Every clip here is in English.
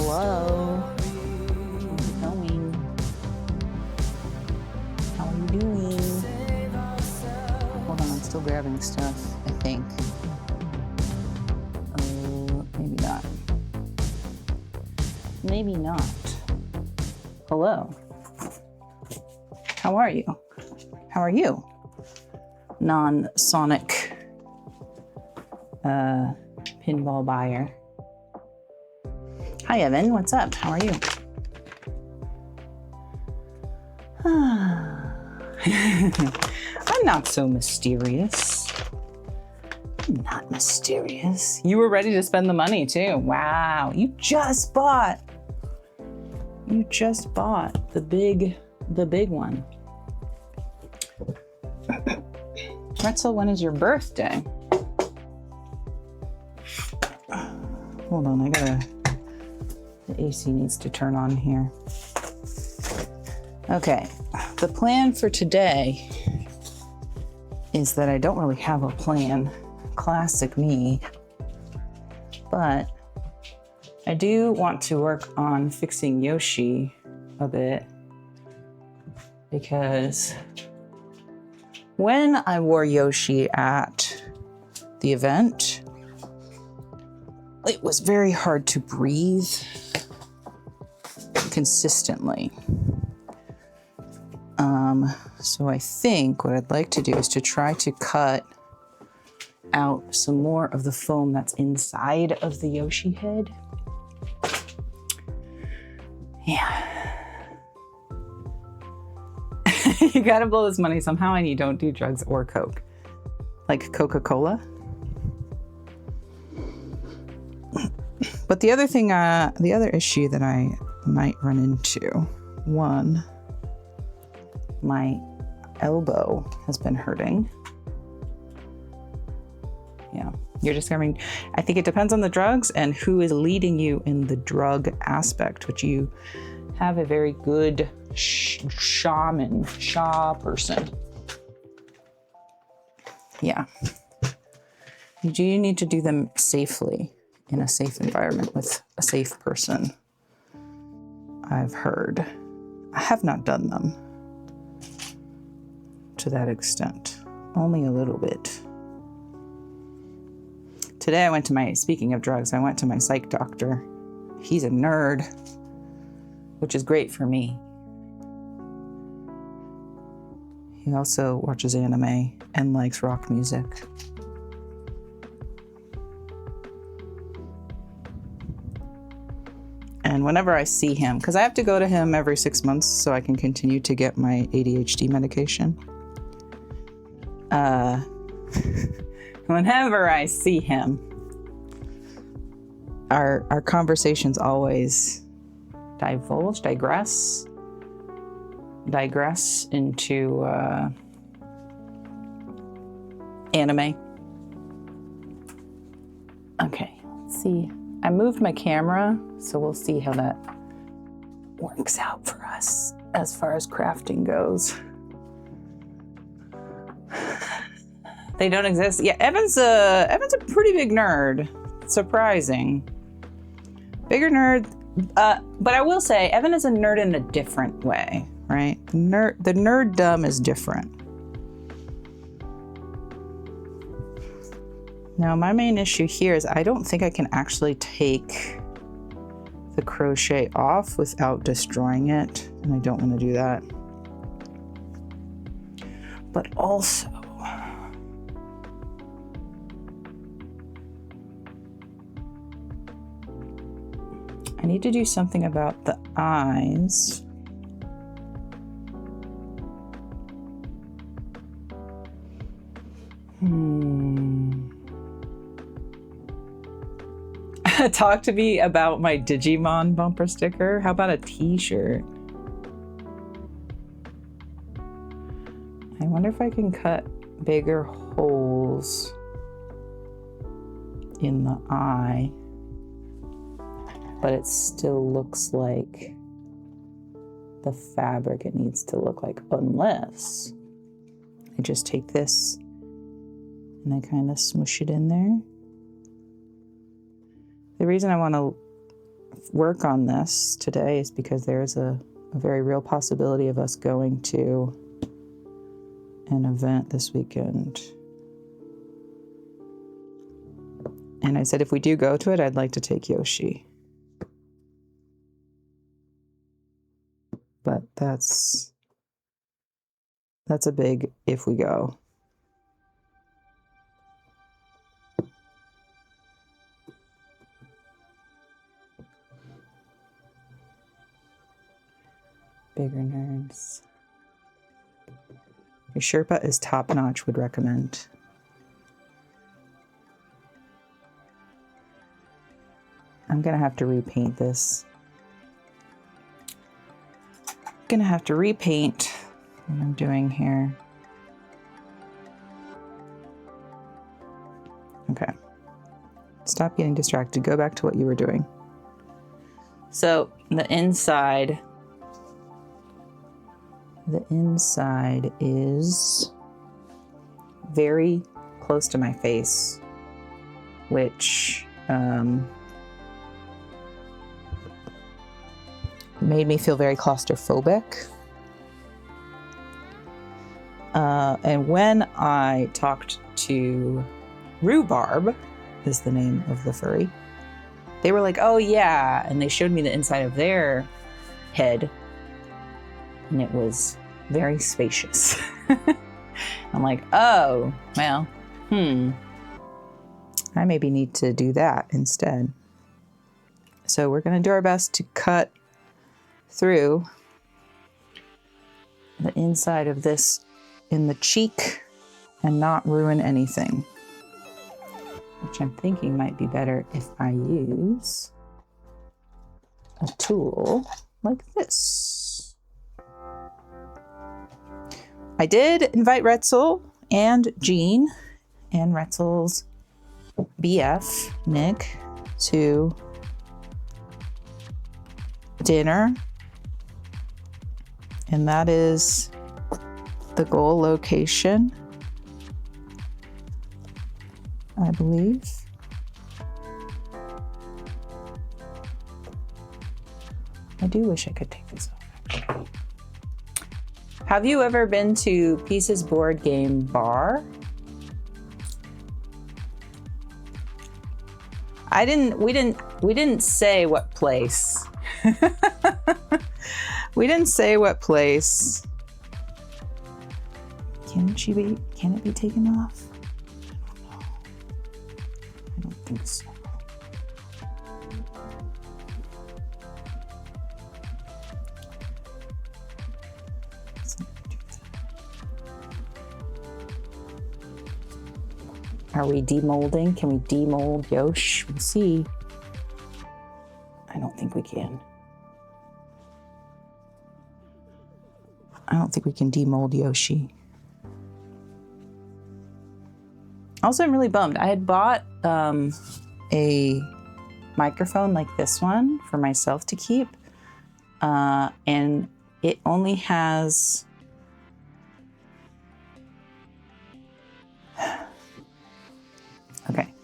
Hello. How's it going? How are you doing? Hold on, I'm still grabbing stuff, I think. Oh, maybe not. Maybe not. Hello. How are you? How are you? Non-sonic pinball buyer. Hi, Evan. What's up? How are you? I'm not so mysterious. I'm not mysterious. You were ready to spend the money too. Wow. You just bought the big one. Pretzel, when is your birthday? Hold on, the AC needs to turn on here. Okay, the plan for today is that I don't really have a plan. Classic me. But I do want to work on fixing Yoshi a bit, because when I wore Yoshi at the event, it was very hard to breathe consistently. So I think what I'd like to do is to try to cut out some more of the foam that's inside of the Yoshi head. Yeah. You gotta blow this money somehow, and you don't do drugs or Coke. Like Coca-Cola. But the other thing, the other issue that I might run into, one, my elbow has been hurting. Yeah, you're discovering, I think it depends on the drugs and who is leading you in the drug aspect, which you have a very good Shaw person. Yeah. You do need to do them safely, in a safe environment with a safe person, I've heard. I have not done them to that extent, only a little bit. Today speaking of drugs, I went to my psych doctor. He's a nerd, which is great for me. He also watches anime and likes rock music. And whenever I see him, because I have to go to him every 6 months so I can continue to get my ADHD medication. Whenever I see him, our conversations always digress into anime. Okay, let's see. I moved my camera, so we'll see how that works out for us as far as crafting goes. They don't exist. Yeah, Evan's a pretty big nerd. Surprising. Bigger nerd. But I will say, Evan is a nerd in a different way, right? The nerddom is different. Now, my main issue here is I don't think I can actually take the crochet off without destroying it, and I don't want to do that. But also, I need to do something about the eyes. Talk to me about my Digimon bumper sticker. How about a t-shirt? I wonder if I can cut bigger holes in the eye, but it still looks like the fabric it needs to look like, unless I just take this and I kind of smoosh it in there. The reason I want to work on this today is because there's a very real possibility of us going to an event this weekend. And I said, if we do go to it, I'd like to take Yoshi. But that's a big if we go. Bigger nerds. Your Sherpa is top notch, would recommend. I'm gonna have to repaint this. Gonna have to repaint what I'm doing here. Okay. Stop getting distracted. Go back to what you were doing. So the inside is very close to my face, which made me feel very claustrophobic. And when I talked to Rhubarb, is the name of the furry, they were like, oh yeah, and they showed me the inside of their head, and it was very spacious. I'm like, oh, well, I maybe need to do that instead. So we're gonna do our best to cut through the inside of this in the cheek and not ruin anything, which I'm thinking might be better if I use a tool like this. I did invite Retzel and Jean and Retzel's BF, Nick, to dinner. And that is the goal location, I believe. I do wish I could take this off. Have you ever been to Pieces Board Game Bar? We didn't say what place. We didn't say what place. Can it be taken off? I don't think so. Are we demolding? Can we demold Yosh? We'll see. I don't think we can. I don't think we can demold Yoshi. Also, I'm really bummed. I had bought a microphone like this one for myself to keep, and it only has okay.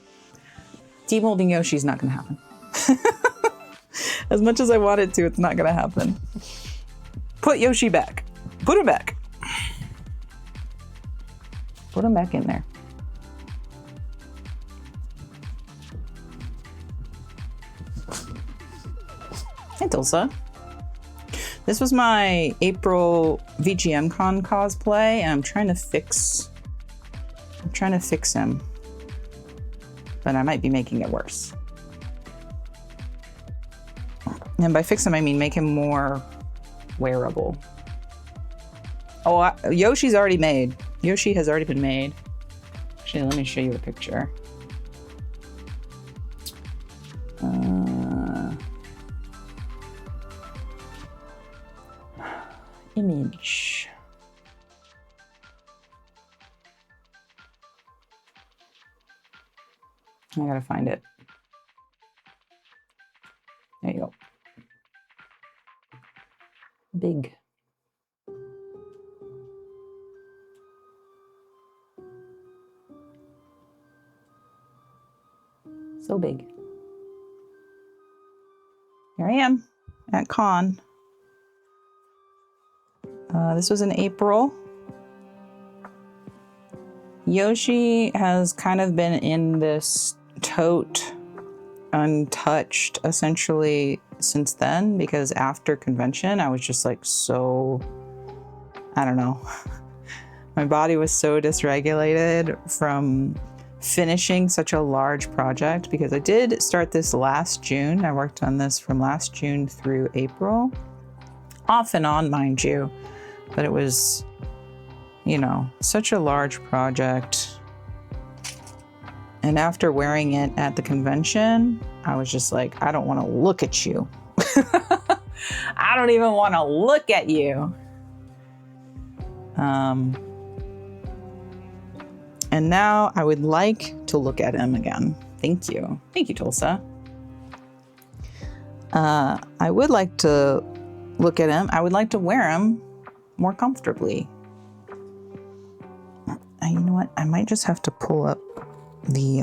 Demolding Yoshi's not gonna happen. As much as I want it to, it's not gonna happen. Put Yoshi back. Put him back. Put him back in there. Hey, Tulsa. This was my April VGMCon cosplay, and I'm trying to fix him. But I might be making it worse. And by fix him, I mean make him more wearable. Oh, Yoshi's already made. Yoshi has already been made. Actually, let me show you a picture. Image. I gotta find it. There you go. Big. So big. here I am at con. This was in April. Yoshi has kind of been in this tote untouched essentially since then, because after convention I was just like so, I don't know. My body was so dysregulated from finishing such a large project, because I did start this last June. I worked on this from last June through April, off and on, mind you, but it was, you know, such a large project. And after wearing it at the convention, I was just like, I don't want to look at you. I don't even want to look at you. And now I would like to look at him again. Thank you. Thank you, Tulsa. I would like to look at him. I would like to wear him more comfortably. You know what? I might just have to pull up the...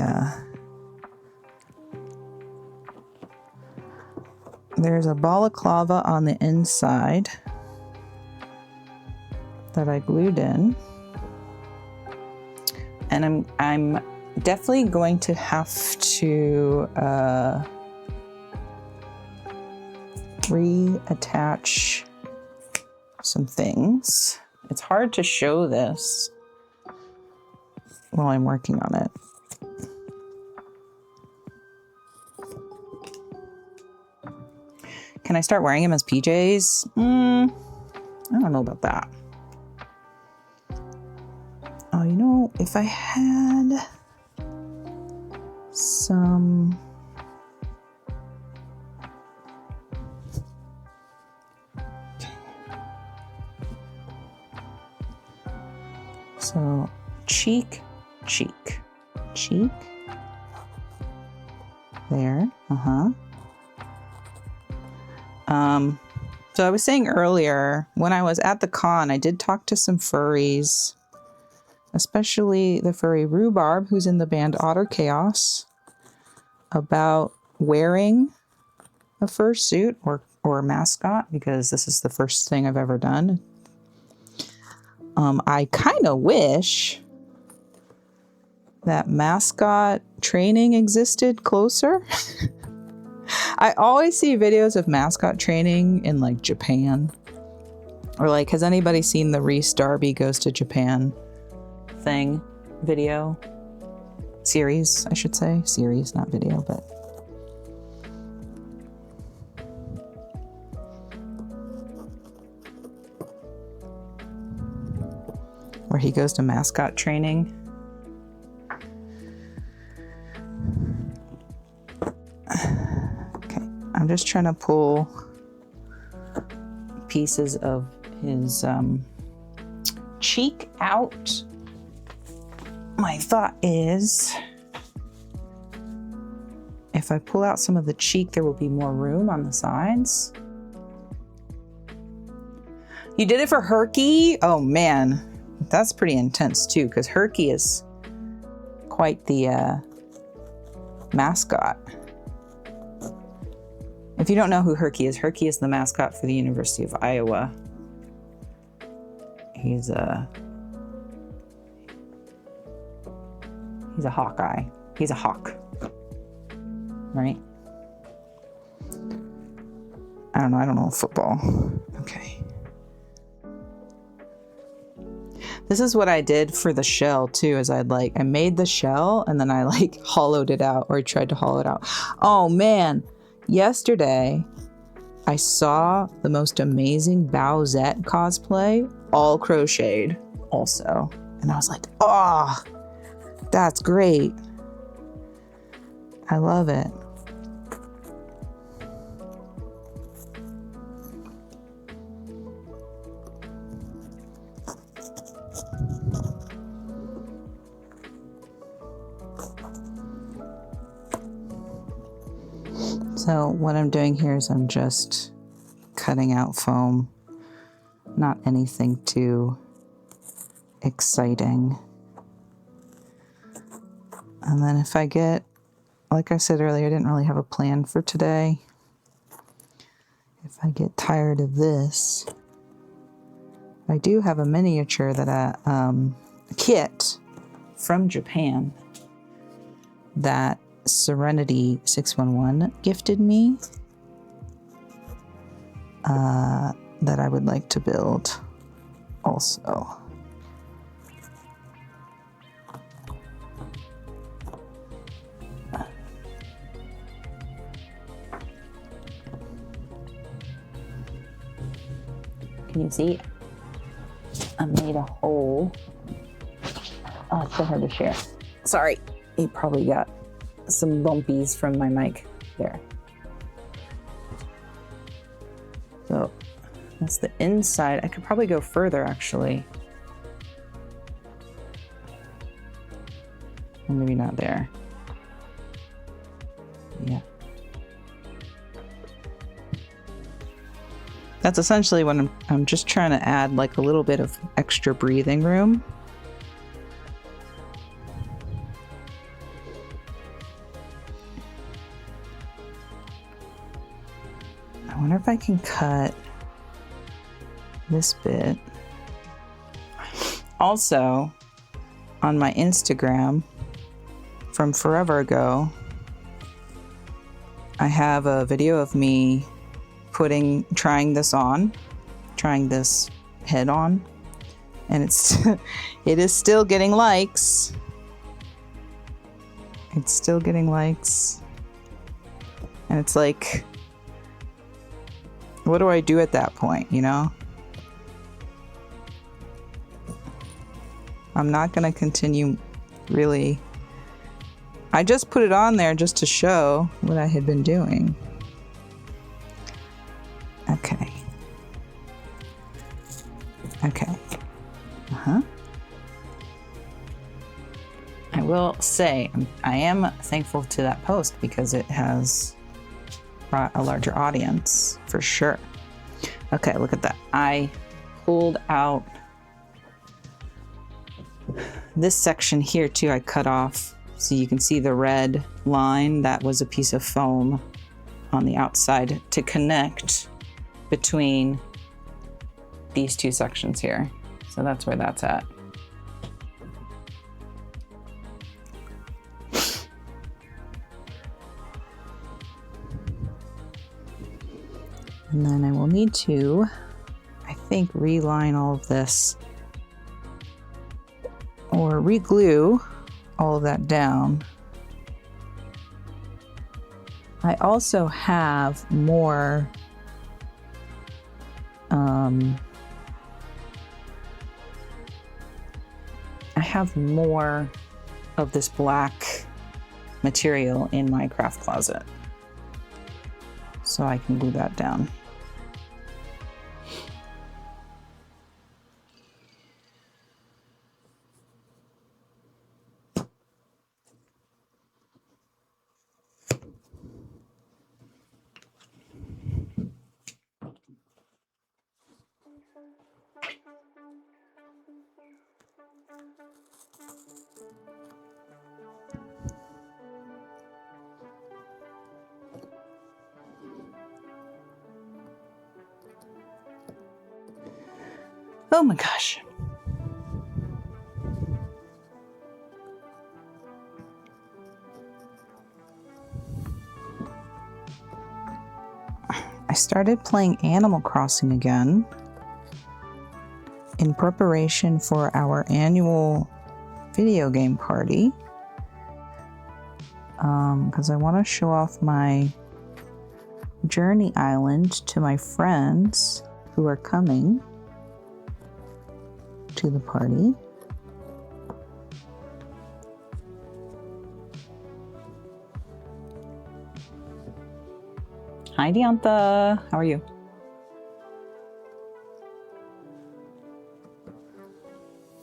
There's a balaclava on the inside that I glued in. And I'm definitely going to have to reattach some things. It's hard to show this while I'm working on it. Can I start wearing him as PJs? I don't know about that. Oh, you know, if I had some... So, cheek. There, So I was saying earlier, when I was at the con, I did talk to some furries, especially the furry Rhubarb, who's in the band Otter Chaos, about wearing a fursuit or mascot, because this is the first thing I've ever done. I kind of wish that mascot training existed closer. I always see videos of mascot training in like Japan, or like, has anybody seen the Reese Darby Goes to Japan thing video? Series, I should say. Series, not video, but. Where he goes to mascot training. I'm just trying to pull pieces of his cheek out. My thought is, if I pull out some of the cheek, there will be more room on the sides. You did it for Herky? Oh man, that's pretty intense too, because Herky is quite the mascot. If you don't know who Herky is the mascot for the University of Iowa. He's a Hawkeye. He's a hawk, right? I don't know football. Okay. This is what I did for the shell too, is I made the shell and then I hollowed it out, or tried to hollow it out. Oh man. Yesterday, I saw the most amazing Bowsette cosplay, all crocheted also. And I was like, oh, that's great. I love it. So what I'm doing here is I'm just cutting out foam, not anything too exciting. And then if I get, like I said earlier, I didn't really have a plan for today. if I get tired of this. I do have a miniature that a kit from Japan that Serenity 611 gifted me that I would like to build also. Can you see? I made a hole. Oh, it's so hard to share. Sorry, you probably got some bumpies from my mic there. So that's the inside. I could probably go further actually. Or maybe not there. Yeah. That's essentially what I'm just trying to add, like a little bit of extra breathing room. I wonder if I can cut this bit. Also, on my Instagram from forever ago, I have a video of me trying this head on, and it is still getting likes. It's still getting likes. And it's like, what do I do at that point, you know? I'm not gonna continue, really. I just put it on there just to show what I had been doing. Okay. Okay. I will say, I am thankful to that post because it has brought a larger audience, for sure. Okay, look at that. I pulled out this section here too. I cut off, so you can see the red line. That was a piece of foam on the outside to connect between these two sections here. So that's where that's at. And then I will need to, I think, reline all of this or re-glue all of that down. I also have more of this black material in my craft closet, so I can glue that down. Oh my gosh. I started playing Animal Crossing again in preparation for our annual video game party, because I want to show off my Journey Island to my friends who are coming to the party. Hi, Deonta. How are you?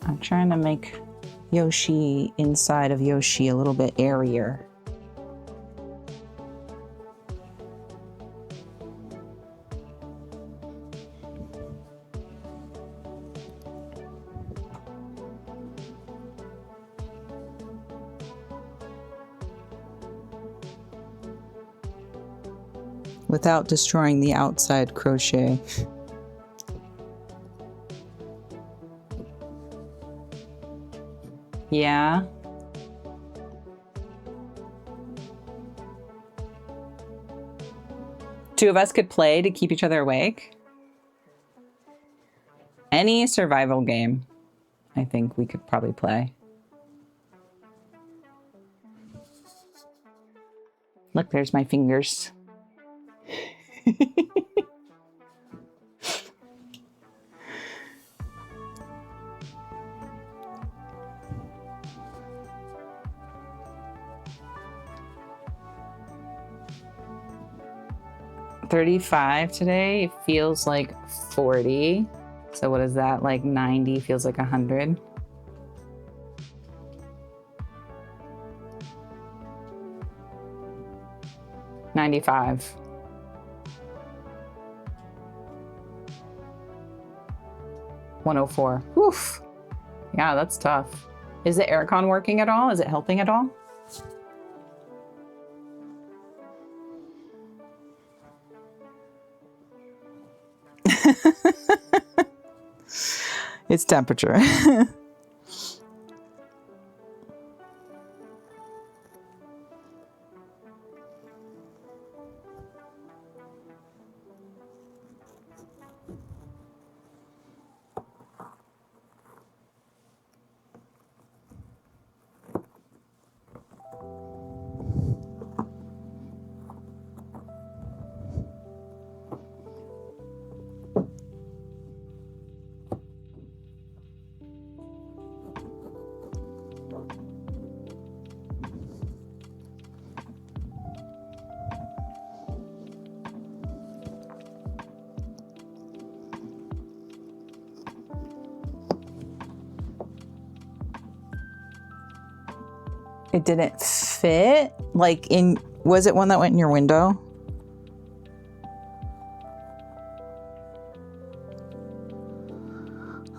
I'm trying to make Yoshi inside of Yoshi a little bit airier. without destroying the outside crochet. Yeah. Two of us could play to keep each other awake. Any survival game, I think we could probably play. Look, there's my fingers. 35 today. It feels like 40. So what is that? Like 90 feels like 100. $95. $104. Oof. Yeah, that's tough. Is the aircon working at all? Is it helping at all? It's temperature. It didn't fit? Like in, was it one that went in your window?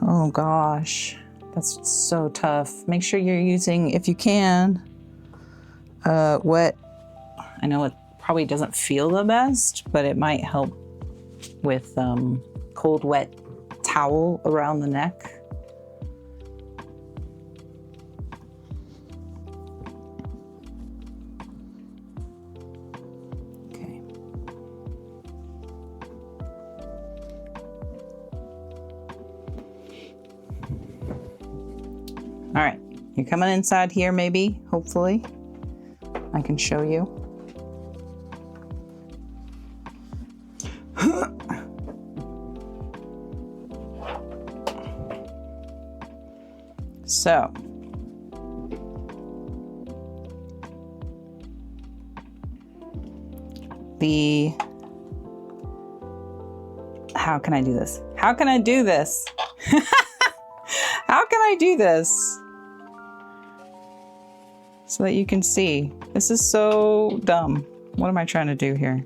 Oh gosh, that's so tough. Make sure you're using, if you can, wet. I know it probably doesn't feel the best, but it might help with cold, wet towel around the neck. All right, you're coming inside here maybe, hopefully. I can show you. So, how can I do this? How can I do this? How can I do this? So that you can see. This is so dumb. What am I trying to do here?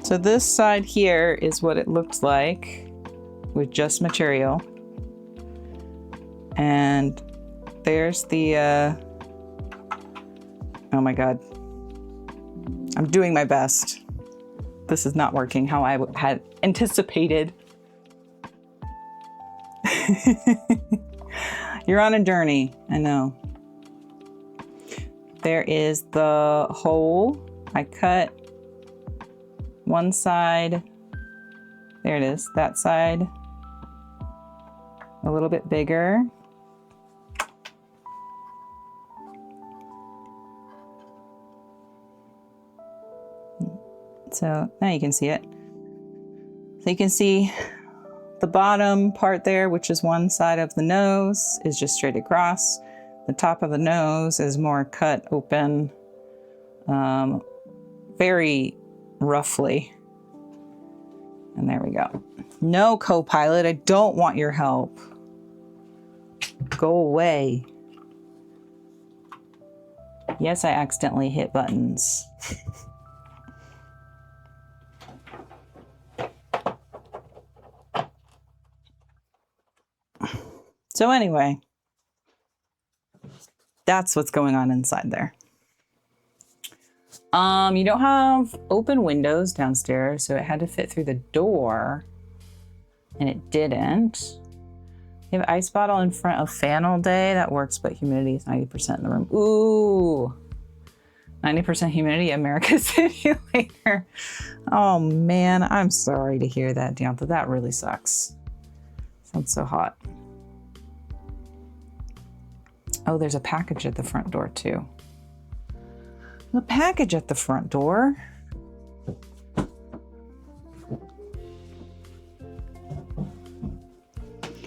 So this side here is what it looked like with just material. And there's the, oh my God. I'm doing my best. This is not working how I had anticipated. You're on a journey, I know. There is the hole. I cut one side. There it is, that side. A little bit bigger. So now you can see it. So you can see the bottom part there, which is one side of the nose, is just straight across. The top of the nose is more cut open, very roughly. And there we go. No, Copilot, I don't want your help. Go away. Yes, I accidentally hit buttons. So anyway, That's what's going on inside there. You don't have open windows downstairs, so it had to fit through the door, and it didn't. You have an ice bottle in front of fan all day. That works, but humidity is 90% in the room. Ooh, 90% humidity, America Simulator. Oh man, I'm sorry to hear that, Deonta. That really sucks. Sounds so hot. Oh, there's a package at the front door too. A package at the front door.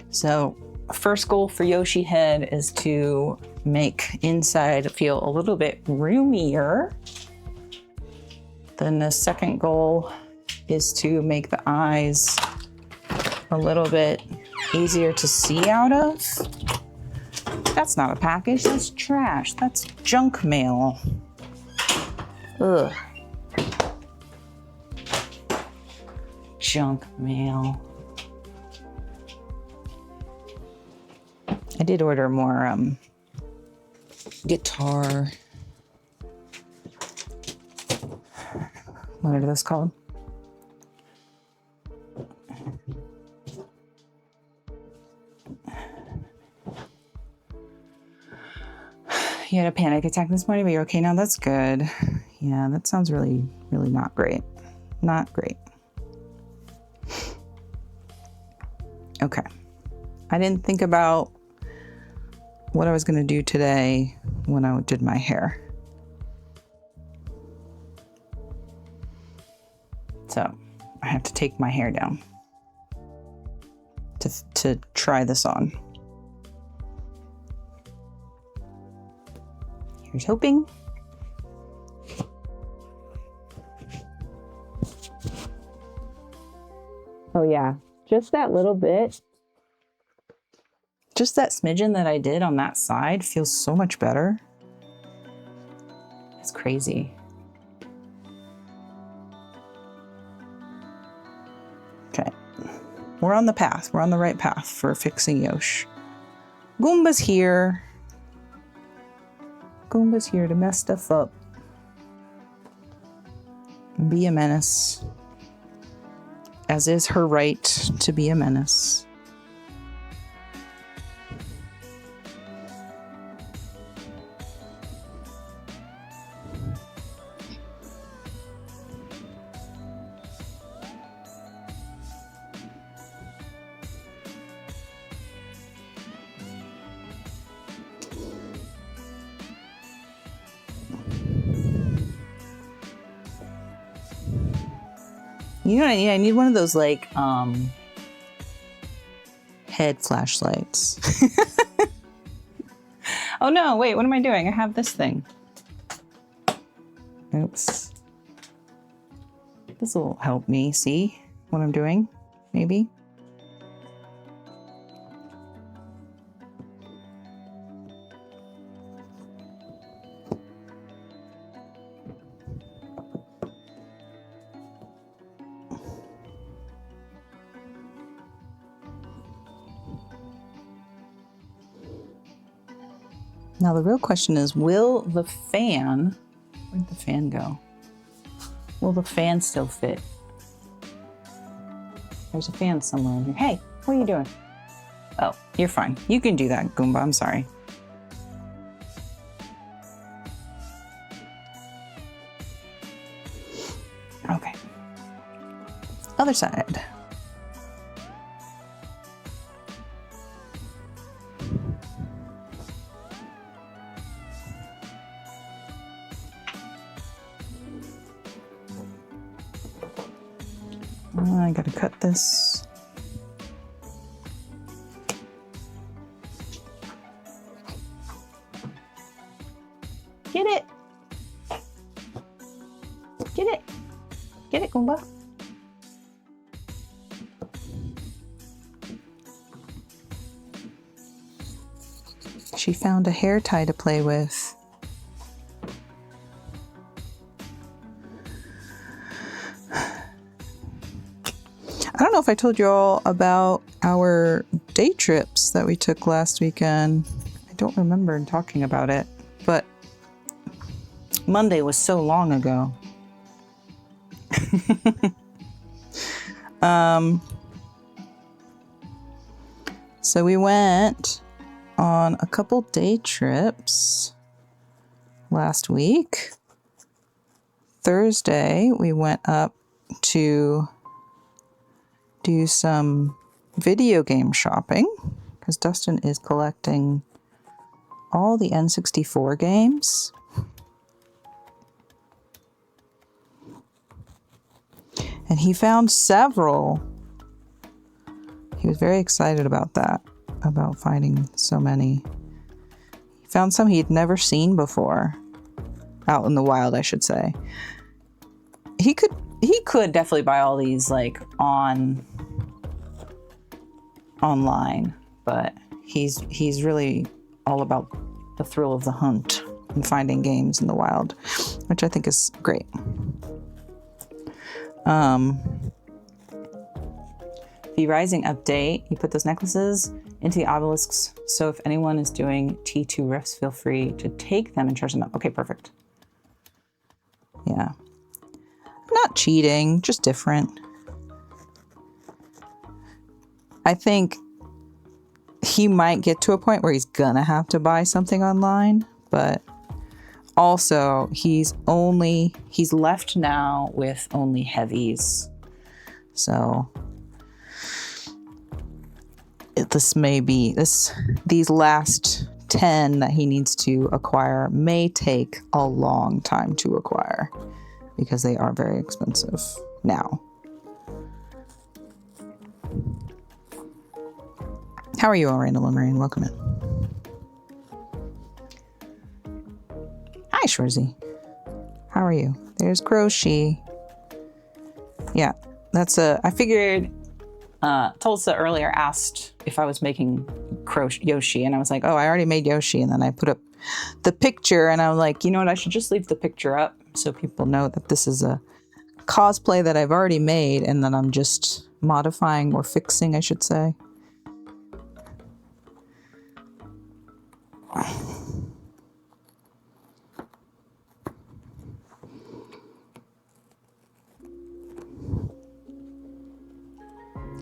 So, first goal for Yoshi Head is to make inside feel a little bit roomier. Then the second goal is to make the eyes a little bit easier to see out of. That's not a package, that's trash. That's junk mail. Ugh. Junk mail. I did order more guitar. What are those called? You had a panic attack this morning, but you're okay now? That's good. Yeah, that sounds really, really not great. Not great. Okay. I didn't think about what I was going to do today when I did my hair. So I have to take my hair down to try this on. Here's hoping. Oh yeah, just that little bit. Just that smidgen that I did on that side feels so much better. It's crazy. Okay, we're on the path. We're on the right path for fixing Yosh. Goomba's here. Goomba's here to mess stuff up. And be a menace. As is her right to be a menace. You know what I need? I need one of those like head flashlights. Oh no, wait, what am I doing? I have this thing. Oops. This will help me see what I'm doing, maybe. Now the real question is, will the fan, where'd the fan go? Will the fan still fit? There's a fan somewhere in here. Hey, what are you doing? Oh, you're fine. You can do that, Goomba, I'm sorry. Okay. Other side. I gotta cut this. Get it! Get it! Get it, Goomba! She found a hair tie to play with. I don't know if I told you all about our day trips that we took last weekend. I don't remember talking about it. but Monday was so long ago. So we went on a couple day trips last week. Thursday, we went up to do some video game shopping because Dustin is collecting all the N64 games. And he found several. He was very excited about that, about finding so many. He found some he'd never seen before. Out in the wild, I should say. He could definitely buy all these like online, but he's really all about the thrill of the hunt and finding games in the wild, which I think is great. The Rising update, you put those necklaces into the obelisks, so if anyone is doing T2 rifts, feel free to take them and charge them up. Okay, perfect. Yeah. Not cheating, just different. I think he might get to a point where he's gonna have to buy something online, but also he's left now with only heavies. So these last 10 that he needs to acquire may take a long time to acquire because they are very expensive now. How are you all, Randall and Marine? Welcome in. Hi, Shorzy. How are you? There's Groshi. Yeah, I figured, Tulsa earlier asked if I was making Yoshi, and I was like, oh, I already made Yoshi, and then I put up the picture, and I was like, you know what, I should just leave the picture up so people know that this is a cosplay that I've already made, and then I'm just modifying or fixing, I should say.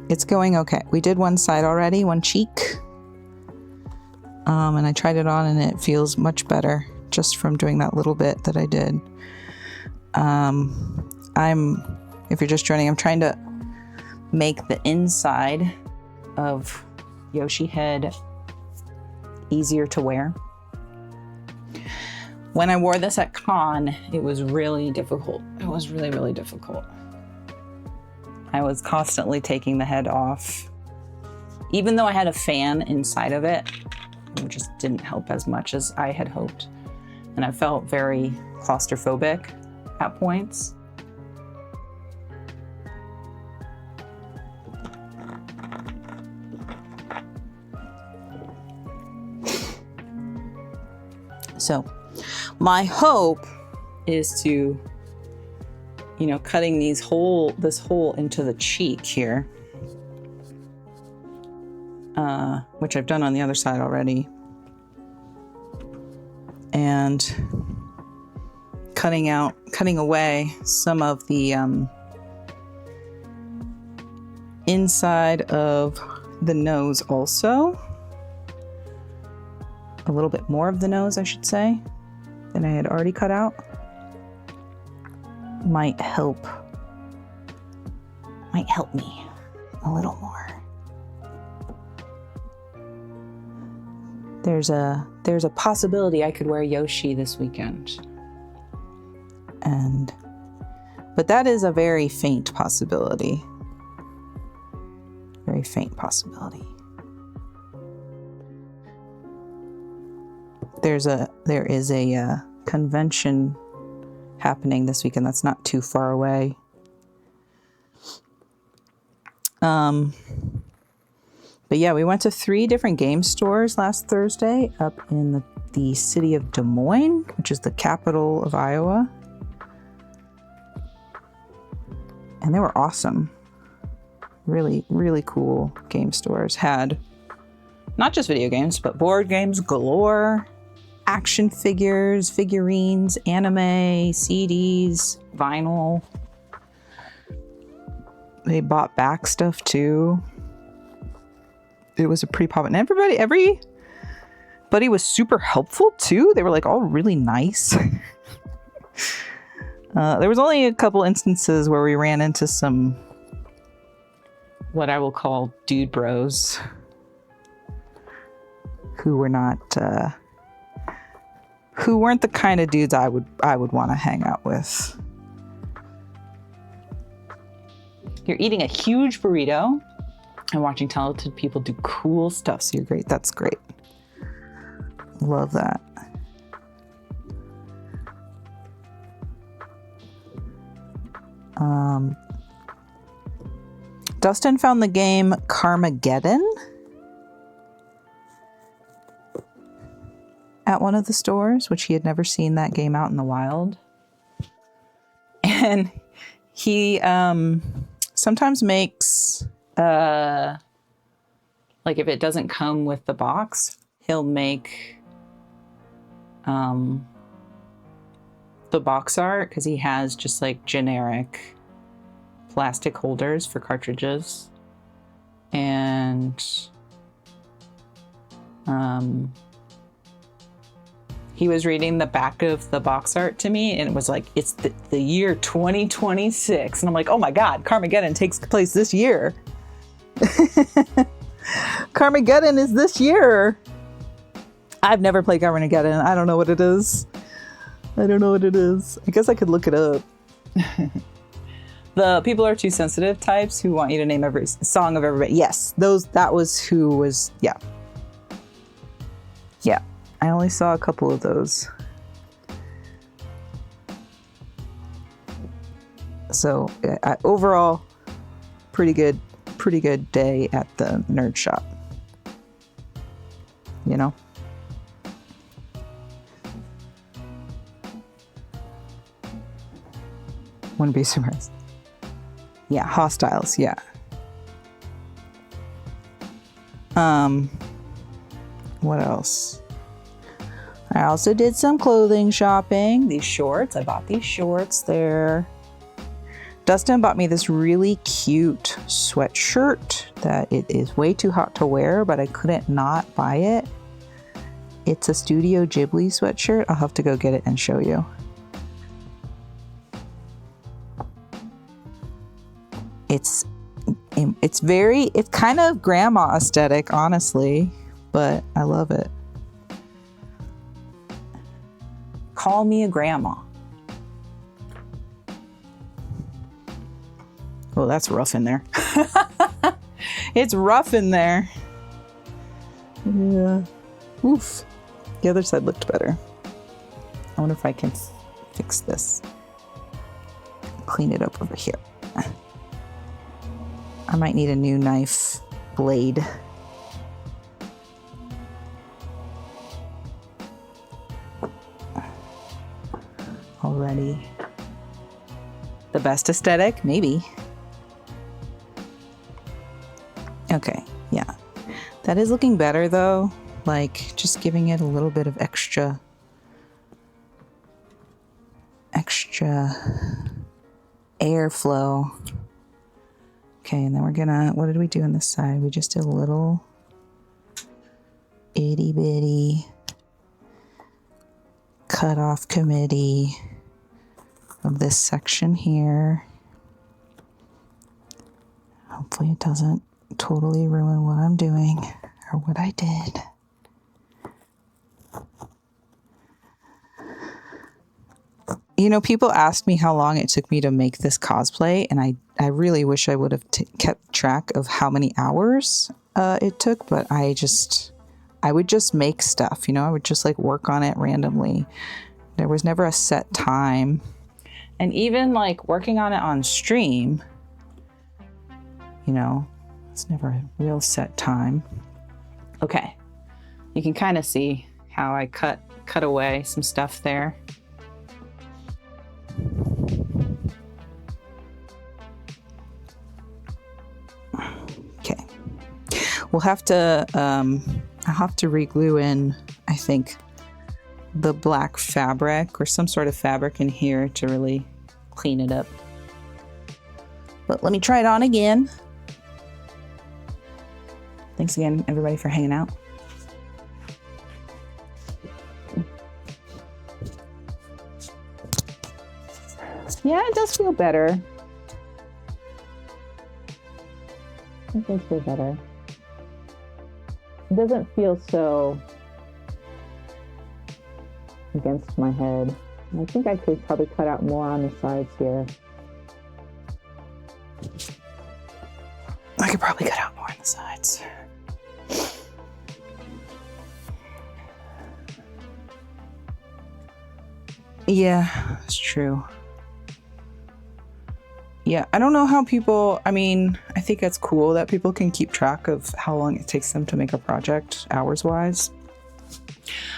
It's going okay. We did one side already, one cheek. And I tried it on and it feels much better just from doing that little bit that I did. If you're just joining, I'm trying to make the inside of Yoshi head easier to wear. When I wore this at con, it was really difficult. It was really, really difficult. I was constantly taking the head off. Even though I had a fan inside of it, it just didn't help as much as I had hoped. And I felt very claustrophobic at points. So my hope is to, cutting this hole into the cheek here, which I've done on the other side already, and cutting away some of the inside of the nose also. A little bit more of the nose, I should say, than I had already cut out. Might help me a little more. There's a possibility I could wear Yoshi this weekend. But that is a very faint possibility. Very faint possibility. There is a convention happening this weekend that's not too far away. But yeah, we went to 3 different game stores last Thursday up in the city of Des Moines, which is the capital of Iowa. And they were awesome. Really, really cool game stores. Had not just video games, but board games galore. action figures, figurines, anime, CDs, vinyl. They bought back stuff too. It was a pretty pop, and everybody was super helpful too. They were like all really nice. There was only a couple instances where we ran into some, what I will call dude bros, who were not, who weren't the kind of dudes I would want to hang out with. You're eating a huge burrito and watching talented people do cool stuff. So you're great. That's great. Love that. Dustin found the game Carmageddon at one of the stores, which he had never seen that game out in the wild. And he sometimes makes, like if it doesn't come with the box, he'll make the box art, because he has just like generic plastic holders for cartridges. And he was reading the back of the box art to me, and it was like, it's the year 2026. And I'm like, oh my God, Carmageddon takes place this year. Carmageddon is this year. I've never played Carmageddon. I don't know what it is. I guess I could look it up. The people are too sensitive types who want you to name every song of everybody. Yes, that was who was, yeah. Yeah, I only saw a couple of those. So overall, pretty good day at the nerd shop. You know? Wouldn't be surprised. Yeah, Hostiles, yeah. What else? I also did some clothing shopping. These shorts, I bought these shorts there. Dustin bought me this really cute sweatshirt that it is way too hot to wear, but I couldn't not buy it. It's a Studio Ghibli sweatshirt. I'll have to go get it and show you. It's kind of grandma aesthetic, honestly, but I love it. Call me a grandma. Oh, that's rough in there. It's rough in there. Yeah. Oof. The other side looked better. I wonder if I can fix this. Clean it up over here. I might need a new knife blade. Already. The best aesthetic? Maybe. Okay, yeah. That is looking better though. Like just giving it a little bit of extra airflow. Okay, and then we're gonna, what did we do on this side? We just did a little itty bitty cut off committee of this section here. Hopefully it doesn't totally ruin what I'm doing or what I did. You know, people asked me how long it took me to make this cosplay, and I really wish I would have kept track of how many hours it took, but I would just make stuff, you know, I would just like work on it randomly. There was never a set time. And even like working on it on stream, you know, it's never a real set time. Okay, you can kind of see how I cut away some stuff there. Okay, we'll have to I'll have to re-glue in, I think, the black fabric or some sort of fabric in here to really clean it up. But let me try it on again. Thanks again, everybody, for hanging out. Yeah, it does feel better. It does feel better. It doesn't feel so against my head. I think I could probably cut out more on the sides here. I could probably cut out more on the sides. Yeah, it's true. Yeah, I don't know how people, I mean, I think it's cool that people can keep track of how long it takes them to make a project hours-wise.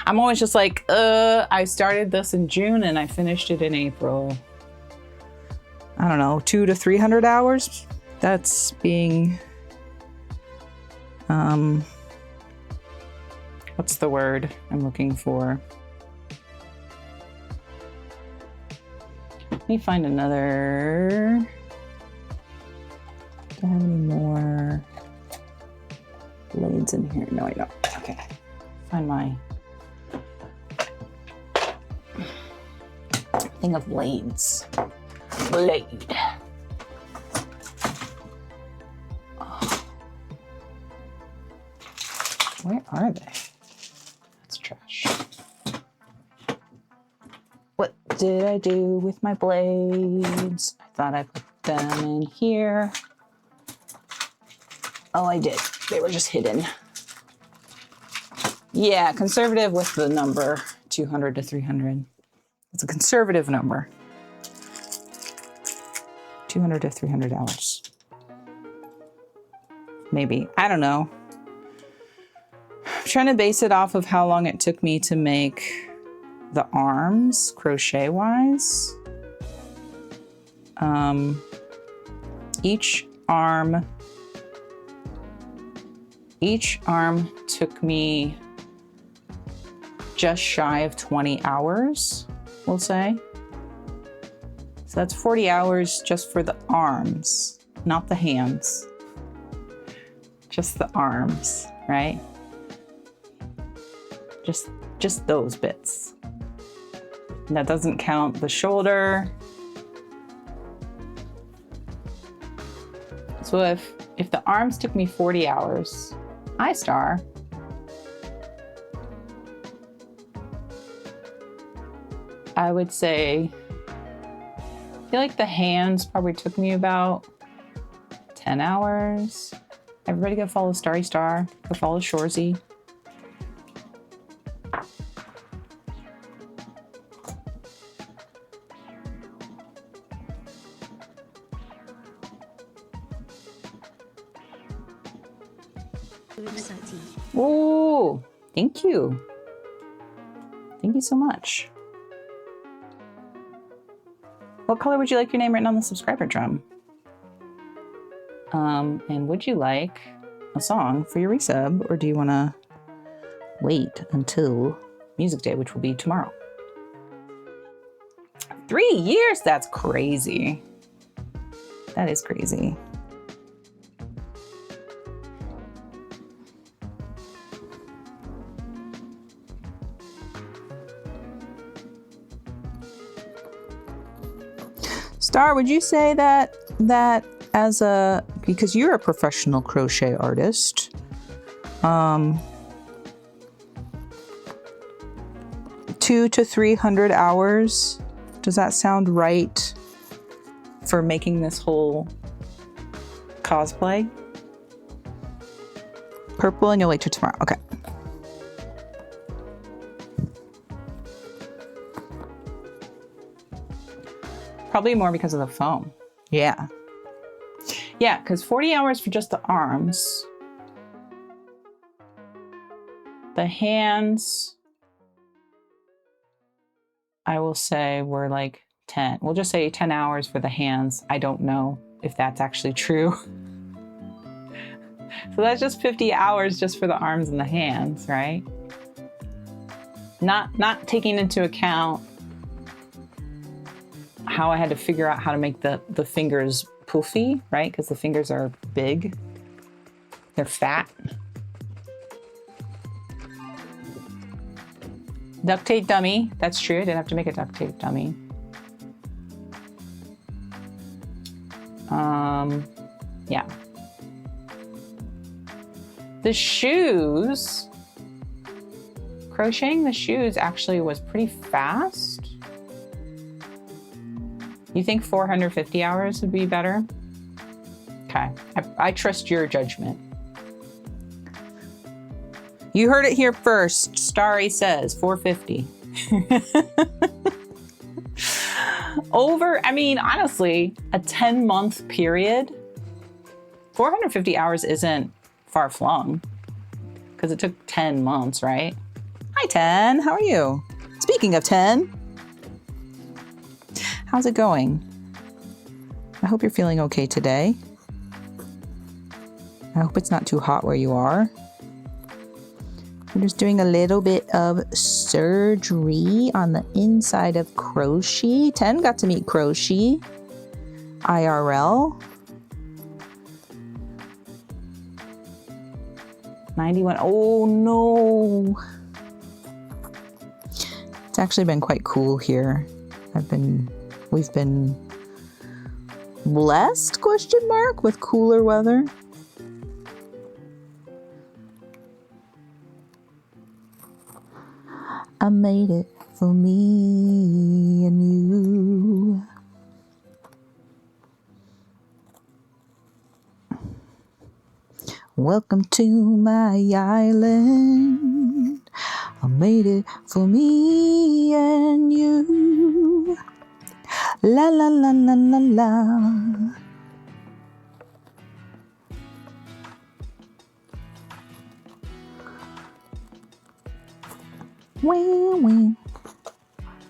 I'm always just like, I started this in June and I finished it in April. I don't know, 200 to 300 hours? That's being, what's the word I'm looking for? Let me find another. Do I have any more blades in here? No, I don't. Okay. Find my thing of blades. Blade. Oh. Where are they? That's trash. What did I do with my blades? I thought I put them in here. Oh, I did. They were just hidden. Yeah, conservative with the number 200 to 300. It's a conservative number. 200 to 300 hours. Maybe. I don't know. I'm trying to base it off of how long it took me to make the arms crochet wise. Each arm took me just shy of 20 hours, we'll say. So that's 40 hours just for the arms, not the hands. Just the arms, right? Just those bits. And that doesn't count the shoulder. So if the arms took me 40 hours, hi Star. I would say, I feel like the hands probably took me about 10 hours. Everybody go follow Starry Star, go follow Shorzy. Oh, thank you. Thank you so much. What color would you like your name written on the subscriber drum? And would you like a song for your resub, or do you want to wait until Music Day, which will be tomorrow? 3 years? That's crazy. That is crazy. Star, would you say that as a, because you're a professional crochet artist, 200 to 300 hours, does that sound right for making this whole cosplay? Purple, and you'll wait till tomorrow. Okay. Probably more because of the foam. Yeah. Yeah, because 40 hours for just the arms. The hands, I will say, were like 10. We'll just say 10 hours for the hands. I don't know if that's actually true. So that's just 50 hours just for the arms and the hands, right? Not taking into account how I had to figure out how to make the fingers poofy, right? Because the fingers are big. They're fat. Duct tape dummy. That's true. I didn't have to make a duct tape dummy. Yeah. The shoes, crocheting the shoes actually was pretty fast. You think 450 hours would be better? Okay, I trust your judgment. You heard it here first. Starry says 450. I mean, honestly, a 10-month period, 450 hours isn't far flung because it took 10 months, right? Hi, 10. How are you? Speaking of 10, how's it going? I hope you're feeling okay today. I hope it's not too hot where you are. We're just doing a little bit of surgery on the inside of Crochy. 10 got to meet Crochy IRL. 91. Oh no. It's actually been quite cool here. We've been blessed, ? With cooler weather. I made it for me and you. Welcome to my island. I made it for me and you. La la la la la la. Wee wee.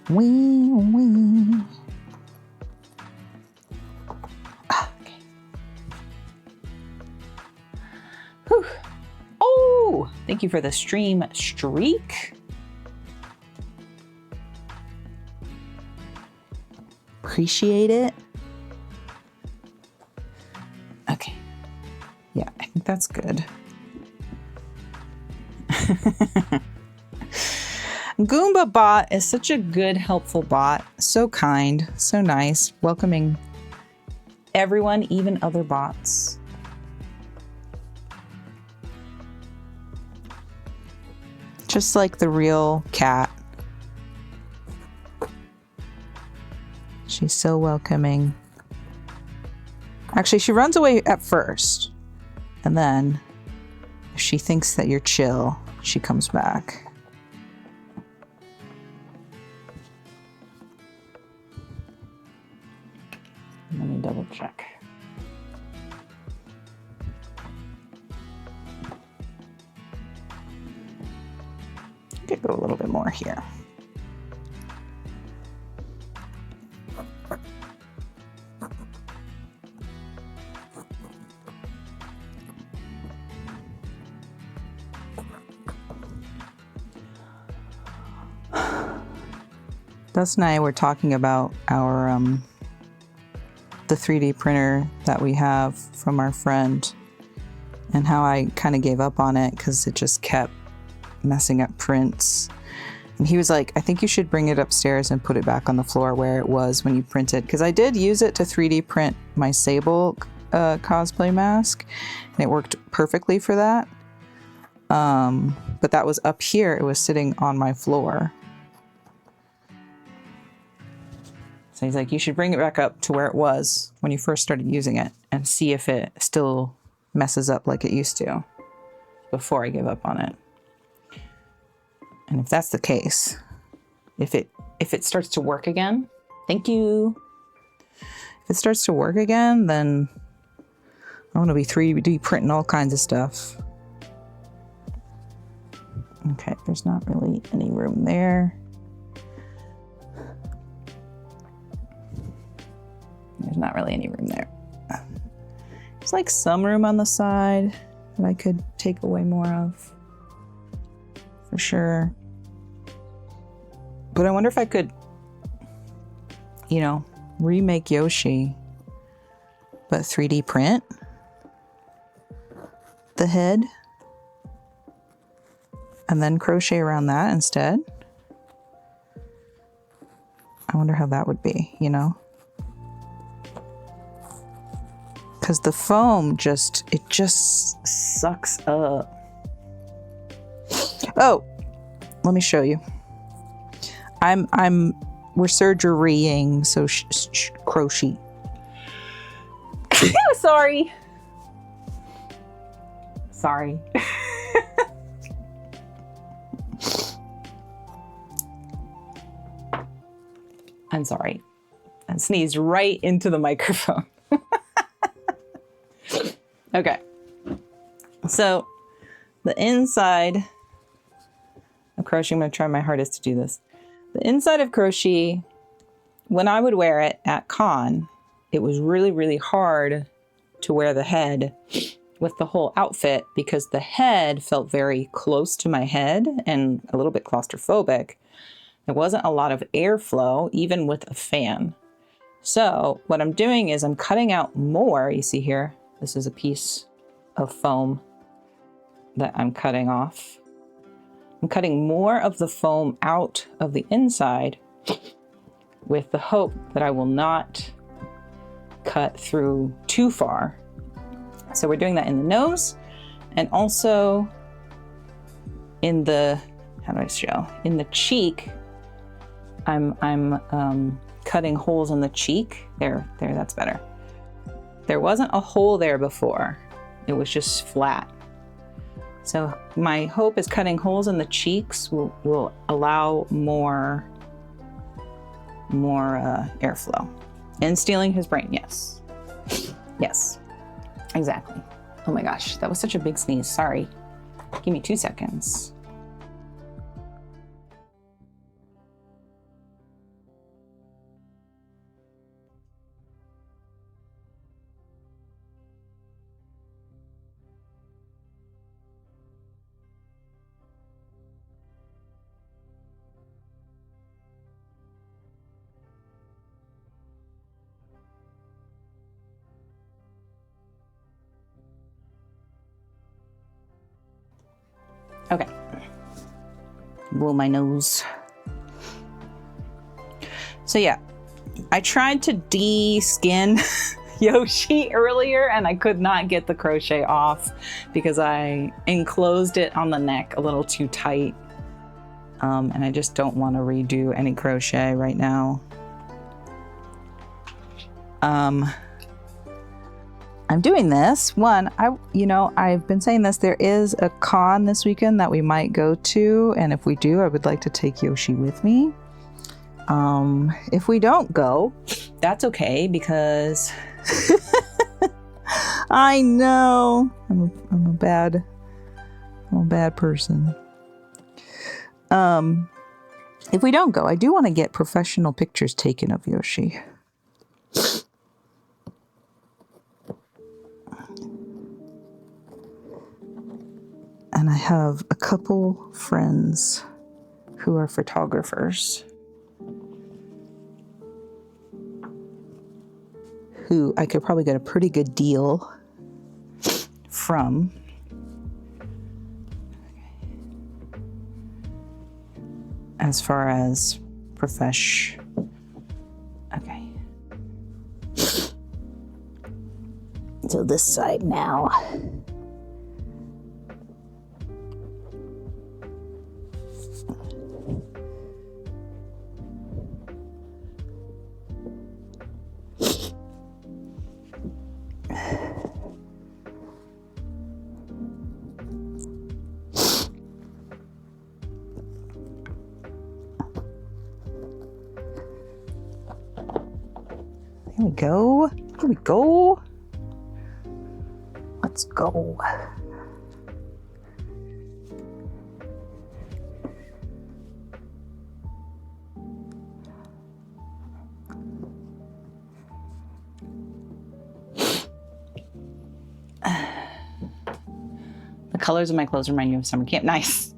Wee wee. Okay. Whew. Oh, thank you for the stream streak. Appreciate it. Okay. Yeah, I think that's good. Goomba bot is such a good, helpful bot. So kind, so nice, welcoming everyone, even other bots. Just like the real cat. She's so welcoming. Actually, she runs away at first. And then, if she thinks that you're chill, she comes back. Let me double check. Could go a little bit more here. Dust and I were talking about our the 3D printer that we have from our friend and how I kind of gave up on it because it just kept messing up prints. And he was like, I think you should bring it upstairs and put it back on the floor where it was when you printed. Because I did use it to 3D print my Sable cosplay mask, and it worked perfectly for that. But that was up here. It was sitting on my floor. So he's like, you should bring it back up to where it was when you first started using it and see if it still messes up like it used to before I give up on it. And if that's the case, if it starts to work again, thank you. If it starts to work again, then I want to be 3D printing all kinds of stuff. Okay, there's not really any room there. There's not really any room there. There's like some room on the side that I could take away more of. For sure. But I wonder if I could, you know, remake Yoshi, but 3D print the head and then crochet around that instead. I wonder how that would be, you know? Because the foam it just sucks up. Oh, let me show you. We're surgerying, so crochet. Sorry. Sorry. I'm sorry. I sneezed right into the microphone. Okay. So the inside of crochet, I'm going to try my hardest to do this. The inside of crochet, when I would wear it at con, it was really, really hard to wear the head with the whole outfit because the head felt very close to my head and a little bit claustrophobic. There wasn't a lot of airflow, even with a fan. So what I'm doing is I'm cutting out more. You see here, this is a piece of foam that I'm cutting off. I'm cutting more of the foam out of the inside with the hope that I will not cut through too far. So we're doing that in the nose and also in the, how do I show? In the cheek, I'm cutting holes in the cheek. There, that's better. There wasn't a hole there before. It was just flat. So my hope is cutting holes in the cheeks will allow more airflow. And stealing his brain, yes. Yes, exactly. Oh my gosh, that was such a big sneeze, sorry. Give me 2 seconds. Okay. Blow my nose. So yeah, I tried to de-skin Yoshi earlier and I could not get the crochet off because I enclosed it on the neck a little too tight. And I just don't want to redo any crochet right now. I'm doing this. One, I've been saying this, there is a con this weekend that we might go to, and if we do, I would like to take Yoshi with me. If we don't go, that's okay because I know I'm a bad person. If we don't go, I do want to get professional pictures taken of Yoshi. And I have a couple friends who are photographers who I could probably get a pretty good deal from. As far as okay. So this side now. Here we go. Here we go. Let's go. The colors of my clothes remind you of summer camp. Nice.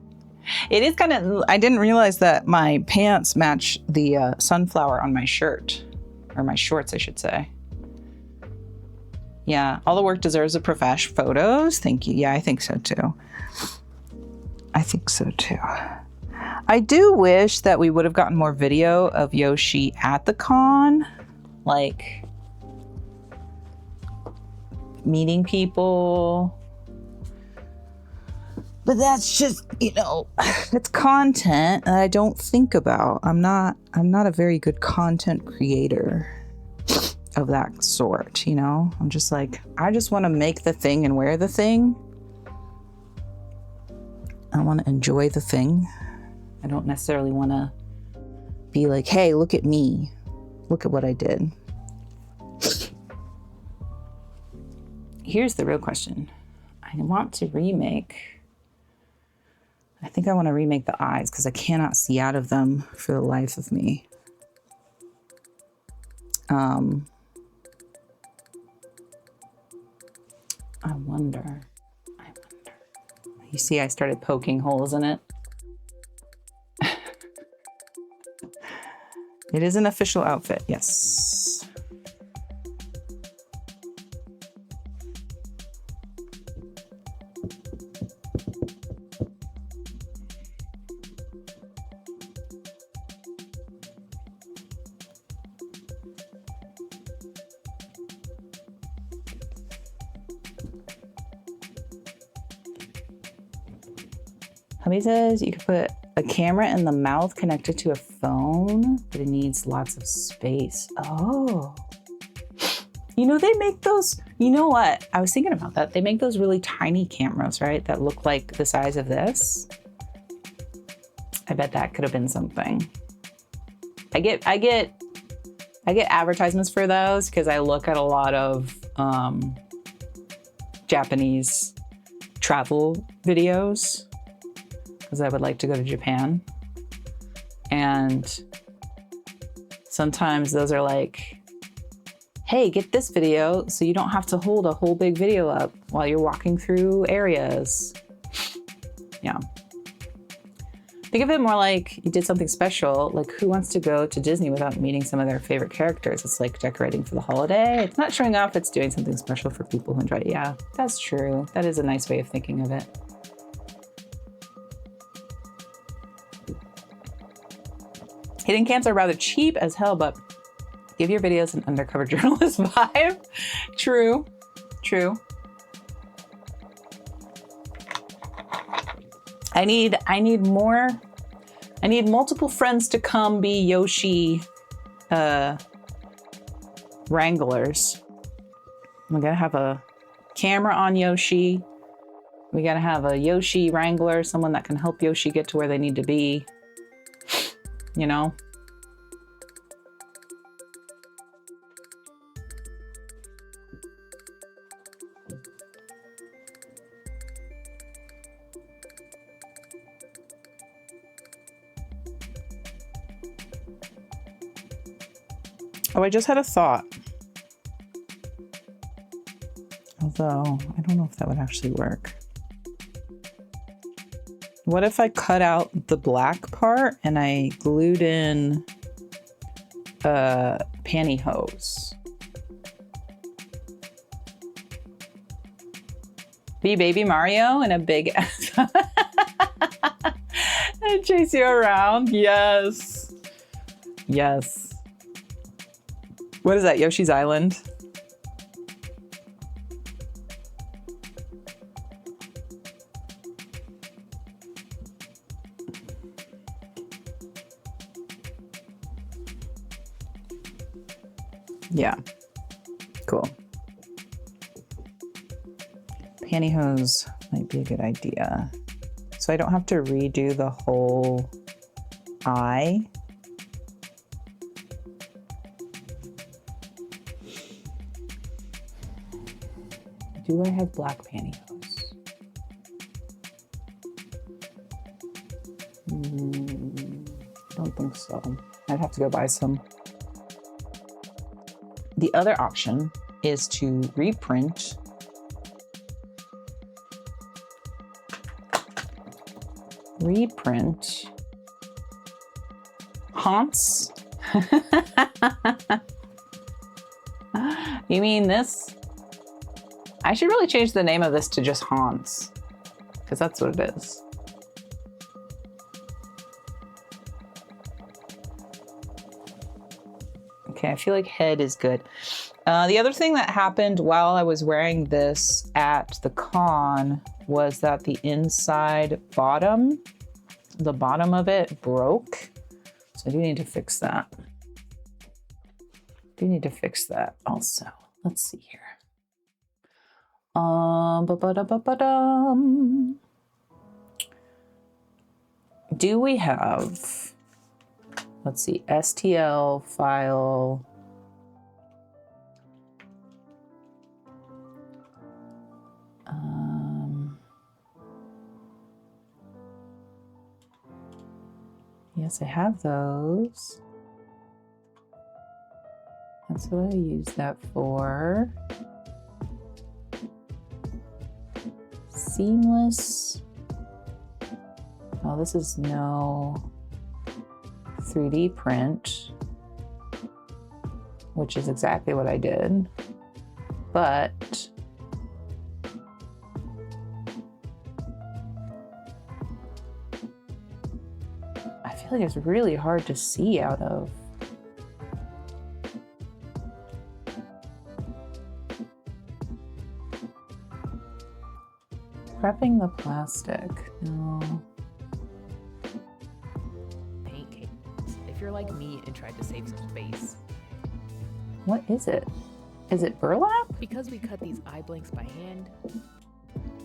It is kind of, I didn't realize that my pants match the sunflower on my shirt, or my shorts, I should say. Yeah, all the work deserves a profesh. Photos, thank you. Yeah, I think so too. I think so too. I do wish that we would have gotten more video of Yoshi at the con, like meeting people. But that's just, you know, it's content that I don't think about. I'm not a very good content creator of that sort, you know? I'm just like, I just want to make the thing and wear the thing. I want to enjoy the thing. I don't necessarily want to be like, hey, look at me. Look at what I did. Here's the real question. I want to remake... I think I want to remake the eyes because I cannot see out of them for the life of me. I wonder. You see, I started poking holes in it. It is an official outfit, yes. Hubby says you could put a camera in the mouth connected to a phone, but it needs lots of space. Oh. You know, they make those, you know what? I was thinking about that. They make those really tiny cameras, right? That look like the size of this. I bet that could have been something. I get advertisements for those because I look at a lot of Japanese travel videos because I would like to go to Japan. And sometimes those are like, hey, get this video so you don't have to hold a whole big video up while you're walking through areas. Yeah. Think of it more like you did something special, like who wants to go to Disney without meeting some of their favorite characters? It's like decorating for the holiday. It's not showing off, it's doing something special for people who enjoy it. Yeah, that's true. That is a nice way of thinking of it. Hidden cams are rather cheap as hell, but give your videos an undercover journalist vibe. True, true. I need multiple friends to come be Yoshi wranglers. We gotta have a camera on Yoshi. We gotta have a Yoshi wrangler, someone that can help Yoshi get to where they need to be. You know? Oh, I just had a thought. Although, I don't know if that would actually work. What if I cut out the black part and I glued in pantyhose? Be Baby Mario in a big ass and chase you around? Yes. Yes. What is that, Yoshi's Island? Yeah, cool. Pantyhose might be a good idea. So I don't have to redo the whole eye. Do I have black pantyhose? I don't think so. I'd have to go buy some. The other option is to Reprint. Haunts? You mean this? I should really change the name of this to just Haunts, because that's what it is. Okay, I feel like head is good. The other thing that happened while I was wearing this at the con was that the inside bottom, the bottom of it broke. So I do need to fix that. Also. Let's see here. Do we have, let's see, STL file. Yes, I have those. That's what I use that for. Seamless. Oh, this is no 3D print, which is exactly what I did. But I feel like it's really hard to see out of. Prepping the plastic. No. Paint case. If you're like me and tried to save some space. What is it? Is it burlap? Because we cut these eye blanks by hand.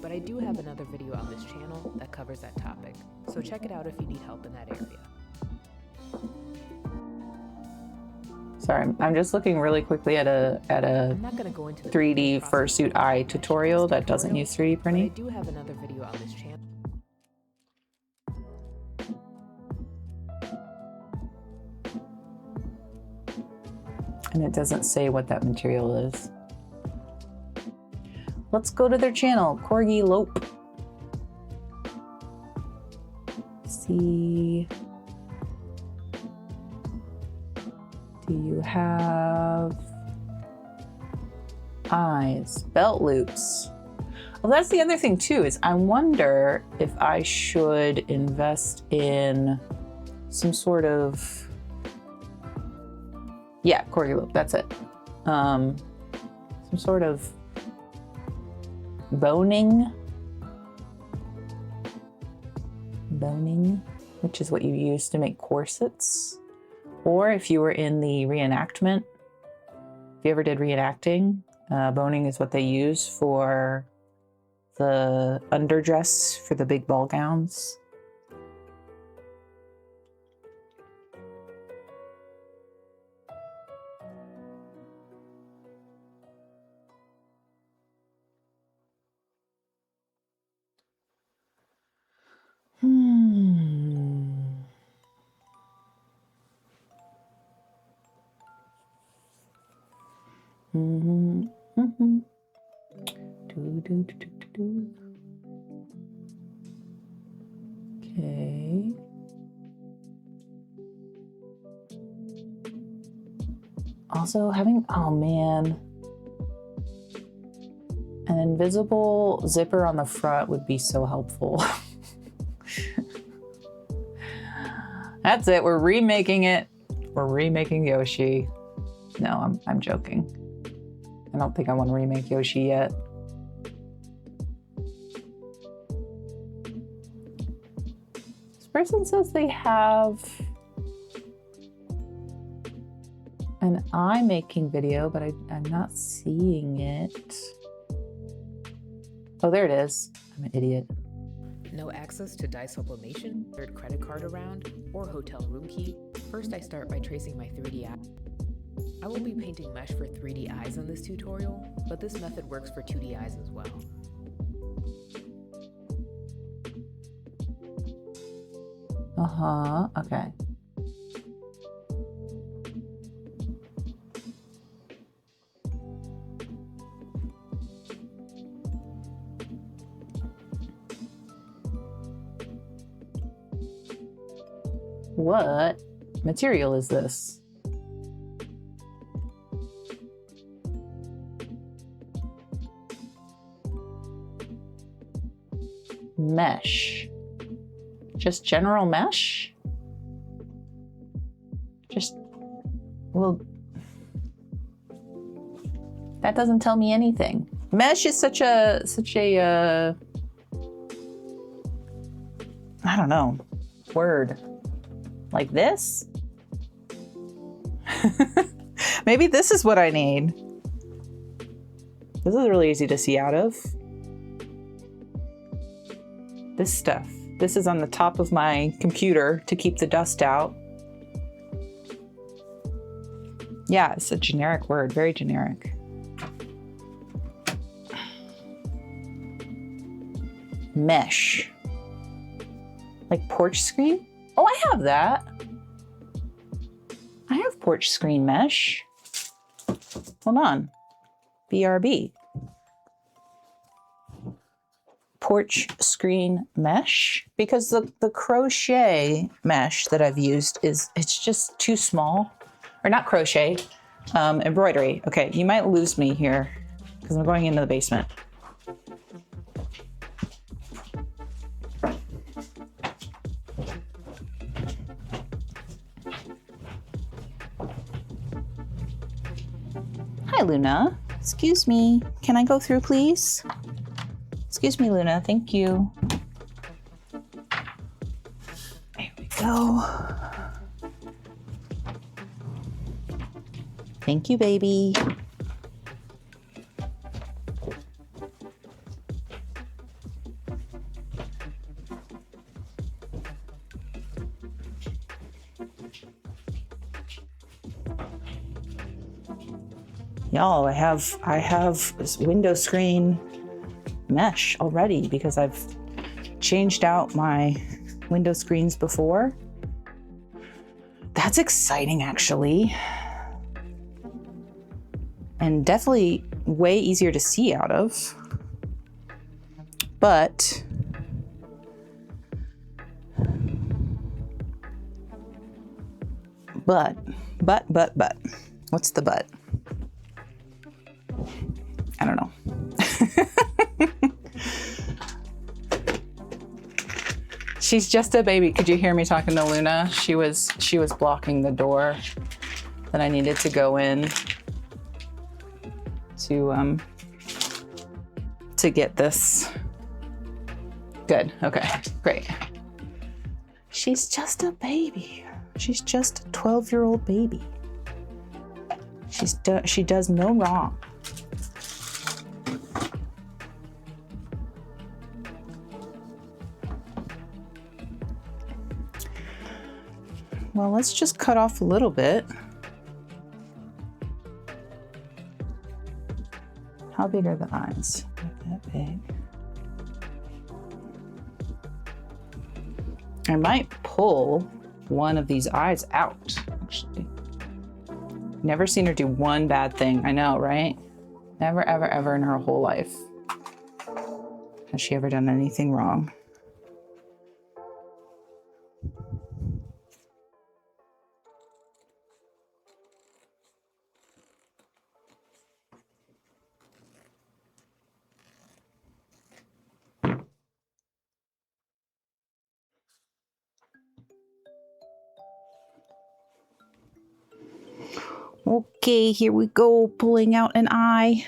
But I do have another video on this channel that covers that topic. So check it out if you need help in that area. Sorry, I'm just looking really quickly at a I'm not going to go into the 3D fursuit eye tutorial that doesn't use 3D but I printing. do have another video on this channel. And it doesn't say what that material is. Let's go to their channel, Corgi Lope. See. Do you have eyes? Belt loops. Well, that's the other thing too, is I wonder if I should invest in some sort of, yeah, Corgi Lope, that's it. Some sort of boning, which is what you use to make corsets. Or if you were in the reenactment, if you ever did reenacting, boning is what they use for the underdress for the big ball gowns. Okay. Also having, oh man, an invisible zipper on the front would be so helpful. That's it, we're remaking it. We're remaking Yoshi. No, I'm joking. I don't think I want to remake Yoshi yet. This person says they have an eye making video, but I'm not seeing it. Oh, there it is. I'm an idiot. No access to dye sublimation, third credit card around, or hotel room key. First I start by tracing my 3D eye. I will be painting mesh for 3D eyes in this tutorial, but this method works for 2D eyes as well. Okay. What material is this? Mesh. Just general mesh? Just, well, that doesn't tell me anything. Mesh is such a, I don't know, word. Like this? Maybe this is what I need. This is really easy to see out of. This stuff. This is on the top of my computer to keep the dust out. Yeah, it's a generic word, very generic. Mesh. Like porch screen? Oh, I have that. I have porch screen mesh. Hold on. BRB. Porch screen mesh, because the crochet mesh that I've used it's just too small. Or not crochet, embroidery. Okay, you might lose me here because I'm going into the basement. Hi, Luna. Excuse me. Can I go through, please? Excuse me, Luna. Thank you. There we go. Thank you, baby. Y'all, I have this window screen mesh already because I've changed out my window screens before. That's exciting, actually. And definitely way easier to see out of. But what's the but? I don't know. She's just a baby. Could you hear me talking to Luna? She was blocking the door that I needed to go in to get this. Good. Okay. Great. She's just a baby. She's just a 12-year-old baby. She does no wrong. Well, let's just cut off a little bit. How big are the eyes? Not that big. I might pull one of these eyes out, actually. Never seen her do one bad thing. I know, right? Never, ever, ever in her whole life has she ever done anything wrong. Okay, here we go, pulling out an eye.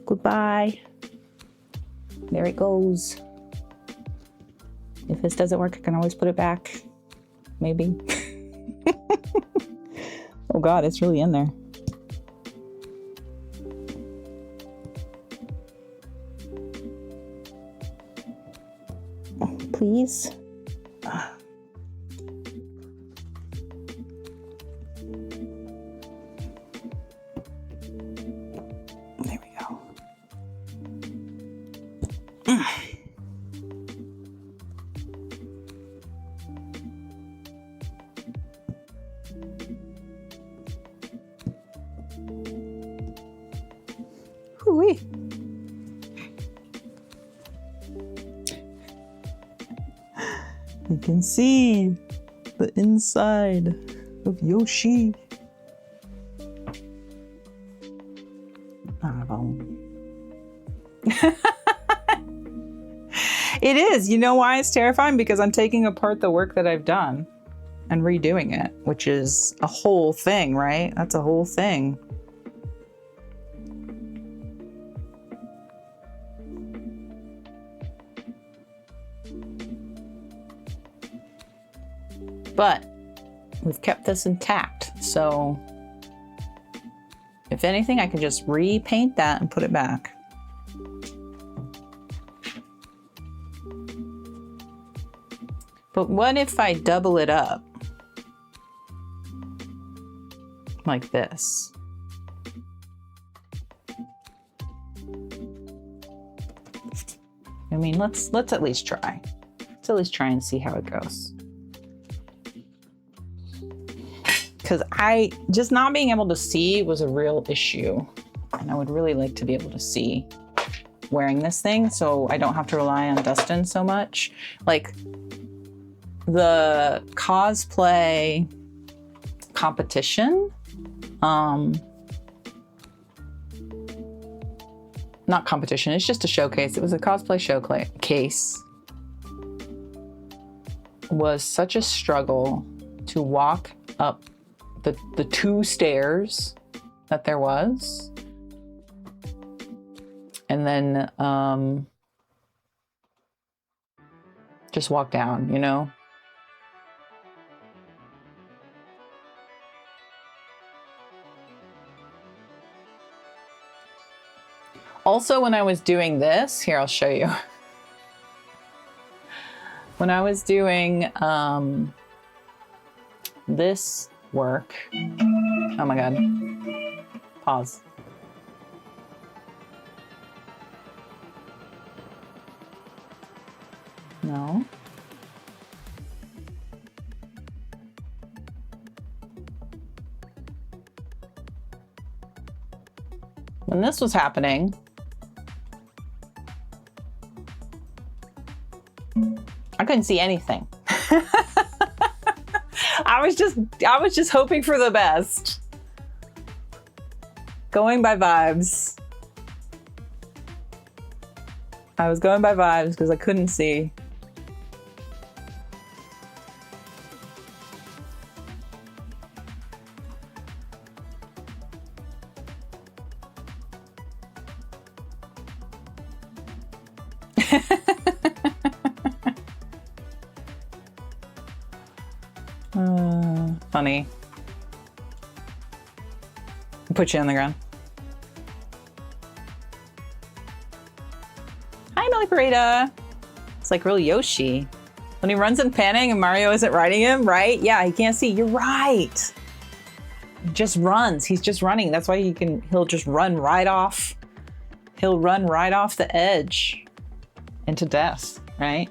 Goodbye. There it goes. If this doesn't work, I can always put it back. Maybe. Oh God, it's really in there. Oh, please. Hoo-wee. can see the inside of Yoshi. It is. You know why it's terrifying? Because I'm taking apart the work that I've done and redoing it, which is a whole thing, right? That's a whole thing. But we've kept this intact, so if anything, I can just repaint that and put it back. But what if I double it up like this? I mean, let's at least try. Let's at least try and see how it goes. Because just not being able to see was a real issue. And I would really like to be able to see wearing this thing so I don't have to rely on Dustin so much. Like the cosplay competition, not competition, it's just a showcase. It was a cosplay showcase. Was such a struggle to walk up the 2 stairs that there was, and then just walk down, you know? Also, when I was doing this, here, I'll show you. When I was doing this work, oh my God, pause. No. When this was happening, I couldn't see anything. I was just hoping for the best. Going by vibes. I was going by vibes because I couldn't see. Funny. Put you on the ground. Hi, Melly Parada. It's like real Yoshi. When he runs in panning and Mario isn't riding him, right? Yeah, he can't see. You're right. He just runs. He's just running. That's why he'll just run right off. He'll run right off the edge into death, right?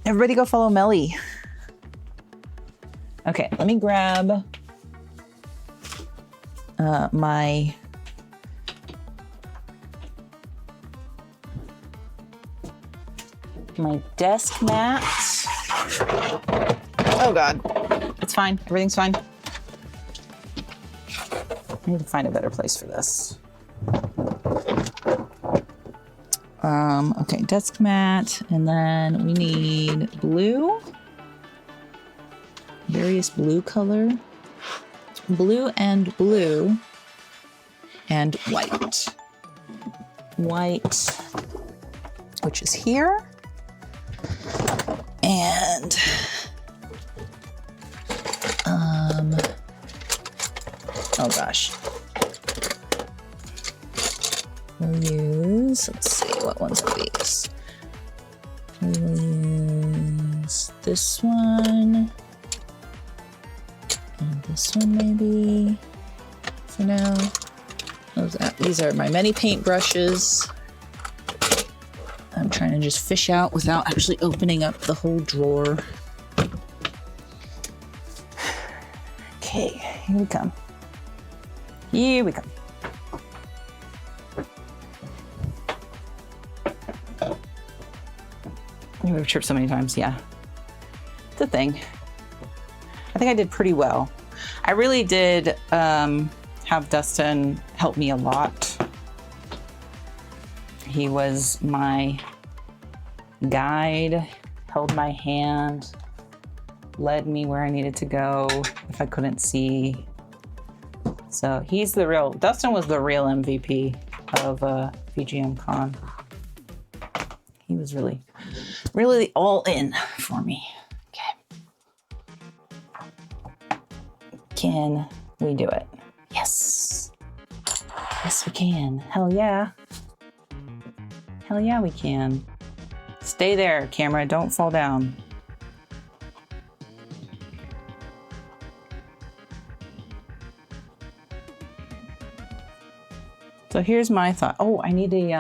Everybody go follow Melly. Okay, let me grab my desk mat. Oh God, it's fine. Everything's fine. I need to find a better place for this. Okay, desk mat, and then we need blue. Various blue color. Blue and white. White, which is here. And oh gosh. We'll use, let's see, what ones are these? We'll use this one. And this one maybe for now. These are my many paint brushes. I'm trying to just fish out without actually opening up the whole drawer. Okay, here we come. Here we come. We've tripped so many times, yeah. It's a thing. I think I did pretty well. I really did have Dustin help me a lot. He was my guide, held my hand, led me where I needed to go if I couldn't see. So Dustin was the real MVP of VGM Con. He was really all in for me. Okay. Can we do it? Yes. Yes, we can. Hell yeah. Hell yeah, we can. Stay there, camera. Don't fall down. So here's my thought. Oh, I need a,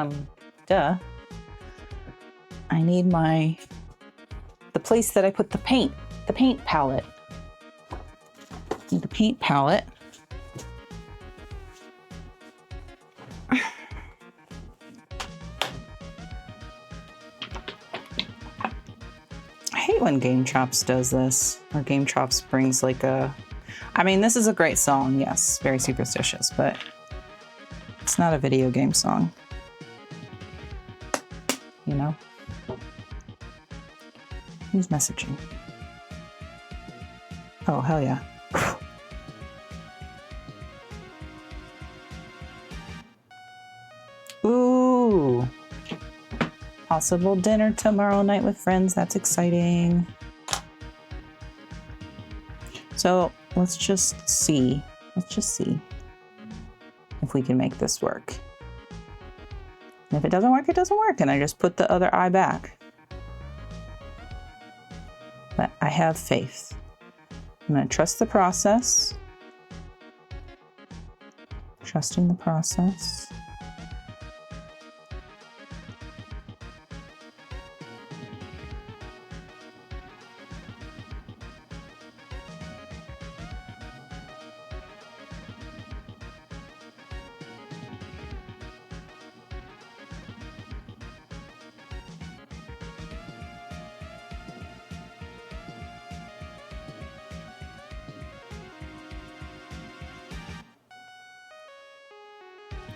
I need the place that I put the paint palette. I need the paint palette. I hate when Game Chops does this, or Game Chops brings like I mean, this is a great song, yes, very superstitious, but it's not a video game song, you know? Who's messaging? Oh, hell yeah. Ooh. Possible dinner tomorrow night with friends. That's exciting. So let's just see. If we can make this work. And if it doesn't work, it doesn't work. And I just put the other eye back. But I have faith. I'm going to trust the process. Trusting the process.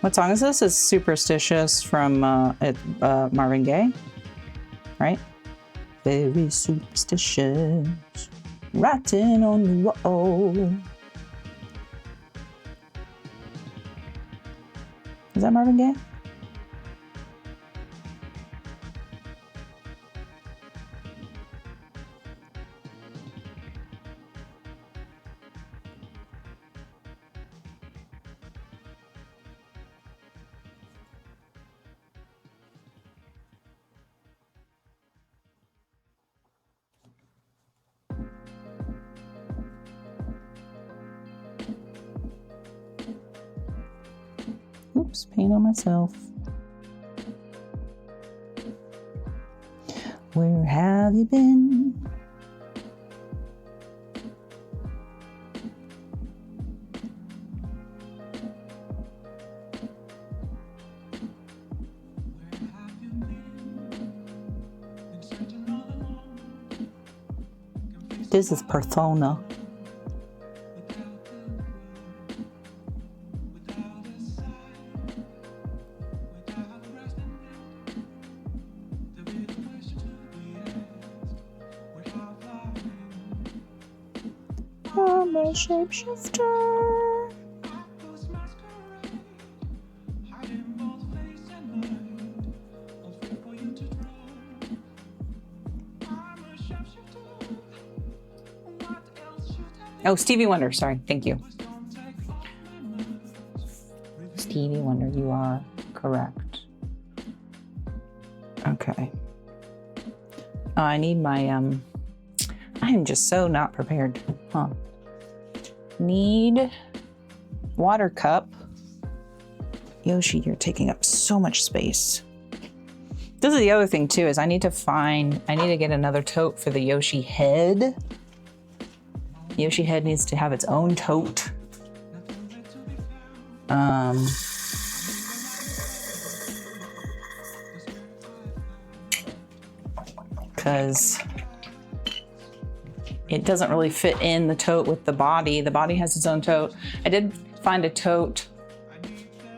What song is this? It's Superstitious from Marvin Gaye, right? Very superstitious, writing on the wall. Is that Marvin Gaye? Oops, paint on myself. Where have you been? This is Persona. I'm a shapeshifter. Oh, Stevie Wonder. Sorry. Thank you. Stevie Wonder, you are correct. Okay. Oh, I need my, I am just so not prepared. Huh. Need water cup. Yoshi, you're taking up so much space. This is the other thing too, is I need to get another tote for the Yoshi head. Yoshi head needs to have its own tote. Because it doesn't really fit in the tote with the body. The body has its own tote. I did find a tote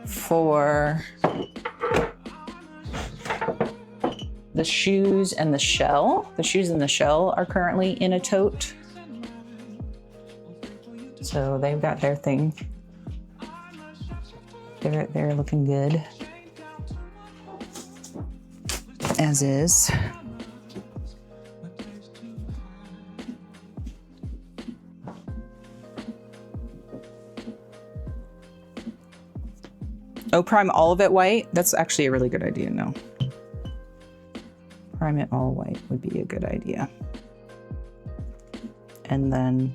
for the shoes and the shell. The shoes and the shell are currently in a tote. So they've got their thing. They're looking good. As is. Oh, prime all of it white? That's actually a really good idea, no. Prime it all white would be a good idea. And then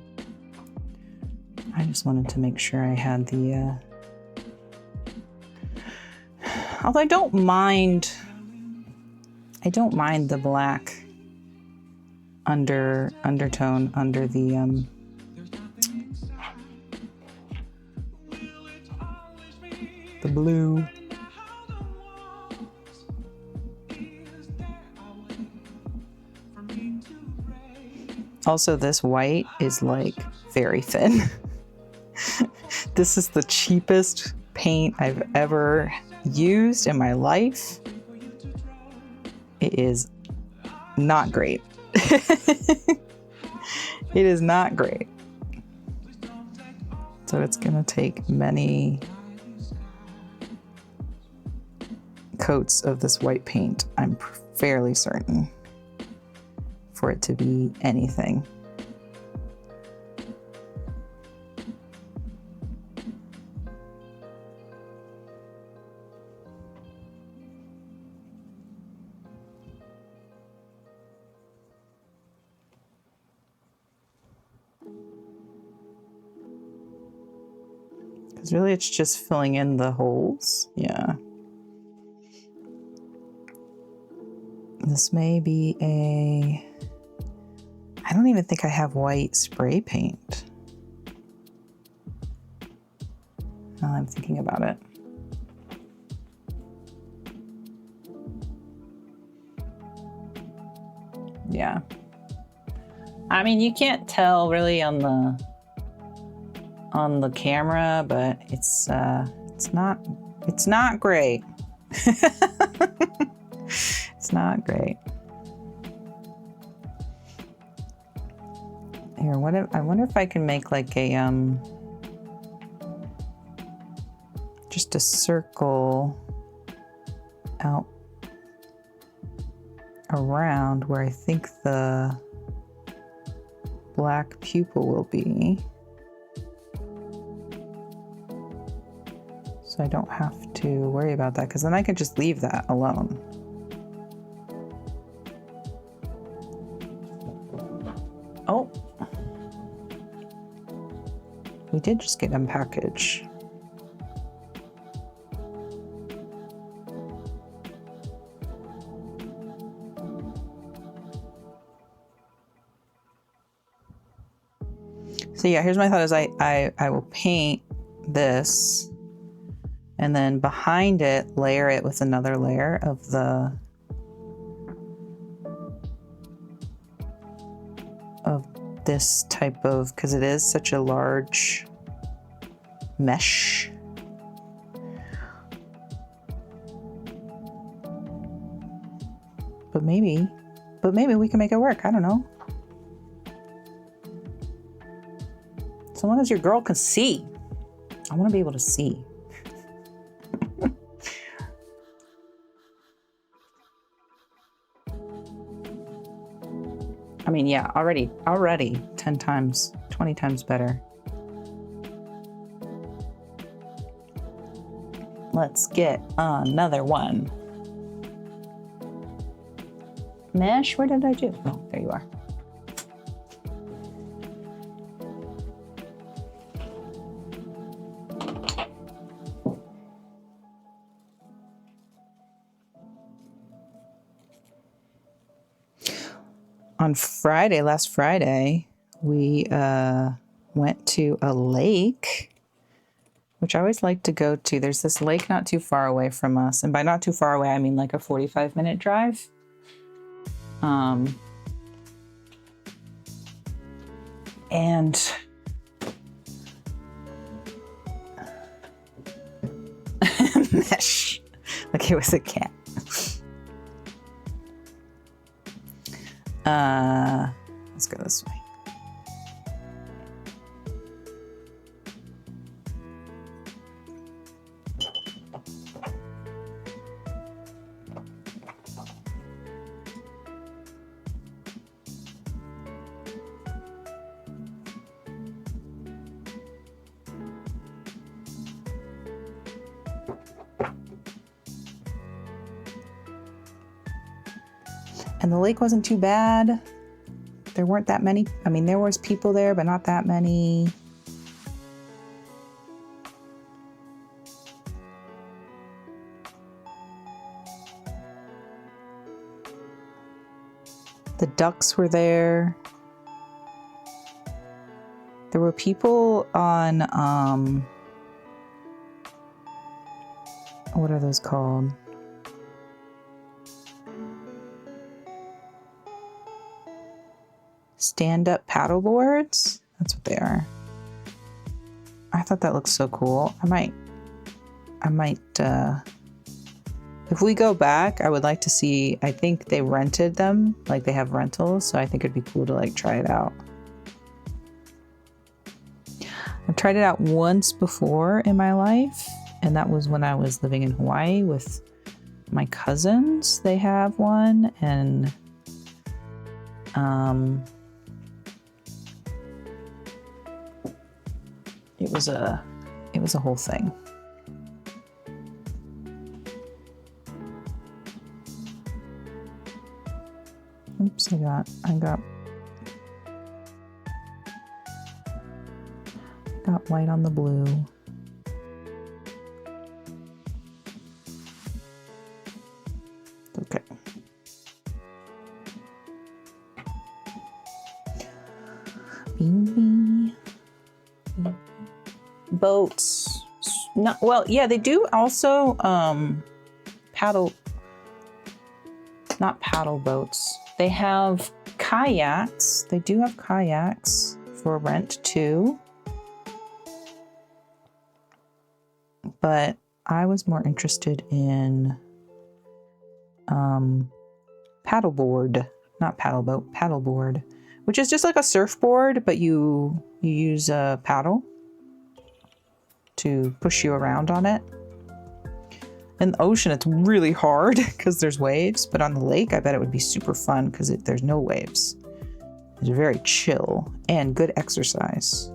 I just wanted to make sure I had the, although I don't mind the black undertone under the, the blue. Also, this white is like very thin. This is the cheapest paint I've ever used in my life. It is not great. It is not great. So it's gonna take many coats of this white paint, I'm fairly certain, for it to be anything. Because really it's just filling in the holes. Yeah. This may be a... I don't even think I have white spray paint. Now I'm thinking about it. Yeah. I mean, you can't tell really on the camera, but it's not great. It's not great. Here, I wonder if I can make like a just a circle out around where I think the black pupil will be. So I don't have to worry about that, because then I can just leave that alone. Oh, we did just get unpackaged. So yeah, here's my thought is I will paint this and then behind it, layer it with another layer of this type of, because it is such a large mesh. But maybe we can make it work. I don't know. So long as your girl can see. I want to be able to see. I mean, yeah, already 10 times, 20 times better. Let's get another one. Mesh, where did I do? Oh, there you are. On Friday, last Friday, we went to a lake, which I always like to go to. There's this lake not too far away from us. And by not too far away, I mean like a 45-minute drive. And mesh. Like it was a cat. Let's go this way. And the lake wasn't too bad. There weren't that many. I mean, there was people there, but not that many. The ducks were there. There were people on, what are those called? Stand-up paddle boards? That's what they are. I thought that looked so cool. I might, if we go back, I would like to see, I think they rented them, like they have rentals, so I think it'd be cool to like try it out. I've tried it out once before in my life, and that was when I was living in Hawaii with my cousins. They have one, and it was a whole thing. Oops, I got white on the blue. Okay. Boats. Not well, yeah, they do also paddle, not paddle boats. They have kayaks. They do have kayaks for rent too. But I was more interested in paddleboard, not paddle boat, paddleboard, which is just like a surfboard, but you use a paddle to push you around on it. In the ocean, it's really hard because there's waves, but on the lake, I bet it would be super fun because there's no waves. It's very chill and good exercise.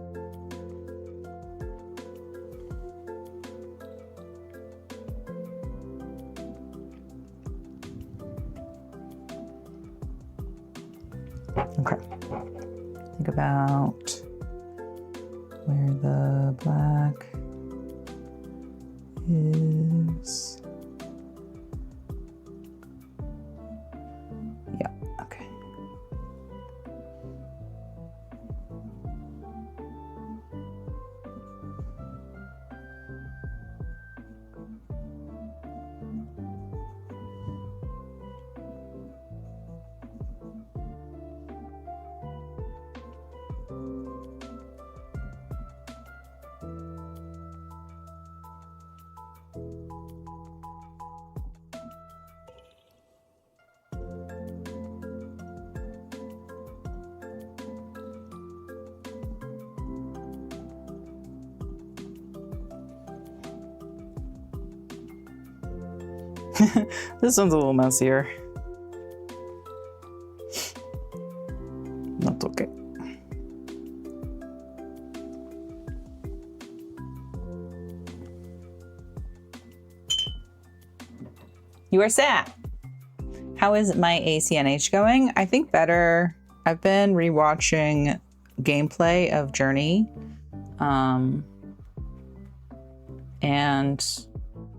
Okay. Think about where the black is. Yeah, okay. This one's a little messier. That's okay. You are sad. How is my ACNH going? I think better. I've been rewatching gameplay of Journey. And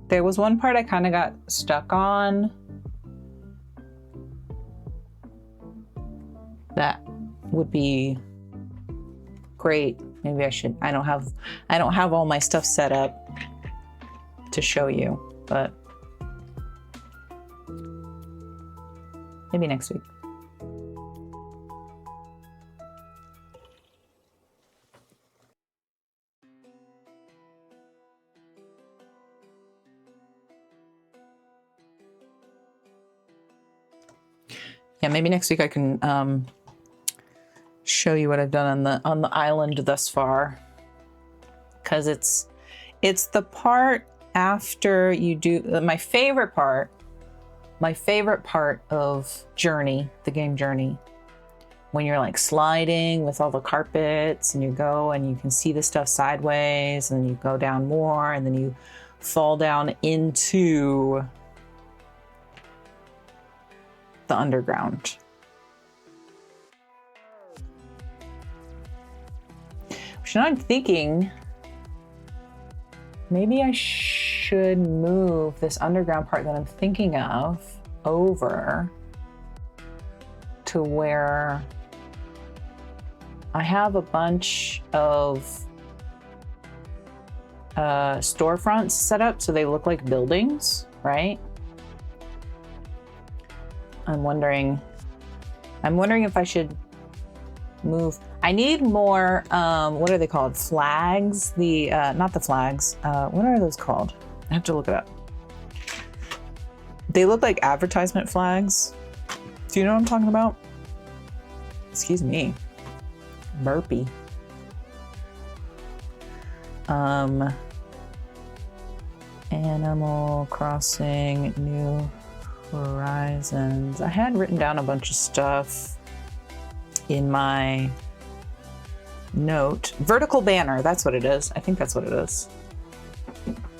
there was one part I kind of got stuck on that would be great. Maybe I should. I don't have all my stuff set up to show you, but maybe next week. Yeah, maybe next week I can show you what I've done on the island thus far. Because it's the part after you do my favorite part of Journey, the game Journey, when you're like sliding with all the carpets and you go and you can see the stuff sideways and then you go down more and then you fall down into the underground. Which now I'm thinking maybe I should move this underground part that I'm thinking of over to where I have a bunch of storefronts set up so they look like buildings, right? I'm wondering if I should move. I need more, what are they called? Flags? Not the flags. What are those called? I have to look it up. They look like advertisement flags. Do you know what I'm talking about? Excuse me. Burpee. Animal Crossing New Horizons. I had written down a bunch of stuff in my note. Vertical banner, that's what it is. I think that's what it is.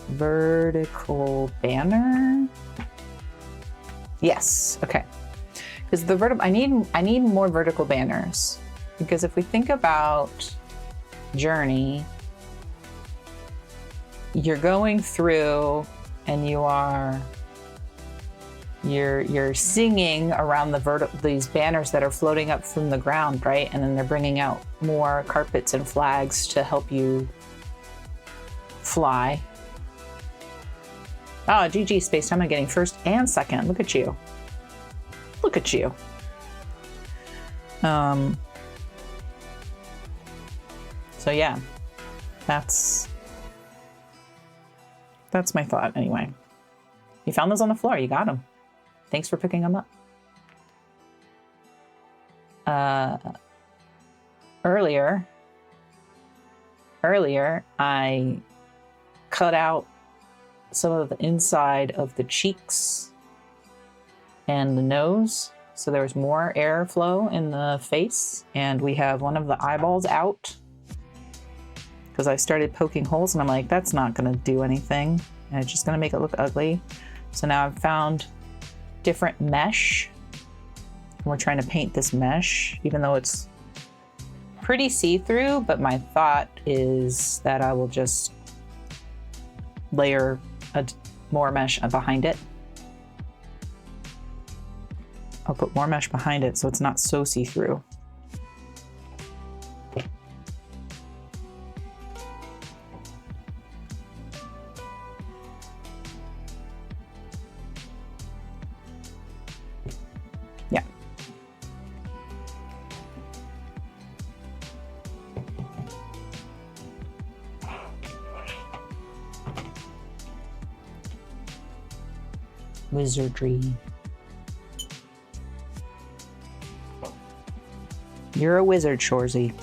Vertical banner? Yes, okay. Because I need more vertical banners. Because if we think about Journey, you're going through and you're singing around these banners that are floating up from the ground, right? And then they're bringing out more carpets and flags to help you fly. Oh, GG Space Time, I'm getting first and second. Look at you. Look at you. So yeah, that's my thought anyway. You found those on the floor, you got them. Thanks for picking them up. Earlier, I cut out some of the inside of the cheeks and the nose, so there was more airflow in the face, and we have one of the eyeballs out because I started poking holes, and I'm like, that's not gonna do anything, and it's just gonna make it look ugly. So now I've found different mesh. We're trying to paint this mesh, even though it's pretty see-through, but my thought is that I will just layer more mesh behind it. I'll put more mesh behind it so it's not so see-through. Yeah. Wizardry. You're a wizard, Shorzy.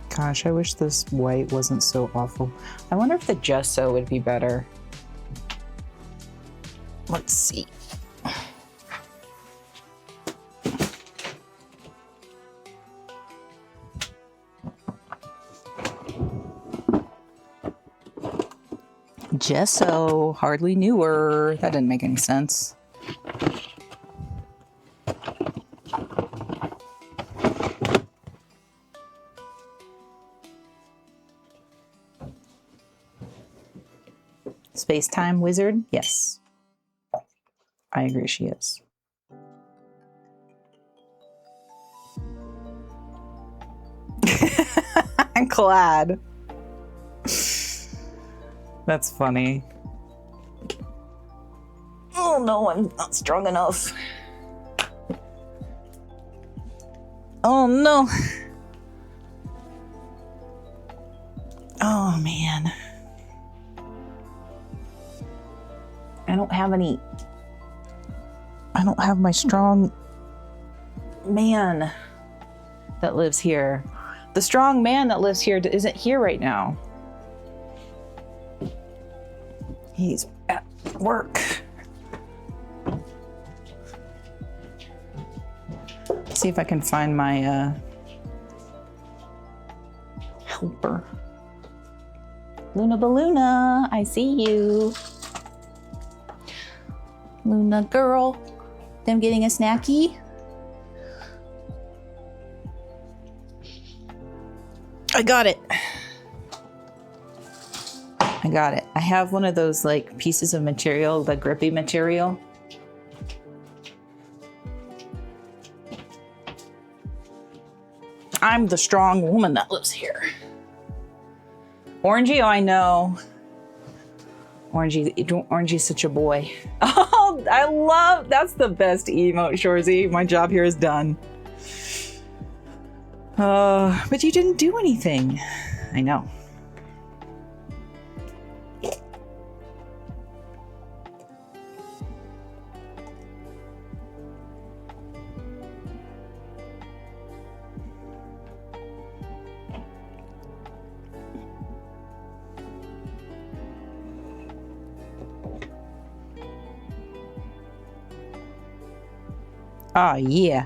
Gosh, I wish this white wasn't so awful. I wonder if the gesso would be better. Let's see. Gesso, hardly newer. That didn't make any sense. Space-time wizard? Yes. I agree she is. I'm glad. That's funny. Oh no, I'm not strong enough. Oh no. Oh man. I don't have my strong man that lives here. The strong man that lives here isn't here right now. He's at work. Let's see if I can find my helper. Luna Balloona, I see you. Luna girl, them getting a snacky? I got it. I got it. I have one of those like pieces of material, the grippy material. I'm the strong woman that lives here. Orangey, oh, I know. Orangey's such a boy. Oh, I love, that's the best emote, Shorzy. My job here is done. But you didn't do anything. I know. Oh, yeah.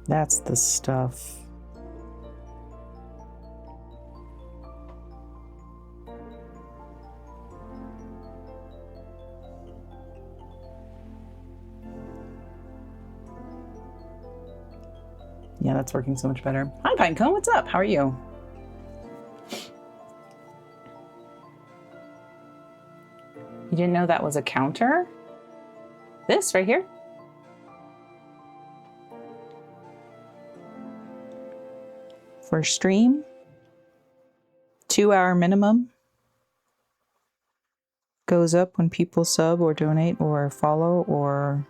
That's the stuff. Yeah, that's working so much better. Hi, Pinecone. What's up? How are you? You didn't know that was a counter? This right here? For stream, 2-hour minimum. Goes up when people sub or donate or follow or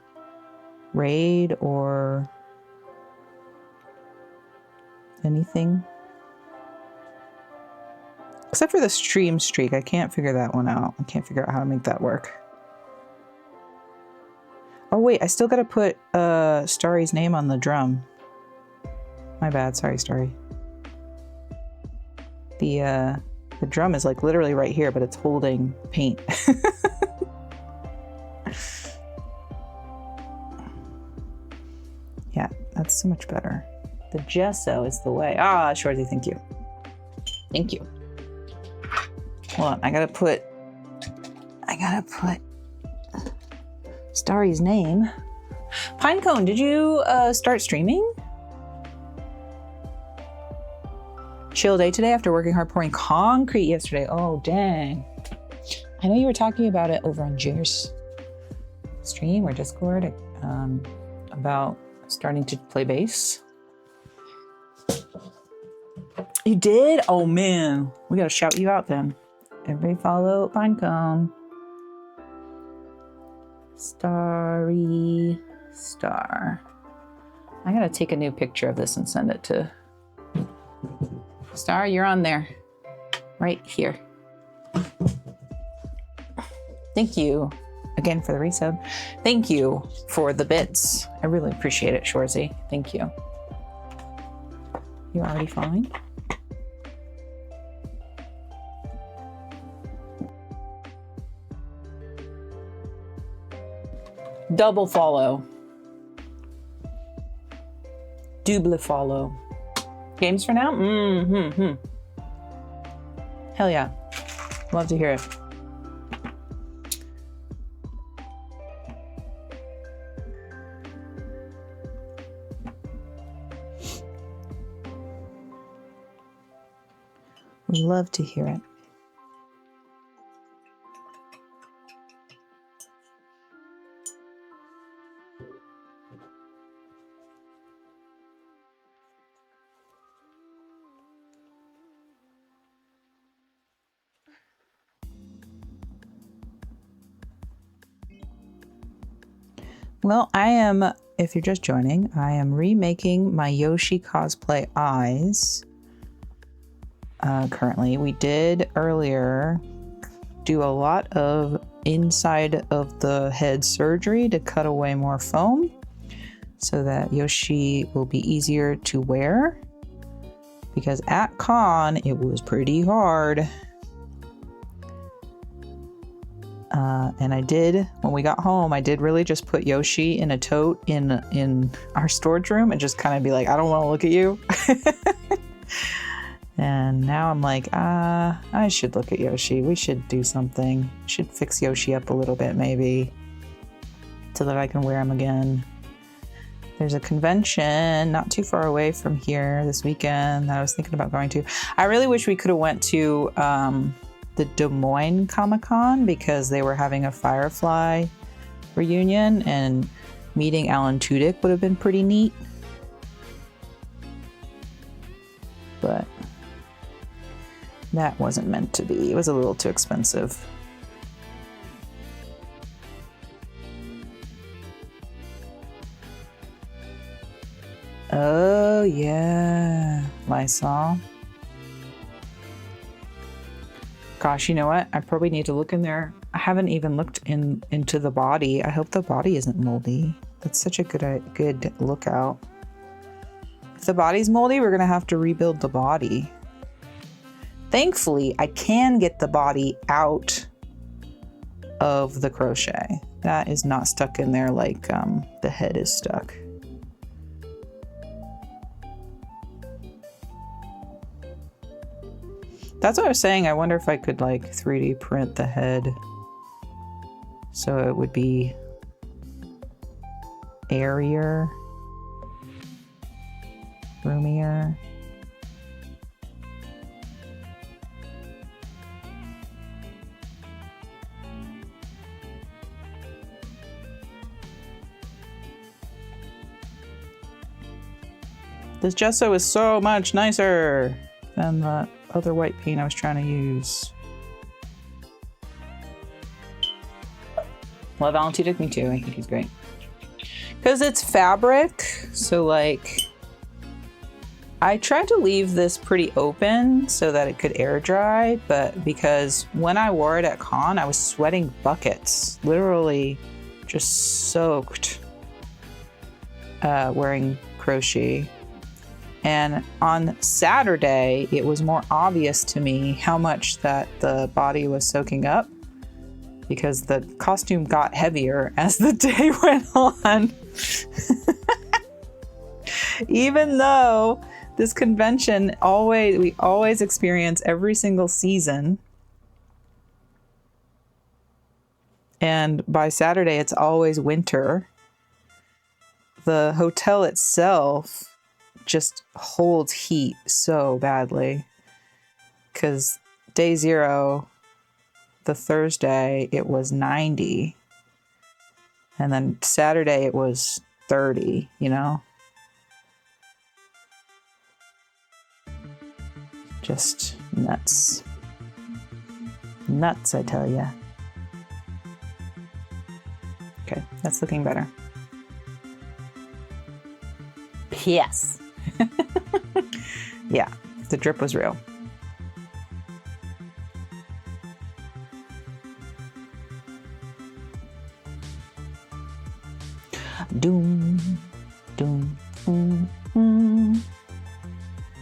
raid or anything. Except for the stream streak. I can't figure that one out. I can't figure out how to make that work. Oh wait, I still gotta put Starry's name on the drum. My bad, sorry, Starry. The drum is like literally right here, but it's holding paint. Yeah, that's so much better. The gesso is the way. Ah, Shorzy, thank you. Thank you. Hold on, I gotta put Starry's name. Pinecone, did you start streaming? Chill day today after working hard pouring concrete yesterday. Oh, dang. I know you were talking about it over on Jer's stream or Discord about starting to play bass. You did? Oh, man. We got to shout you out then. Everybody follow Pinecone. Starry Star. I got to take a new picture of this and send it to Star, you're on there. Right here. Thank you again for the resub. Thank you for the bits. I really appreciate it, Shorzy. Thank you. You're already following? Double follow. Double follow. Games for now? Hell yeah. Love to hear it. Love to hear it. Well, if you're just joining, I am remaking my Yoshi cosplay eyes. Currently, we did earlier do a lot of inside of the head surgery to cut away more foam so that Yoshi will be easier to wear, because at con it was pretty hard. And I did, when we got home, I did really just put Yoshi in a tote in our storage room and just kind of be like, I don't want to look at you. And now I'm like, I should look at Yoshi. We should do something. Should fix Yoshi up a little bit, maybe, so that I can wear him again. There's a convention not too far away from here this weekend that I was thinking about going to. I really wish we could have went to the Des Moines Comic-Con, because they were having a Firefly reunion, and meeting Alan Tudyk would have been pretty neat. But that wasn't meant to be. It was a little too expensive. Oh yeah, Lysol. Gosh, you know what? I probably need to look in there. I haven't even looked into the body. I hope the body isn't moldy. That's such a good lookout. If the body's moldy, we're gonna have to rebuild the body. Thankfully, I can get the body out of the crochet. That is not stuck in there like the head is stuck. That's what I was saying. I wonder if I could like 3D print the head so it would be airier, roomier. This gesso is so much nicer than the other white paint I was trying to use. Love Alan Tudyk, me too. I think he's great. Because it's fabric, so like, I tried to leave this pretty open so that it could air dry, but because when I wore it at con, I was sweating buckets, literally just soaked wearing crochet. And on Saturday, it was more obvious to me how much that the body was soaking up, because the costume got heavier as the day went on. Even though this convention we always experience every single season. And by Saturday, it's always winter. The hotel itself just holds heat so badly, because day 0, the Thursday, it was 90, and then Saturday it was 30, you know? Just nuts. Nuts, I tell ya. Okay, that's looking better. Yes. Yeah, the drip was real. Doom, doom, mm, mm,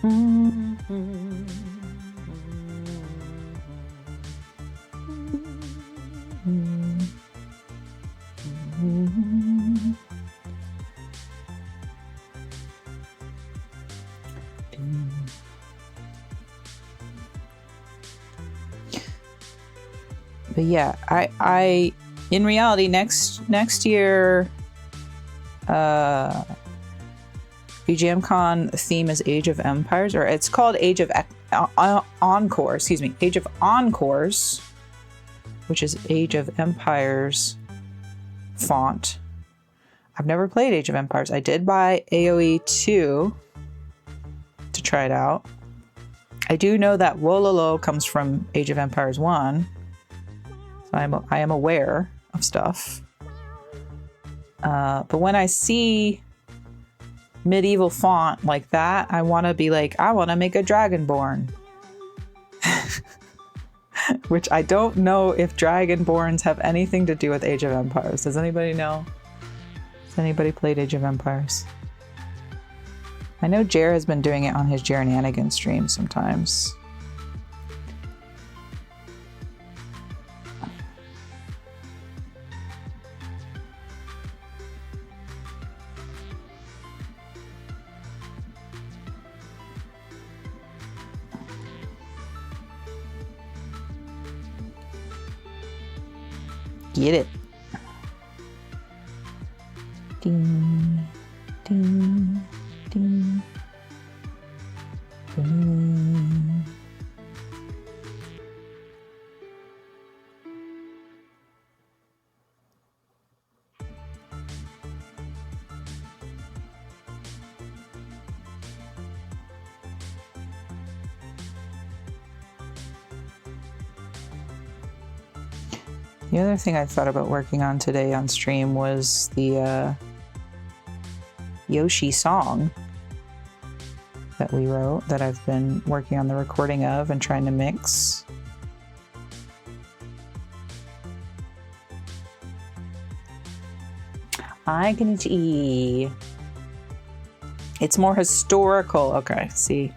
mm, mm, mm, mm. But yeah, I in reality next year, BGMCon theme is Age of Empires, or it's called Age of Encore, excuse me, Age of Encores, which is Age of Empires font. I've never played Age of Empires. I did buy AoE 2 to try it out. I do know that Wololo comes from Age of Empires 1. So I am aware of stuff. But when I see medieval font like that, I want to be like, I want to make a Dragonborn. Which I don't know if Dragonborns have anything to do with Age of Empires. Does anybody know? Has anybody played Age of Empires? I know Jer has been doing it on his Jer-Nanigan stream sometimes. Get it. Ding, ding, ding, ding. The other thing I thought about working on today on stream was the Yoshi song that we wrote, that I've been working on the recording of and trying to mix. Hi, Kenichi. It's more historical. Okay, see.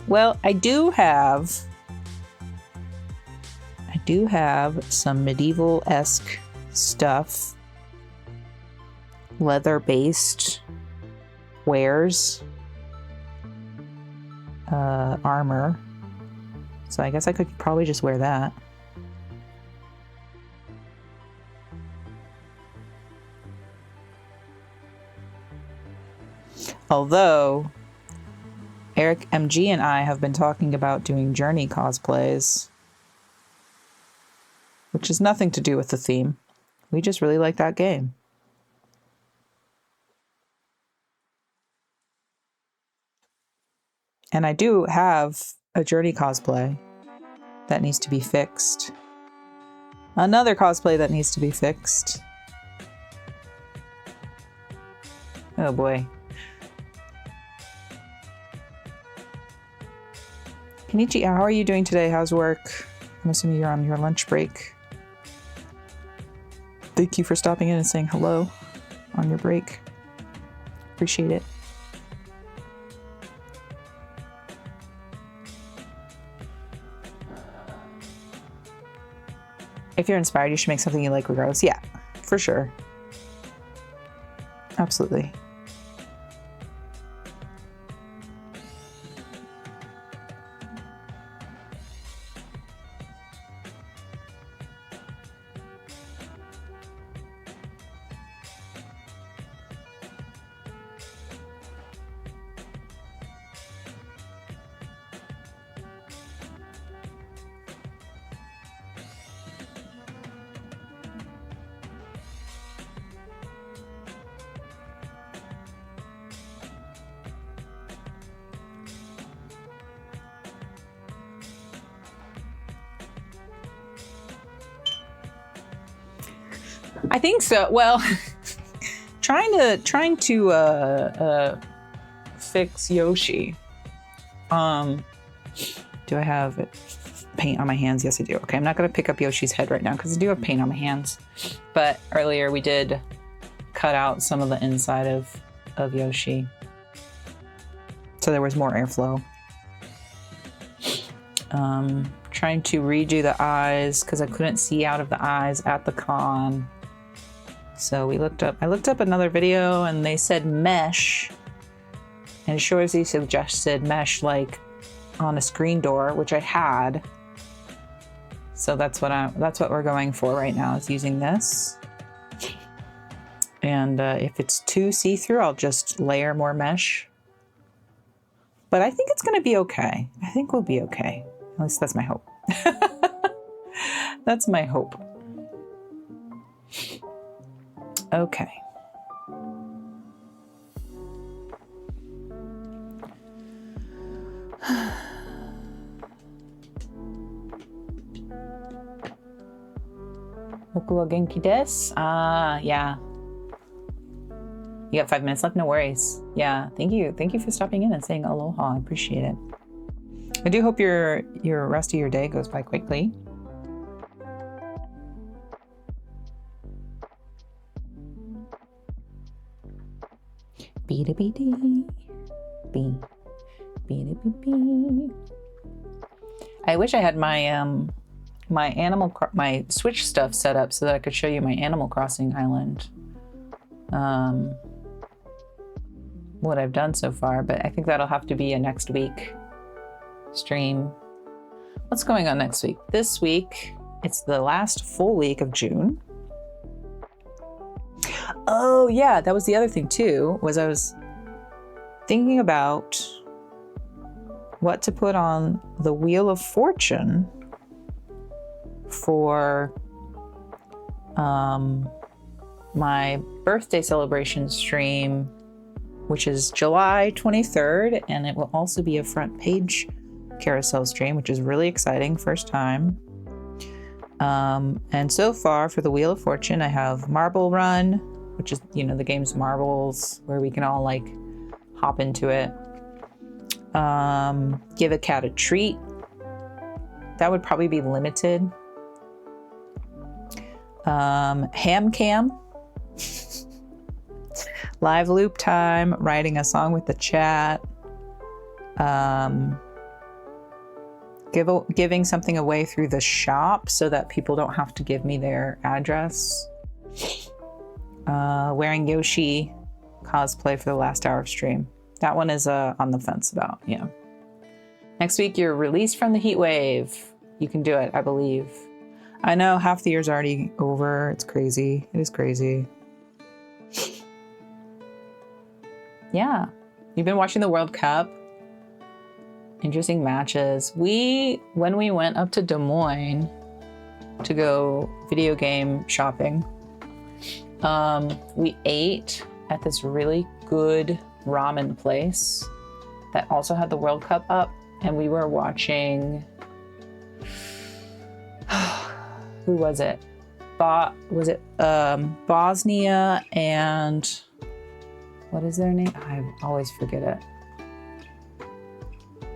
Well, I do have some medieval-esque stuff, leather-based wares, armor. So I guess I could probably just wear that. Although Eric MG and I have been talking about doing Journey cosplays, which has nothing to do with the theme. We just really like that game. And I do have a Journey cosplay that needs to be fixed. Another cosplay that needs to be fixed. Oh boy. Kenichi, how are you doing today? How's work? I'm assuming you're on your lunch break. Thank you for stopping in and saying hello on your break. Appreciate it. If you're inspired, you should make something you like regardless. Yeah, for sure. Absolutely. I think so. Well, trying to fix Yoshi. Do I have paint on my hands? Yes, I do. Okay, I'm not gonna pick up Yoshi's head right now because I do have paint on my hands. But earlier we did cut out some of the inside of Yoshi, so there was more airflow. Trying to redo the eyes because I couldn't see out of the eyes at the con. So I looked up another video and they said mesh, and Shorzy suggested mesh like on a screen door, which I had. So that's what we're going for right now, is using this. And if it's too see-through, I'll just layer more mesh. But I think it's gonna be okay. I think we'll be okay. At least that's my hope. That's my hope. Okay. Boku wa genki desu. Ah, yeah. You got 5 minutes left? No worries. Yeah, thank you. Thank you for stopping in and saying aloha. I appreciate it. I do hope your rest of your day goes by quickly. I wish I had my my Switch stuff set up so that I could show you my Animal Crossing island. What I've done so far, but I think that'll have to be a next week stream. What's going on next week? This week, it's the last full week of June. Oh yeah, that was the other thing too, was I was thinking about what to put on the Wheel of Fortune for my birthday celebration stream, which is July 23rd, and it will also be a front page carousel stream, which is really exciting, first time. And so far for the Wheel of Fortune, I have Marble Run, which is, you know, the game's marbles where we can all like hop into it. Give a Cat a Treat. That would probably be limited. Ham Cam. Live loop time, writing a song with the chat. Giving something away through the shop so that people don't have to give me their address. Wearing Yoshi cosplay for the last hour of stream. That one is on the fence about, yeah. Next week, you're released from the heat wave. You can do it, I believe. I know half the year's already over. It's crazy. It is crazy. Yeah. You've been watching the World Cup. Interesting matches. When we went up to Des Moines to go video game shopping, we ate at this really good ramen place that also had the World Cup up, and we were watching who was it? Bosnia and what is their name? I always forget it.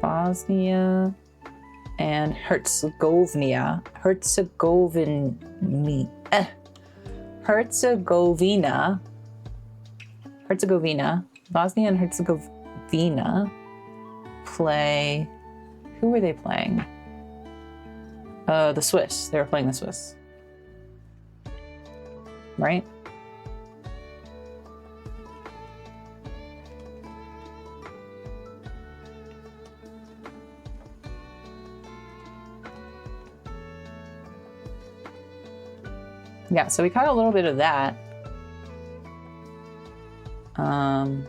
Bosnia and Herzegovina. Bosnia and Herzegovina play. Who were they playing? The Swiss. They were playing the Swiss. Right? Yeah, so we caught a little bit of that. Oh,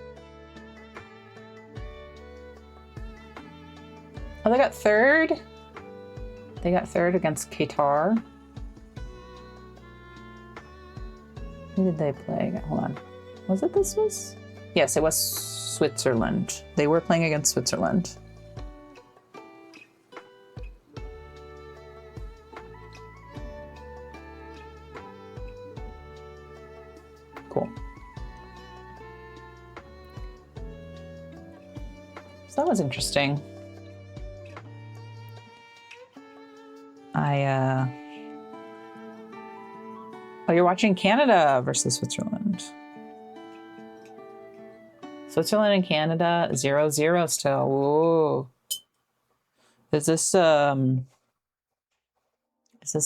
they got third. They got third against Qatar. Who did they play? Hold on. Was it the Swiss? Yes, it was Switzerland. They were playing against Switzerland. Cool. So that was interesting. Oh, you're watching Canada versus Switzerland. Switzerland and Canada, 0-0 still. Whoa. Is this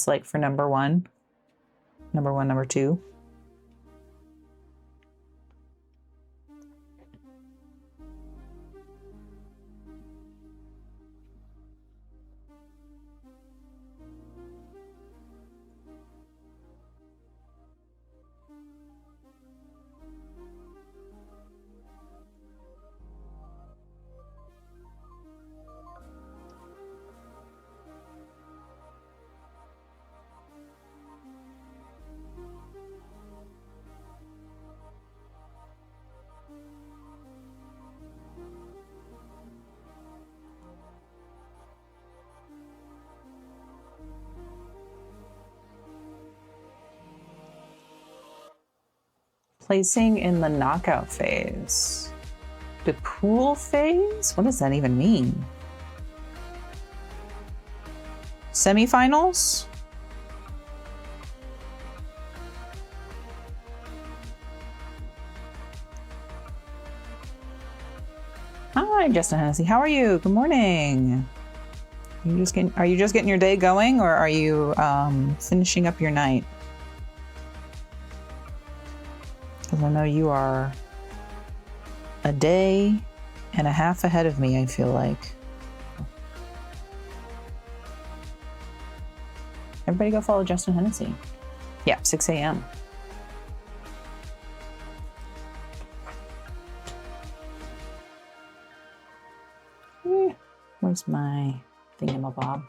like for number one? Number two? placing in the knockout phase. The pool phase? What does that even mean? Semifinals? Hi, Justin Hennessy. How are you? Good morning. Are you just getting your day going, or are you finishing up your night? Because I know you are a day and a half ahead of me, I feel like. Everybody go follow Justin Hennessy. Yeah, 6 a.m. Where's my thingamabob?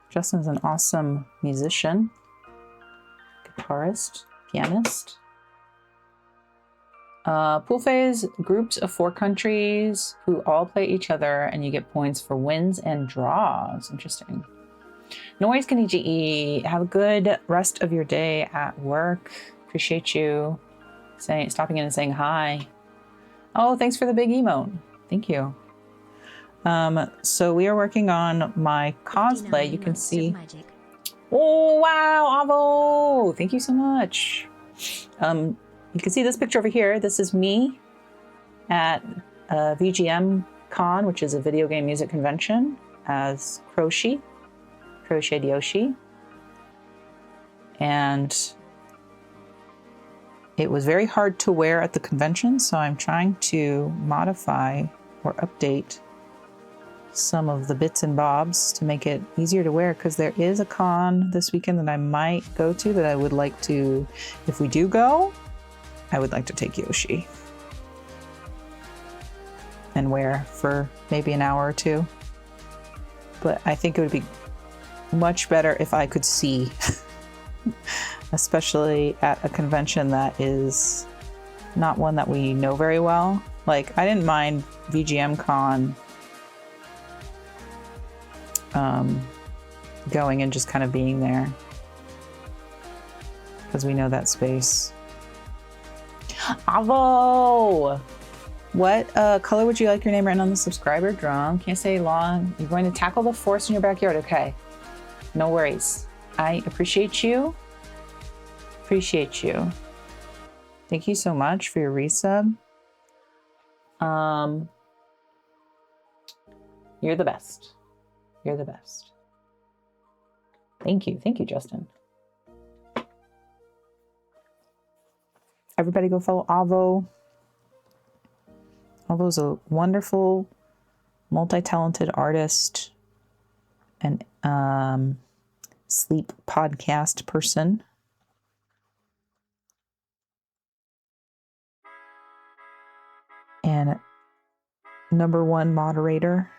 Justin's an awesome musician, guitarist, pianist. Pool phase, groups of 4 countries who all play each other, and you get points for wins and draws. Interesting. Noise Kaniji, have a good rest of your day at work. Appreciate you stopping in and saying hi. Oh, thanks for the big emote. Thank you. So we are working on my cosplay. You can see. Oh, wow, Avo. Thank you so much. You can see this picture over here. This is me at VGM Con, which is a video game music convention, as Crochet Yoshi. And it was very hard to wear at the convention, so I'm trying to modify or update some of the bits and bobs to make it easier to wear, because there is a con this weekend that I might go to that I would like to, if we do go, I would like to take Yoshi and wear for maybe an hour or two. But I think it would be much better if I could see, especially at a convention that is not one that we know very well. Like, I didn't mind VGM Con going and just kind of being there, because we know that space. Avo! What color would you like your name written on the subscriber drum? Can't say long. You're going to tackle the force in your backyard. Okay. No worries. I appreciate you. Appreciate you. Thank you so much for your resub. You're the best. You're the best. Thank you. Thank you, Justin. Everybody go follow Avo. Avo's a wonderful, multi-talented artist and sleep podcast person. And #1 moderator.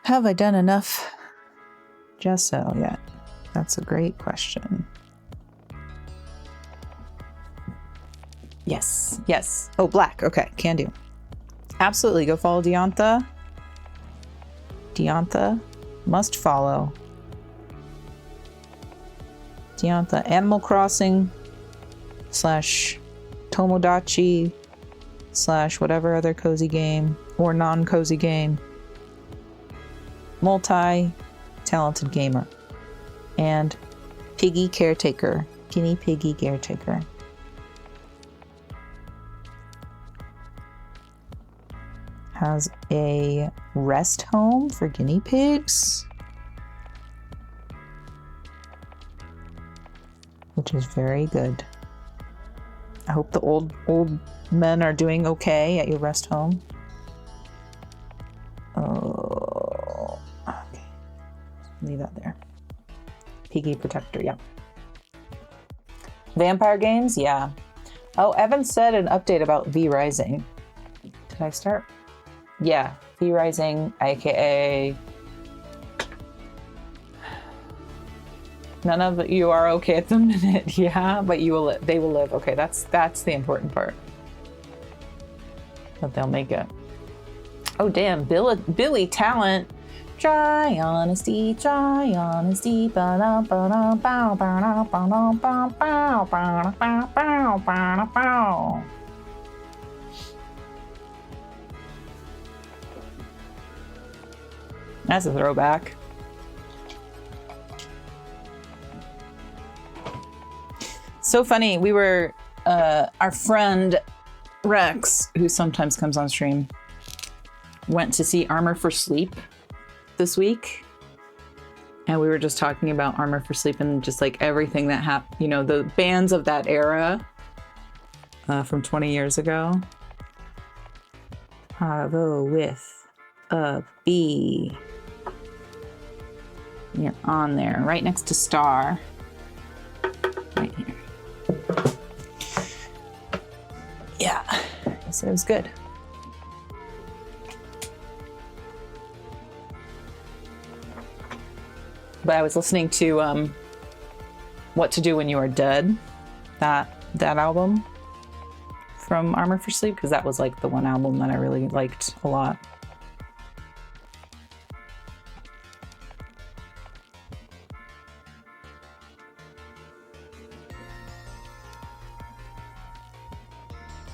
Have I done enough gesso yet? That's a great question. Yes, yes. Oh, black. Okay, can do. Absolutely. Go follow Deontha. Deontha. Must follow. Deontha. Animal Crossing / Tomodachi / whatever other cozy game or non-cozy game. Multi-talented gamer. And piggy caretaker. Guinea piggy caretaker. Has a rest home for guinea pigs, which is very good. I hope the old men are doing okay at your rest home. Oh, okay. Leave that there. Piggy protector, yeah. Vampire games, yeah. Oh, Evan said an update about V Rising. Did I start? Yeah, V Rising, aka none of you are okay at the minute. Yeah, but you will. They will live. Okay, that's the important part. but they'll make it. Oh damn, Billy Talent. Try honesty, try honesty. Ba-da, ba-da, bow, ba-da, ba-da, bow, bow, ba-da, bow, bow, ba-da, bow. That's a throwback. So funny. We were, our friend Rex, who sometimes comes on stream, went to see Armor for Sleep this week. And we were just talking about Armor for Sleep and just like everything that happened, you know, the bands of that era from 20 years ago. Bravo with a B. You're on there, right next to Star. Right here. Yeah, I said it was good. But I was listening to What to Do When You Are Dead, that album from Armor for Sleep, because that was like the one album that I really liked a lot.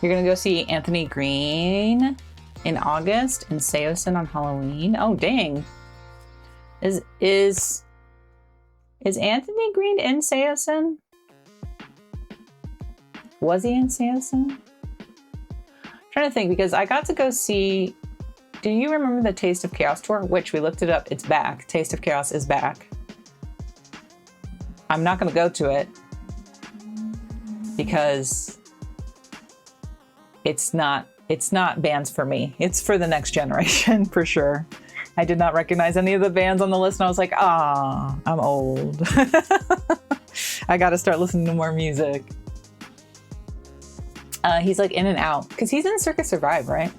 You're gonna go see Anthony Green in August and Seosin on Halloween. Oh dang! Is Anthony Green in Seosin? Was he in Seosin? I'm trying to think because I got to go see. Do you remember the Taste of Chaos tour? Which we looked it up. It's back. Taste of Chaos is back. I'm not gonna go to it because it's not bands for me. It's for the next generation for sure. I did not recognize any of the bands on the list and I was like, I'm old. I gotta start listening to more music. He's like in and out because he's in Circa Survive, right?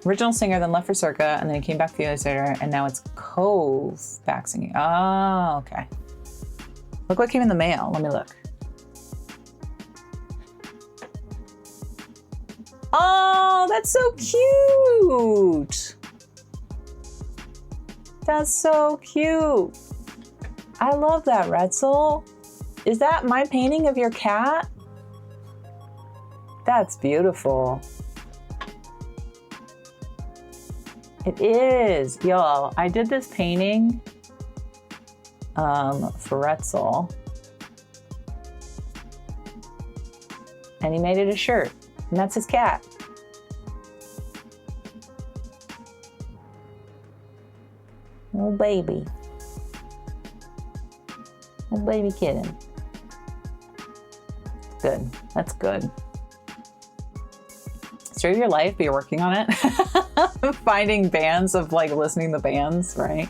Original singer, then left for Circa, and then he came back a few years later, and now it's Cove back singing. Oh, okay. Look what came in the mail. Let me look. Oh, that's so cute. That's so cute. I love that, Retzel. Is that my painting of your cat? That's beautiful. It is. Y'all, I did this painting for Retzel. And he made it a shirt. And that's his cat. Little baby. Little baby kitten. Good. That's good. Story of your life, but you're working on it. Finding bands of like listening to bands, right?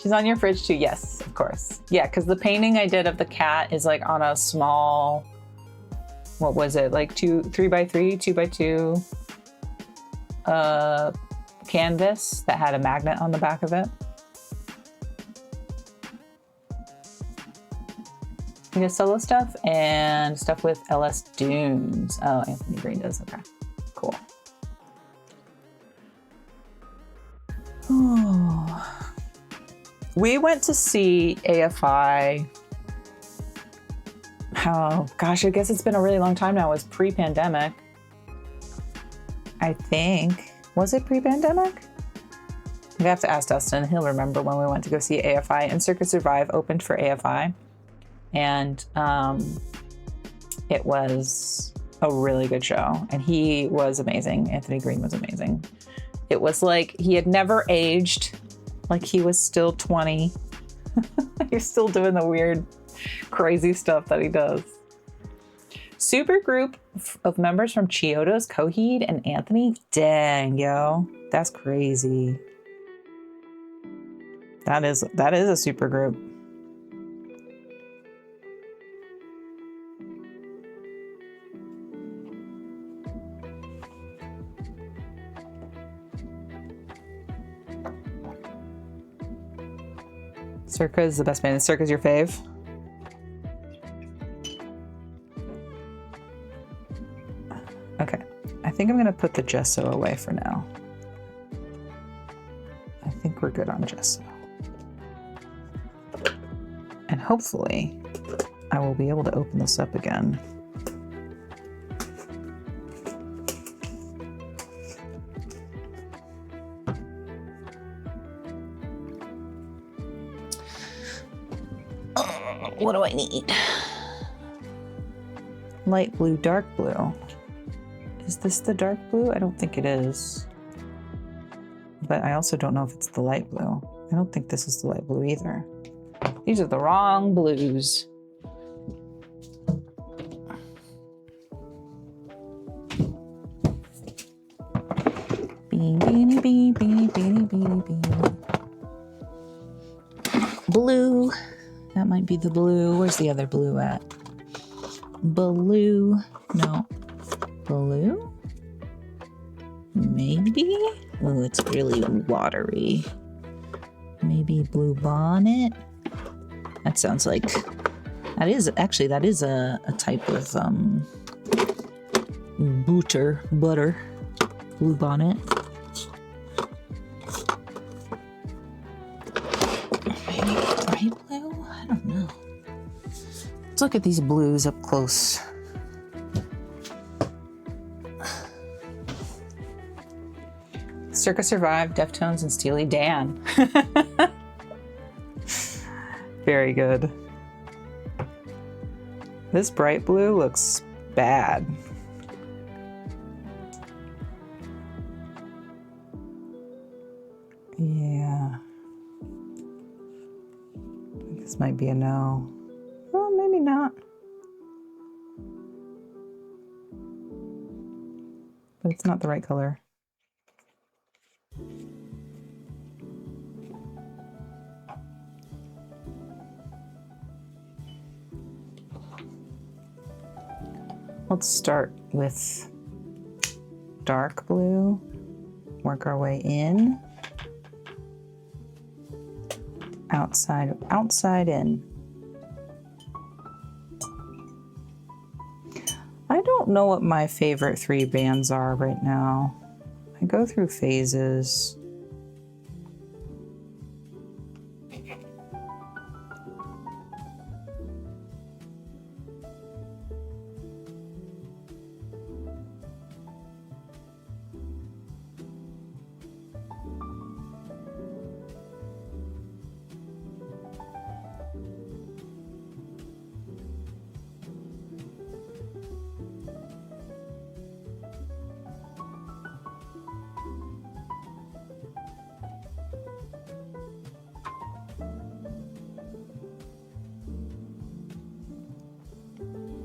She's on your fridge too. Yes, of course. Yeah, because the painting I did of the cat is like on a small, what was it? Like 3x3, 2x2 canvas that had a magnet on the back of it. You know, solo stuff and stuff with LS Dunes. Oh, Anthony Green does. Okay, cool. Oh. We went to see AFI. Oh gosh, I guess it's been a really long time now. It was pre-pandemic. I think. Was it pre-pandemic? I have to ask Dustin. He'll remember when we went to go see AFI, and Circa Survive opened for AFI. And it was a really good show. And he was amazing. Anthony Green was amazing. It was like he had never aged. Like he was still 20. He's still doing the weird, crazy stuff that he does. Super group of members from Chiodos, Coheed, and Anthony. Dang, yo. That's crazy. That is a super group. Circa is the best band. Circa's your fave? Okay. I think I'm going to put the gesso away for now. I think we're good on gesso. And hopefully I will be able to open this up again. What do I need? Light blue, dark blue. Is this the dark blue? I don't think it is. But I also don't know if it's the light blue. I don't think this is the light blue either. These are the wrong blues. Beanie, beanie, beanie, beanie, beanie, beanie, beanie. Blue. That might be the blue. Where's the other blue at? Blue. No. Blue? Maybe? Oh, it's really watery. Maybe blue bonnet? That sounds like... That is a type of butter. Blue bonnet. Maybe bright blue? I don't know. Let's look at these blues up close. Circa Survive, Deftones, and Steely Dan. Very good. This bright blue looks bad. Yeah. This might be a no. Well, maybe not. But it's not the right color. Let's start with dark blue, work our way in, outside in. I don't know what my favorite 3 bands are right now. I go through phases.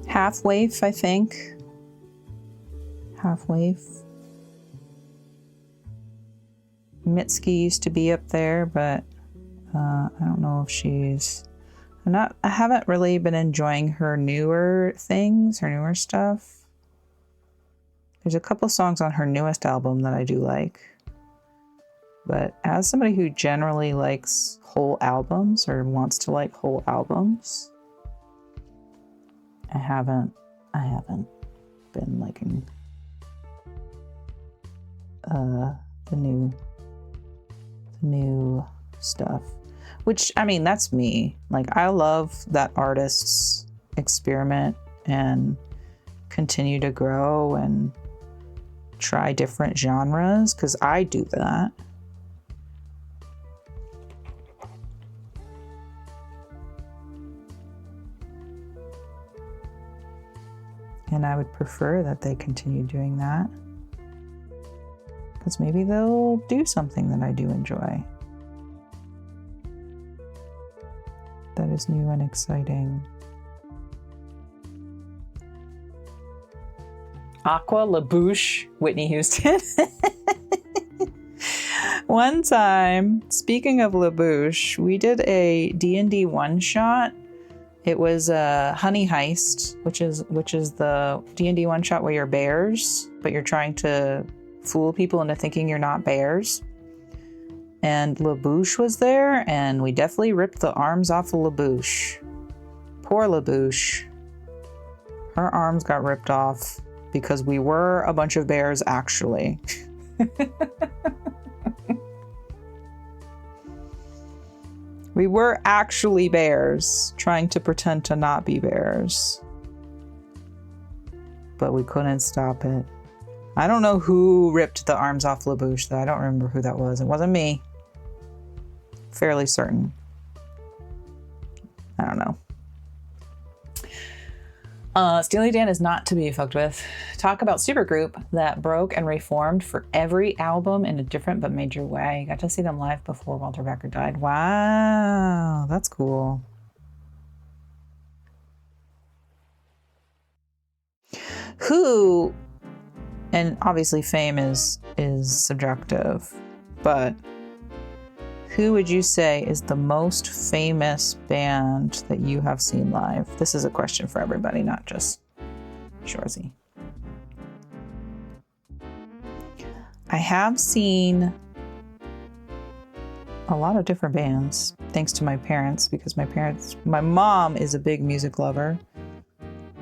Half Waif, I think. Half Waif. Mitski used to be up there, but I don't know if she's... I haven't really been enjoying her newer things, her newer stuff. There's a couple songs on her newest album that I do like. But as somebody who generally likes whole albums or wants to like whole albums, I haven't been liking the new stuff. Which, I mean, that's me. Like, I love that artists experiment and continue to grow and try different genres, because I do that. And I would prefer that they continue doing that, because maybe they'll do something that I do enjoy, that is new and exciting. Aqua, La Bouche, Whitney Houston. One time, speaking of La Bouche, we did a D&D one-shot. It was a Honey Heist, which is the D&D one-shot where you're bears, but you're trying to fool people into thinking you're not bears. And La Bouche was there, and we definitely ripped the arms off of La Bouche. Poor La Bouche. Her arms got ripped off. because we were a bunch of bears, actually. We were actually bears, trying to pretend to not be bears. But we couldn't stop it. I don't know who ripped the arms off LaBouche, though. I don't remember who that was. It wasn't me. Fairly certain. I don't know. Steely Dan is not to be fucked with. Talk about supergroup that broke and reformed for every album in a different but major way. Got to see them live before Walter Becker died. Wow, that's cool. Who, and obviously fame is subjective, but who would you say is the most famous band that you have seen live? This is a question for everybody, not just Shorzy. I have seen a lot of different bands, thanks to my parents, because my mom is a big music lover.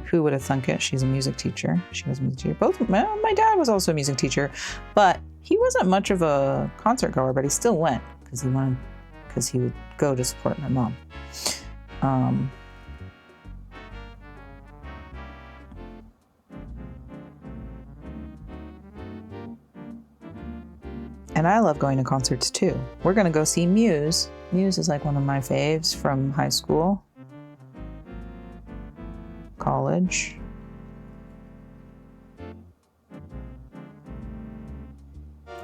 Who would have thunk it? She's a music teacher. She was a music teacher. My dad was also a music teacher, but he wasn't much of a concert goer, but he still went because he would go to support my mom. And I love going to concerts too. We're gonna go see Muse. Muse is like one of my faves from high school, college.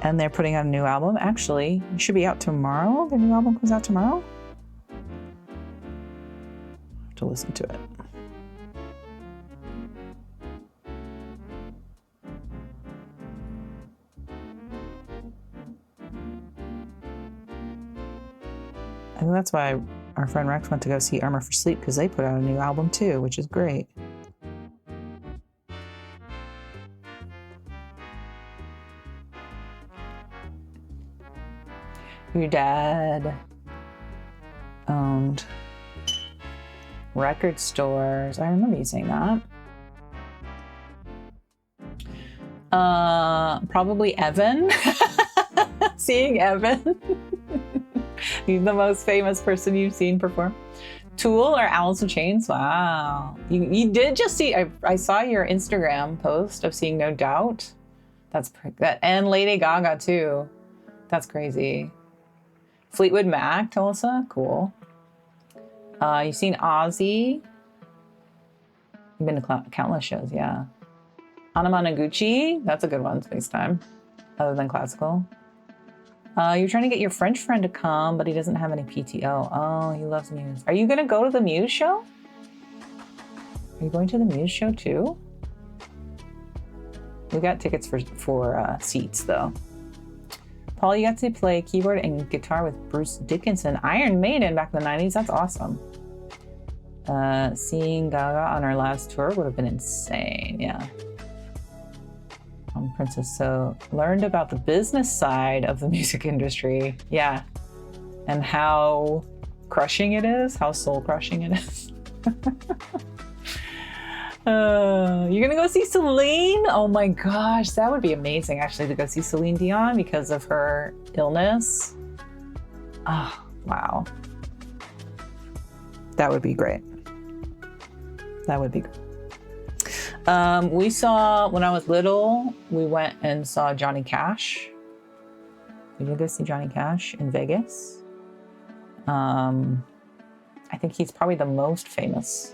And they're putting out a new album. Actually, it should be out tomorrow. The new album comes out tomorrow. I have to listen to it. I think that's why our friend Rex went to go see Armor for Sleep, because they put out a new album too, which is great. Your dad owned record stores. I remember you saying that. Probably Evan. Seeing Evan. He's the most famous person you've seen perform. Tool or Alice in Chains? Wow. You did just see, I saw your Instagram post of seeing No Doubt. That's that, and Lady Gaga too. That's crazy. Fleetwood Mac, Tulsa, cool. You've seen Ozzy. You've been to countless shows, yeah. Anna Managuchi, that's a good one, space time, other than classical. You're trying to get your French friend to come, but he doesn't have any PTO. Oh, he loves Muse. Are you gonna go to the Muse show? Are you going to the Muse show too? We got tickets for seats though. Paul, you got to play keyboard and guitar with Bruce Dickinson, Iron Maiden back in the 90s. That's awesome. Seeing Gaga on our last tour would have been insane. Yeah. Princess, so learned about the business side of the music industry. Yeah. And how crushing it is, how soul crushing it is. You're gonna go see Celine? Oh my gosh, that would be amazing actually to go see Celine Dion because of her illness. Oh, wow. That would be great. That would be great. We saw, when I was little, we went and saw Johnny Cash. We did go see Johnny Cash in Vegas. I think he's probably the most famous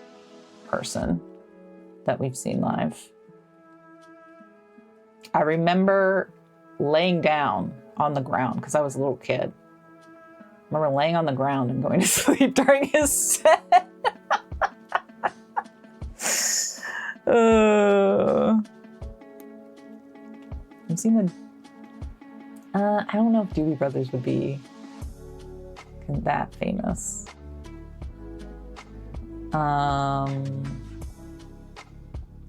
person that we've seen live. I remember laying down on the ground because I was a little kid. I remember laying on the ground and going to sleep during his set. I've seen the. I don't know if Doobie Brothers would be that famous.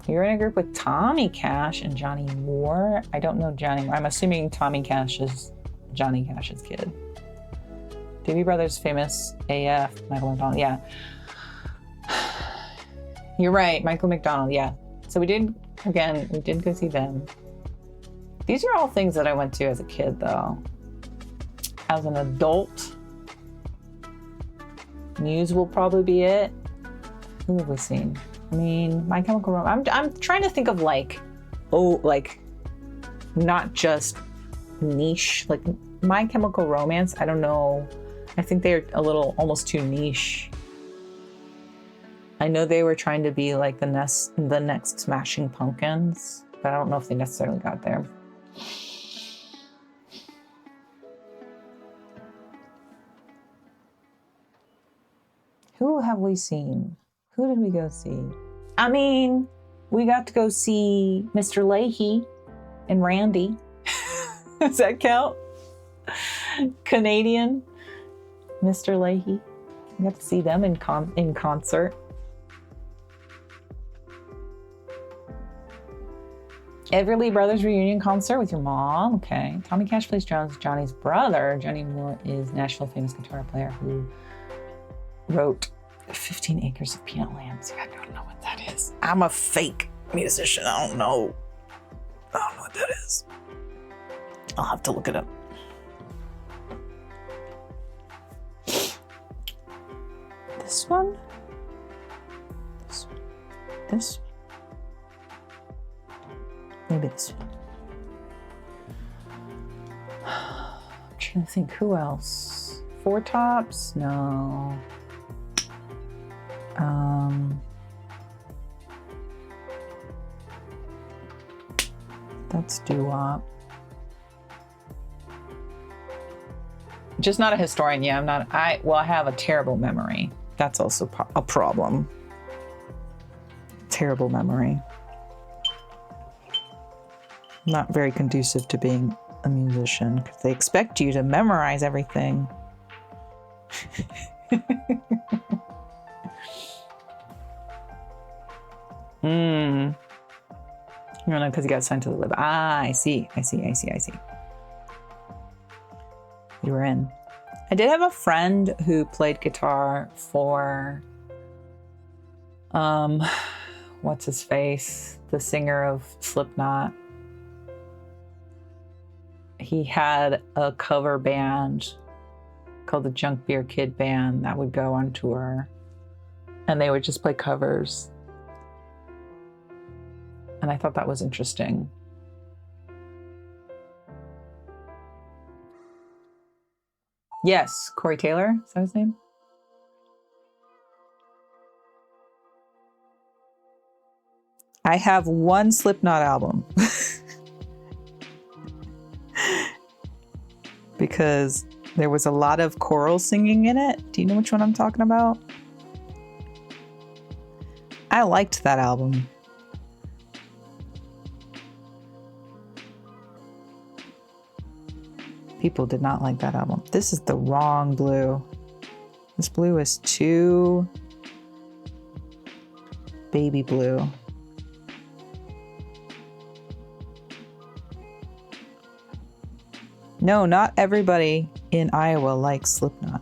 You're in a group with Tommy Cash and Johnny Moore. I don't know Johnny Moore. I'm assuming Tommy Cash is Johnny Cash's kid. Doobie Brothers famous AF. Michael McDonald. Yeah. You're right, Michael McDonald. Yeah. So we did go see them. These are all things that I went to as a kid, though. As an adult, Muse will probably be it. Who have we seen? I mean, My Chemical Romance. I'm trying to think of like not just niche. Like My Chemical Romance, I don't know. I think they're a little almost too niche. I know they were trying to be like the next Smashing Pumpkins, but I don't know if they necessarily got there. Who have we seen? Who did we go see? I mean, we got to go see Mr. Leahy and Randy. Does that count? Canadian Mr. Leahy. We got to see them in concert. Everly Brothers reunion concert with your mom. Okay. Tommy Cash plays Johnny's brother. Johnny Moore is Nashville famous guitar player who wrote 15 Acres of Peanut Land. See, I don't know what that is. I'm a fake musician. I don't know what that is. I'll have to look it up. This one? This? Maybe this one. I'm trying to think, who else? Four Tops? No. That's doo-wop. Just not a historian. Yeah, I'm not. I have a terrible memory. That's also a problem. Terrible memory. Not very conducive to being a musician because they expect you to memorize everything. No, because he got signed to the lib. I see. You were in. I did have a friend who played guitar for, what's his face? The singer of Slipknot. He had a cover band called the Junk Beer Kid Band that would go on tour. And they would just play covers. And I thought that was interesting. Yes, Corey Taylor, is that his name? I have one Slipknot album. Because there was a lot of choral singing in it. Do you know which one I'm talking about? I liked that album. People did not like that album. This is the wrong blue. This blue is too baby blue. No, not everybody in Iowa likes Slipknot.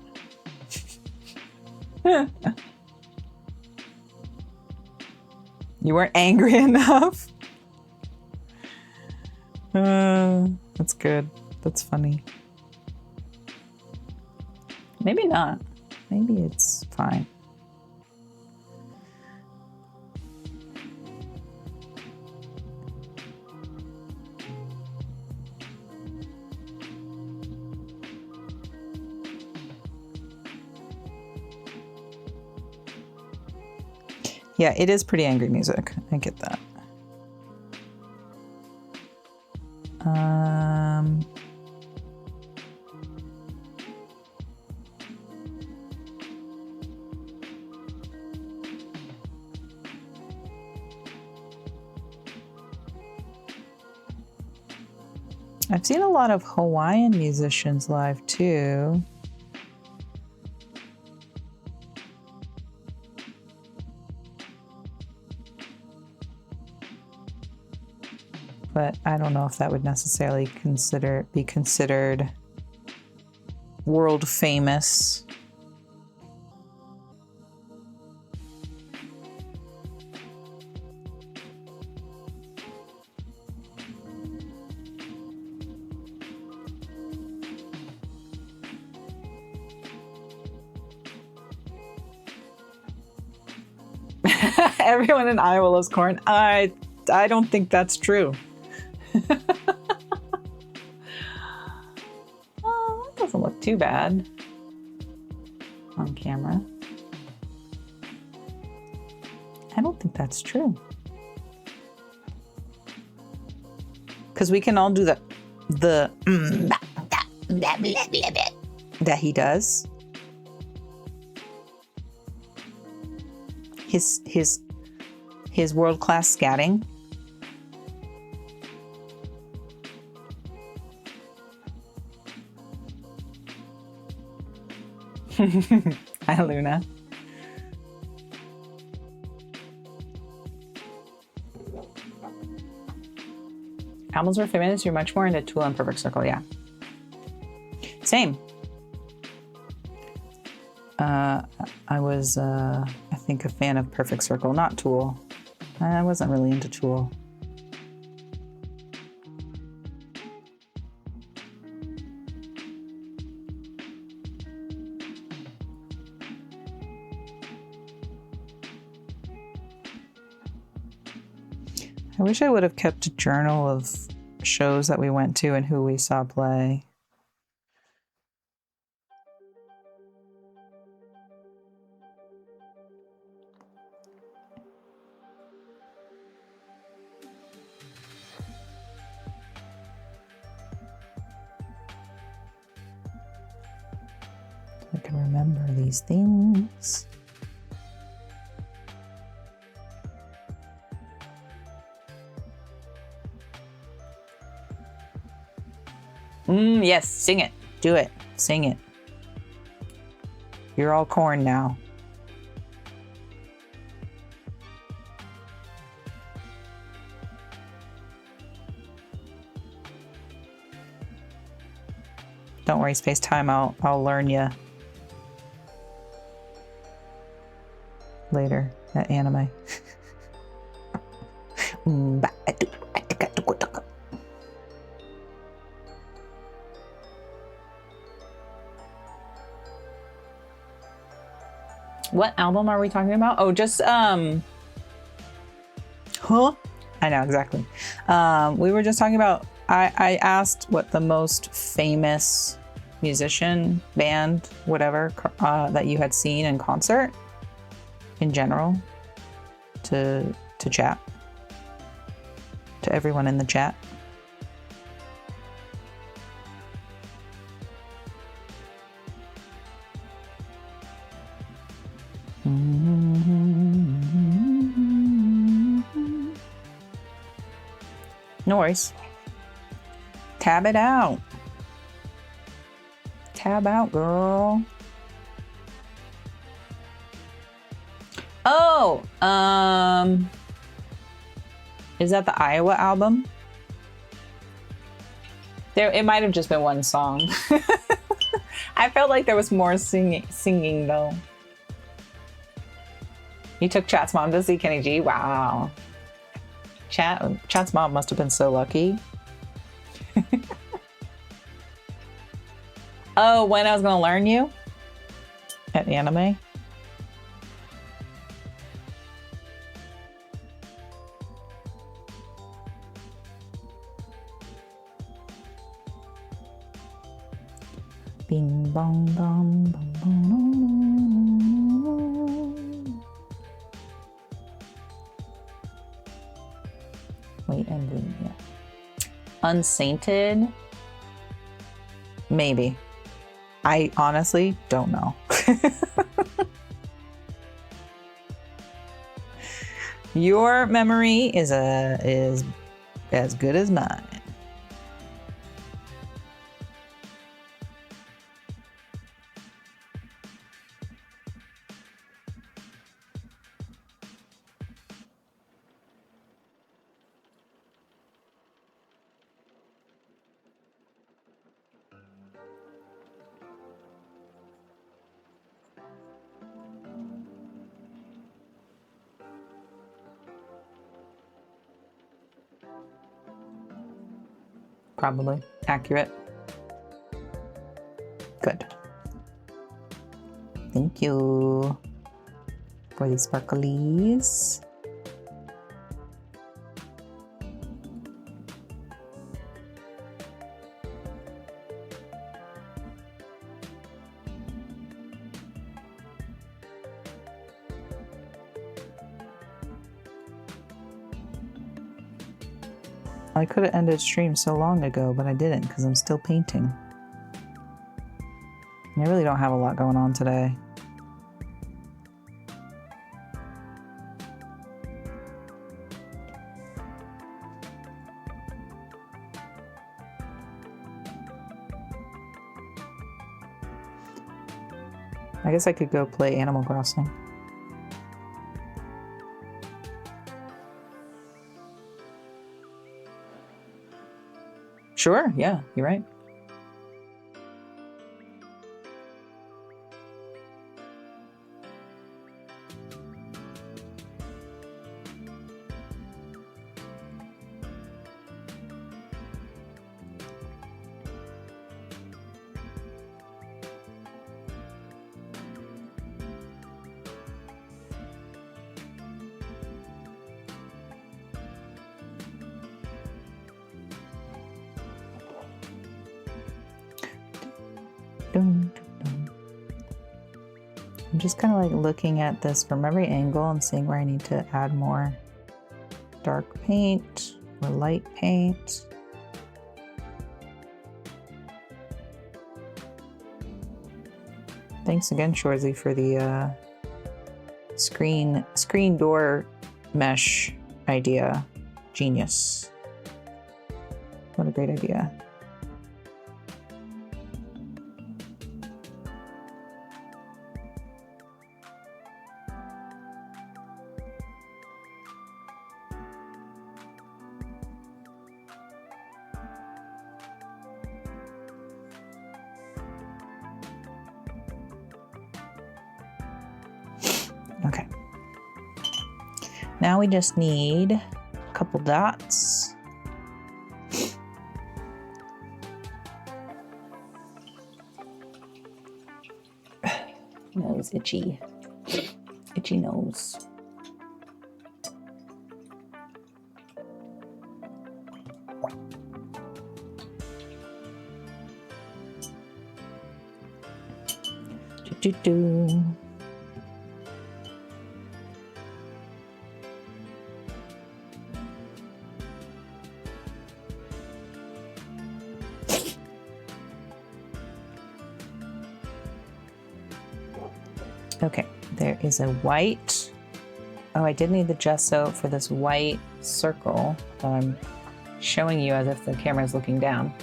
You weren't angry enough? That's good. That's funny. Maybe not. Maybe it's fine. Yeah, it is pretty angry music. I get that. I've seen a lot of Hawaiian musicians live too. But I don't know if that would necessarily be considered world famous. Everyone in Iowa loves corn. I don't think that's true. Oh, that doesn't look too bad on camera. I don't think that's true. Because we can all do the that he does. His world-class scatting. Hi, Luna. Albums were famous. You're much more into Tool and Perfect Circle, yeah. Same. I was, I think, a fan of Perfect Circle, not Tool. I wasn't really into Tool. I wish I would have kept a journal of shows that we went to and who we saw play. I can remember these things. Yes, sing it. Do it. Sing it. You're all corn now. Don't worry, Space Time. I'll learn you later at anime. What album are we talking about? Oh, just huh? I know exactly. We were just talking about. I asked what the most famous musician, band, whatever that you had seen in concert in general to chat to everyone in the chat. No worries. Tab it out. Tab out, girl. Oh, is that the Iowa album? It might have just been one song. I felt like there was more singing though. You took Chat's mom to see Kenny G? Wow. Chat's mom must have been so lucky. Oh, when I was gonna learn you? At anime? Bing bong bong bong bong. Wait, ending, yeah. Unsainted? Maybe. I honestly don't know. Your memory is as good as mine. Probably accurate. Good. Thank you for these sparklies. I could have ended stream so long ago, but I didn't because I'm still painting. I really don't have a lot going on today. I guess I could go play Animal Crossing. Sure, yeah, you're right. I'm just kind of like looking at this from every angle and seeing where I need to add more dark paint or light paint. Thanks again, Shorzy, for the screen door mesh idea. Genius. What a great idea. Okay. Now we just need a couple dots. Nose itchy. Itchy nose. Do-do-do. Okay, there is a white. Oh, I did need the gesso for this white circle that I'm showing you as if the camera is looking down.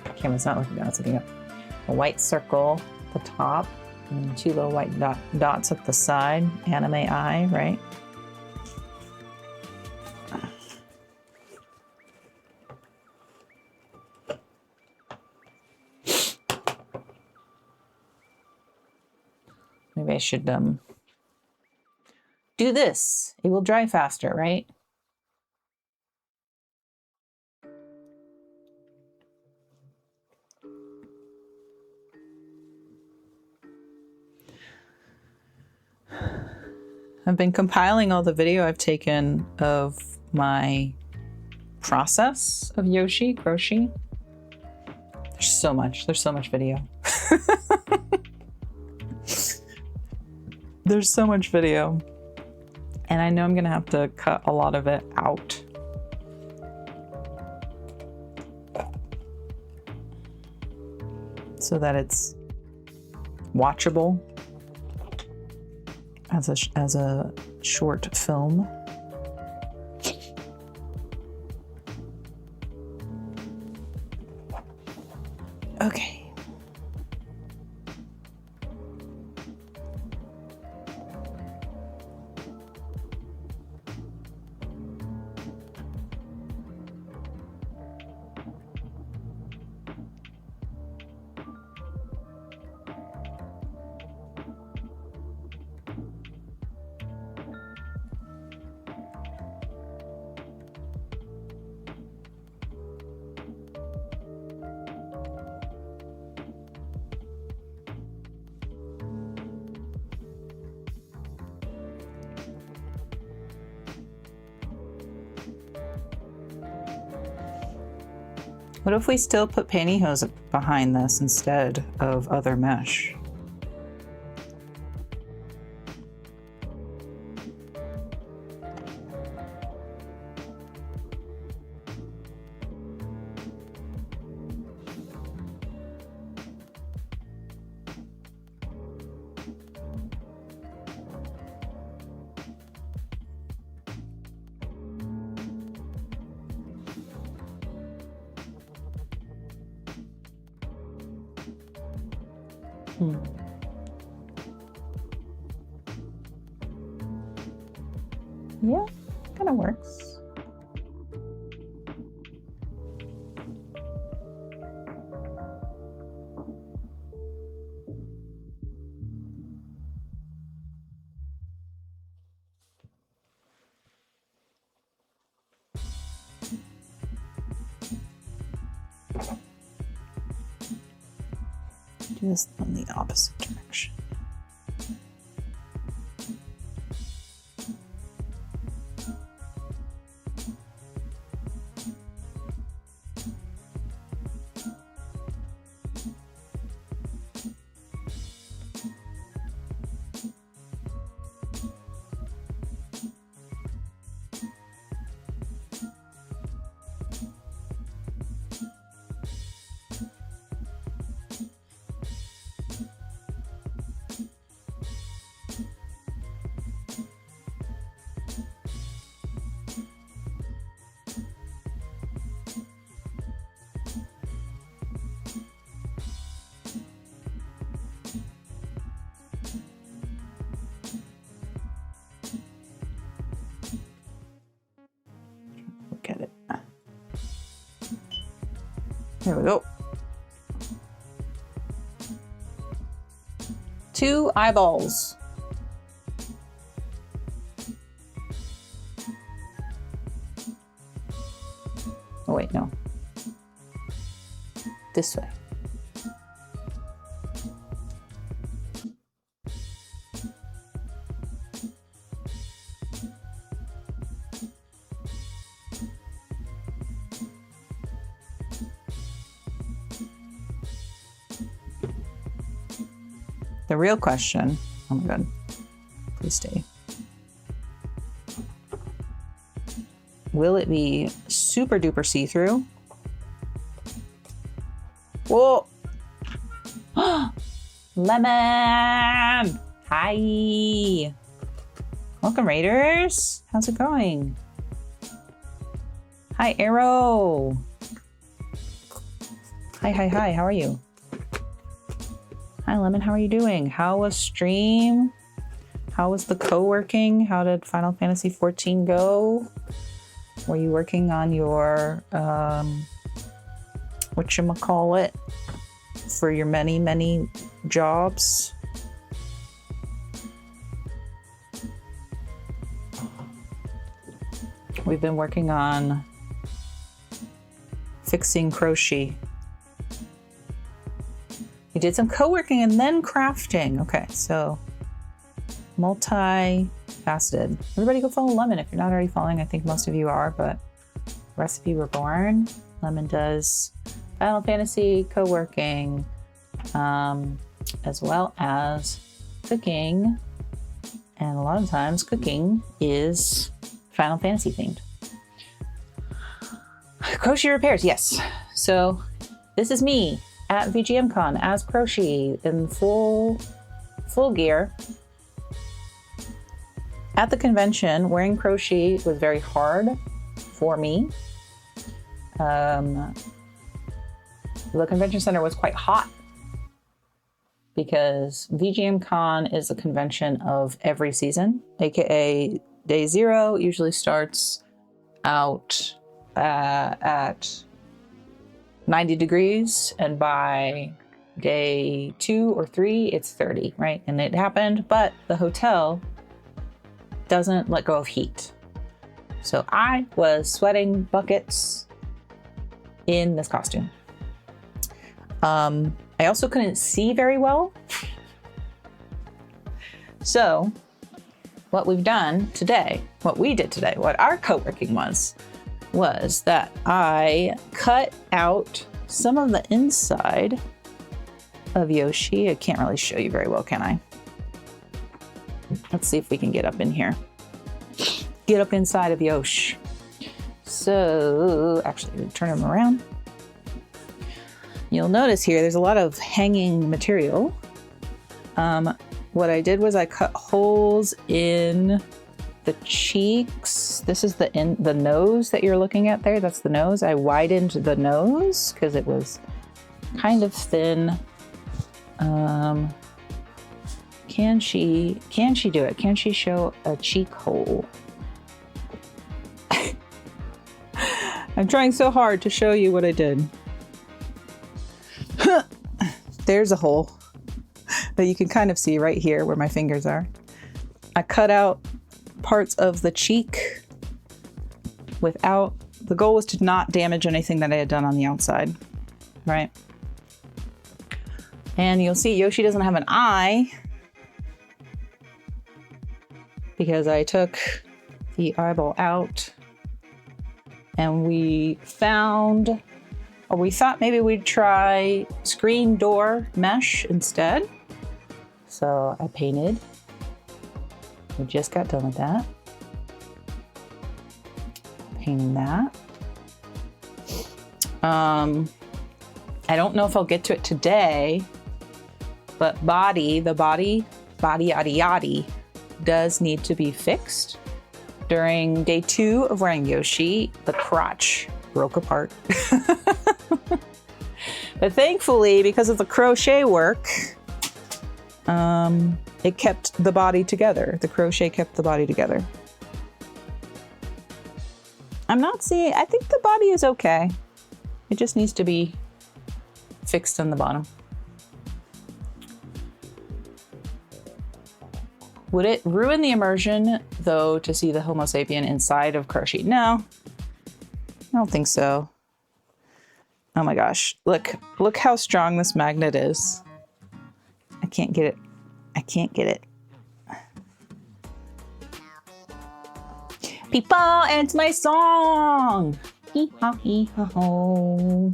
The camera's not looking down, it's looking up. A white circle at the top, and then two little white dots at the side. Anime eye, right? Maybe I should do this. It will dry faster, right? I've been compiling all the video I've taken of my process of Yoshi, Kroshi. There's so much video. There's so much video. And I know I'm gonna have to cut a lot of it out. So that it's watchable as a short film. Okay. What if we still put pantyhose behind this instead of other mesh? Yeah, kind of works. Do this in the opposite direction. Get it. There we go. 2 eyeballs. Oh wait, no. This way. The real question, oh my God, please stay. Will it be super duper see-through? Whoa! Lemon! Hi! Welcome, Raiders. How's it going? Hi, Arrow. Hi, hi, hi, how are you? Hi, Lemon, how are you doing? How was stream? How was the co-working? How did Final Fantasy XIV go? Were you working on your, whatchamacallit, for your many, many jobs? We've been working on fixing crochet. We did some co-working and then crafting. Okay, so multi-faceted. Everybody go follow Lemon if you're not already following. I think most of you are, but Recipe Reborn. Lemon does Final Fantasy co-working, as well as cooking. And a lot of times cooking is Final Fantasy themed. Crochet repairs, yes. So this is me at VGMCon as Crochet in full gear. At the convention, wearing Crochet was very hard for me. The convention center was quite hot because VGMCon is a convention of every season, aka day 0 usually starts out at 90 degrees, and by day 2 or 3 it's 30, right? And it happened, but the hotel doesn't let go of heat. So I was sweating buckets in this costume. I also couldn't see very well. So what we've done today, what we did today, what our co-working was was that I cut out some of the inside of Yoshi. I can't really show you very well, can I? Let's see if we can get up in here. Get up inside of Yoshi. So, actually, turn him around. You'll notice here, there's a lot of hanging material. What I did was I cut holes in the cheeks. This is the nose that you're looking at there. That's the nose. I widened the nose because it was kind of thin. Can she do it? Can she show a cheek hole? I'm trying so hard to show you what I did. There's a hole that you can kind of see right here where my fingers are. I cut out parts of the cheek without, the goal was to not damage anything that I had done on the outside, right? And you'll see Yoshi doesn't have an eye because I took the eyeball out and we found, or we thought maybe we'd try screen door mesh instead. So I painted. We just got done with that. Painting that. I don't know if I'll get to it today, but the body yaddy yaddy does need to be fixed. During day 2 of wearing Yoshi, the crotch broke apart. But thankfully, because of the crochet work, it kept the body together. The crochet kept the body together. I think the body is okay. It just needs to be fixed on the bottom. Would it ruin the immersion, though, to see the Homo sapien inside of Crochet? No, I don't think so. Oh my gosh, look how strong this magnet is. I can't get it. People, it's my song. Hee haw hee haw ho.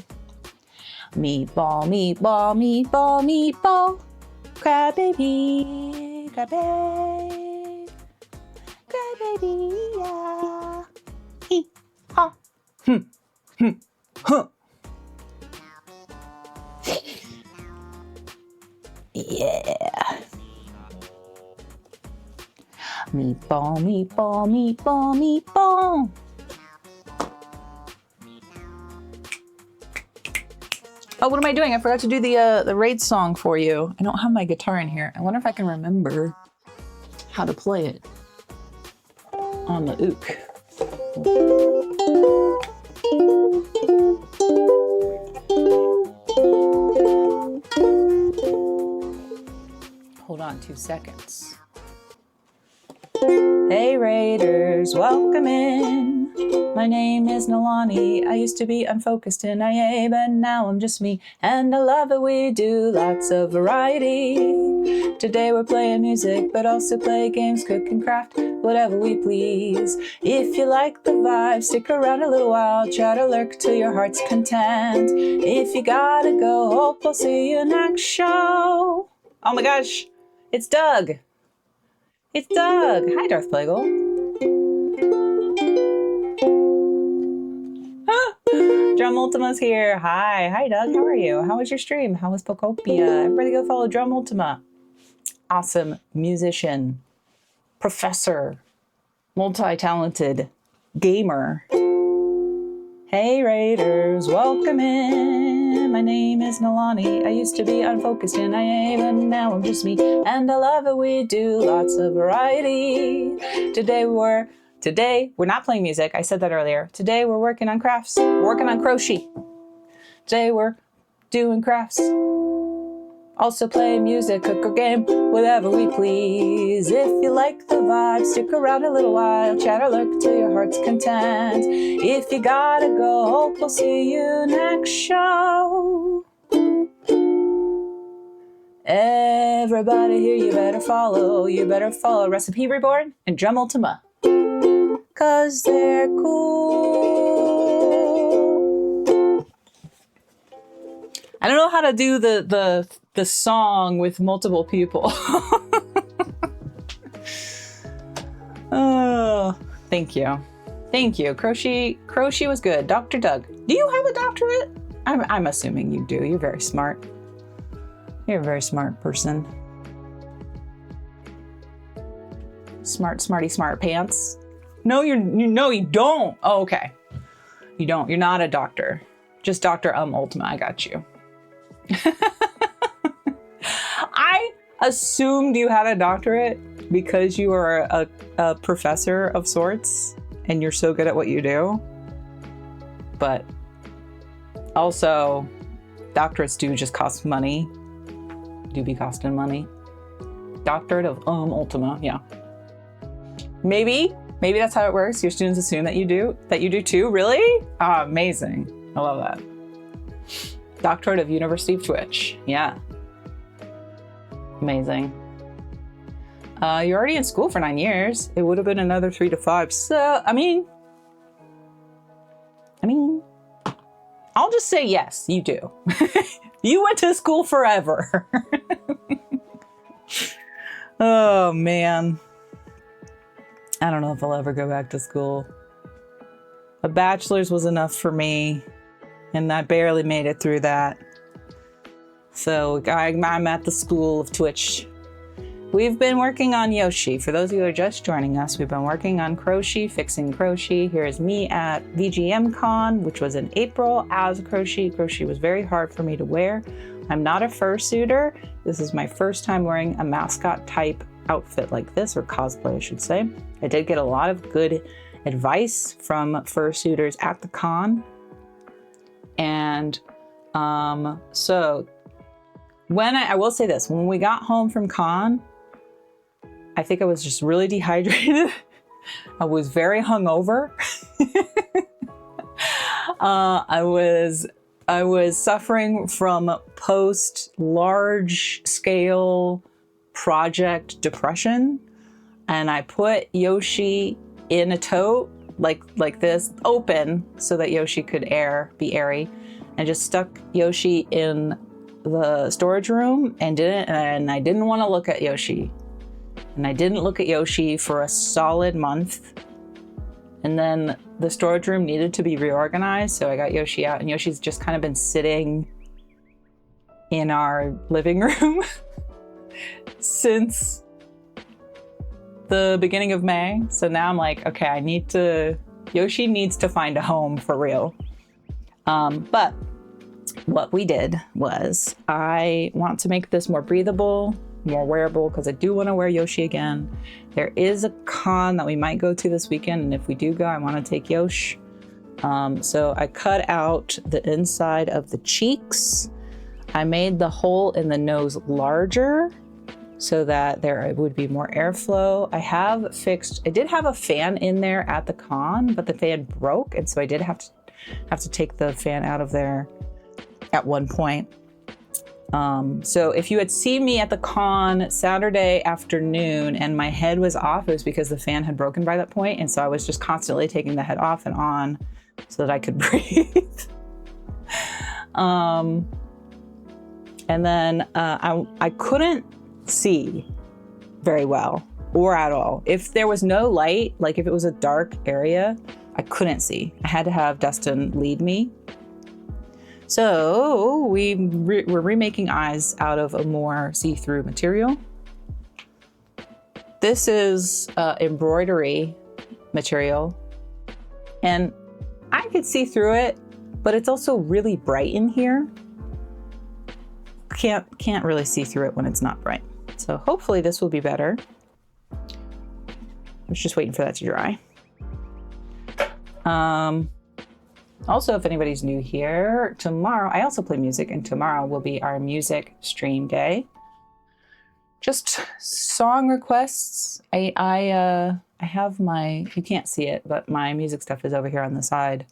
Meatball, meatball, meatball, meatball. Crab baby, crab baby, crab baby, yeah. Hee haw. Huh. Yeah. Meatball, meatball, meatball, meatball. Oh, what am I doing? I forgot to do the raid song for you. I don't have my guitar in here. I wonder if I can remember how to play it on the ook. Hold on 2 seconds. Hey Raiders, welcome in. My name is Nalani. I used to be unfocused in IA, but now I'm just me. And I love it, we do lots of variety. Today we're playing music, but also play games, cook and craft, whatever we please. If you like the vibe, stick around a little while, try to lurk till your heart's content. If you gotta go, hope I'll see you next show. Oh my gosh, it's Doug. It's Doug. Hi, Darth Plagueis. Drum Ultima's here. Hi, Doug. How are you? How was your stream? How was Pokopia? Everybody go follow Drum Ultima. Awesome musician, professor, multi-talented gamer. Hey Raiders, welcome in. My name is Nalani. I used to be unfocused in IA, but now I'm just me. And I love it, we do lots of variety. Today we're not playing music. I said that earlier. Today we're working on crafts. We're working on crochet. Today we're doing crafts. Also play music, cook or game, whatever we please. If you like the vibe, stick around a little while, chat or lurk till your heart's content. If you gotta go, hope we'll see you next show. Everybody here, you better follow Recipe Reborn and Drum Ultima. 'Cause they're cool. how to do the song with multiple people. Oh, thank you. Thank you. Croce was good. Dr. Doug, do you have a doctorate? I'm assuming you do. You're very smart. You're a very smart person. Smarty smart pants. No, you don't. Oh, okay. You don't. You're not a doctor. Just Dr. Ultima. I got you. I assumed you had a doctorate because you are a professor of sorts and you're so good at what you do. But also, doctorates do just cost money. Do be costing money. Doctorate of Ultima, yeah. Maybe that's how it works. Your students assume that you do too. Really? Oh, amazing. I love that. Doctorate of University of Twitch. Yeah. Amazing. You're already in school for 9 years. It would have been another 3 to 5. So, I mean, I'll just say yes, you do. You went to school forever. Oh, man. I don't know if I'll ever go back to school. A bachelor's was enough for me, and I barely made it through that. So I'm at the School of Twitch. We've been working on Yoshi. For those of you who are just joining us, we've been working on Croce, fixing Croce. Here is me at VGM Con, which was in April, as Croce. Croce was very hard for me to wear. I'm not a fursuiter. This is my first time wearing a mascot type outfit like this, or cosplay, I should say. I did get a lot of good advice from fursuiters at the con. And so when I will say this, when we got home from con, I think I was just really dehydrated. I was very hungover. I was suffering from post large scale project depression, and I put Yoshi in a tote like this, open, so that Yoshi could be airy, and just stuck Yoshi in the storage room and I didn't want to look at Yoshi. And I didn't look at Yoshi for a solid month. And then the storage room needed to be reorganized, so I got Yoshi out, and Yoshi's just kind of been sitting in our living room since the beginning of May. So now I'm like, okay, Yoshi needs to find a home for real. But what we did was, I want to make this more breathable, more wearable, because I do want to wear Yoshi again. There is a con that we might go to this weekend, and if we do go, I want to take Yosh. So I cut out the inside of the cheeks. I made the hole in the nose larger so that there would be more airflow. I did have a fan in there at the con, but the fan broke, and so I did have to take the fan out of there at one point. So if you had seen me at the con Saturday afternoon and my head was off, it was because the fan had broken by that point, and so I was just constantly taking the head off and on so that I could breathe. And then I couldn't see very well, or at all. If there was no light, like if it was a dark area, I couldn't see. I had to have Dustin lead me. So we're remaking eyes out of a more see-through material. This is embroidery material, and I could see through it, but it's also really bright in here. Can't really see through it when it's not bright. So hopefully this will be better. I was just waiting for that to dry. Also, if anybody's new here, tomorrow, I also play music, and tomorrow will be our music stream day. Just song requests. I have you can't see it, but my music stuff is over here on the side.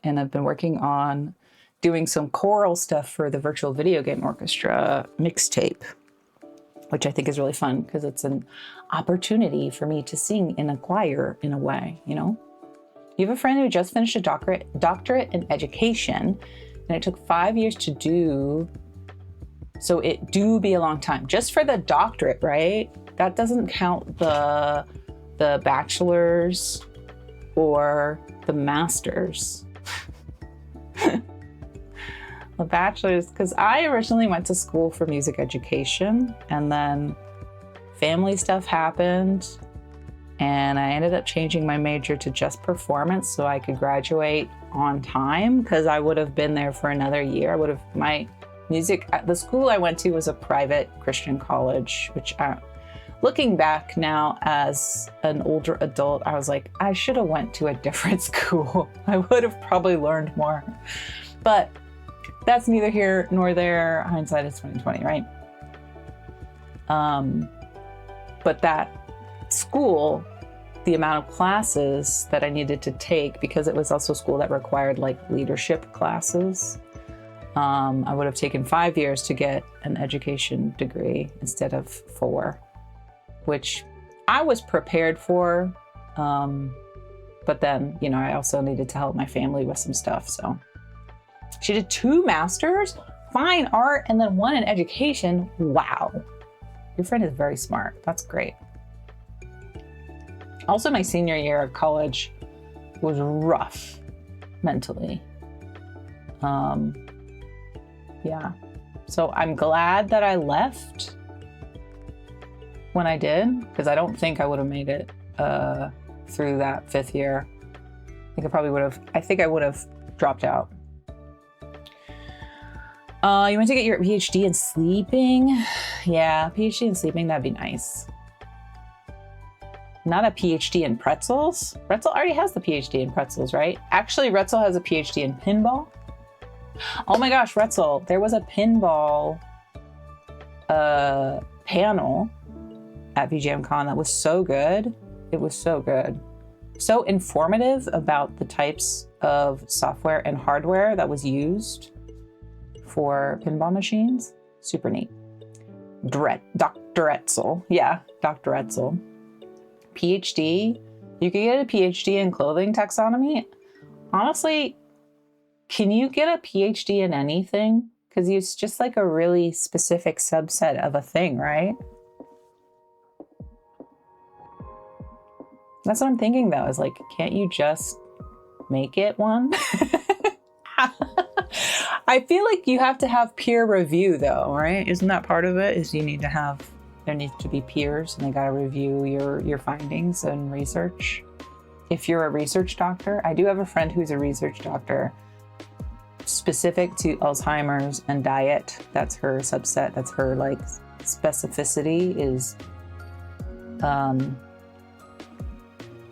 And I've been working on doing some choral stuff for the Virtual Video Game Orchestra mixtape, which I think is really fun because it's an opportunity for me to sing in a choir in a way, you know? You have a friend who just finished a doctorate in education, and it took 5 years to do So it do be a long time just for the doctorate, right? That doesn't count the bachelor's or the master's. The bachelor's, because I originally went to school for music education, and then family stuff happened, and I ended up changing my major to just performance so I could graduate on time, because I would have been there for another year. The school I went to was a private Christian college, which looking back now as an older adult, I was like, I should have went to a different school. I would have probably learned more. But that's neither here nor there. Hindsight is 2020, right? But that school, the amount of classes that I needed to take, because it was also a school that required like leadership classes, I would have taken 5 years to get an education degree instead of 4, which I was prepared for. But then, I also needed to help my family with some stuff. So she did 2 masters, fine art, and then 1 in education. Wow. Your friend is very smart. That's great. Also, my senior year of college was rough mentally. Yeah. So I'm glad that I left when I did, because I don't think I would have made it through that 5th year. I think I would have dropped out. You went to get your PhD in sleeping? Yeah, PhD in sleeping, that'd be nice. Not a PhD in pretzels. Retzel already has the PhD in pretzels, right? Actually, Retzel has a PhD in pinball. Oh my gosh, Retzel, there was a pinball panel at VGMCon that was so good. It was so good. So informative about the types of software and hardware that was used for pinball machines. Super neat. Dr. Etzel. Yeah, Dr. Etzel. PhD. You could get a PhD in clothing taxonomy. Honestly, can you get a PhD in anything? Because it's just like a really specific subset of a thing, right? That's what I'm thinking though, is like, can't you just make it one? I feel like you have to have peer review though, right? Isn't that part of it? There needs to be peers and they got to review your findings and research. If you're a research doctor, I do have a friend who's a research doctor specific to Alzheimer's and diet. That's her subset. That's her like specificity is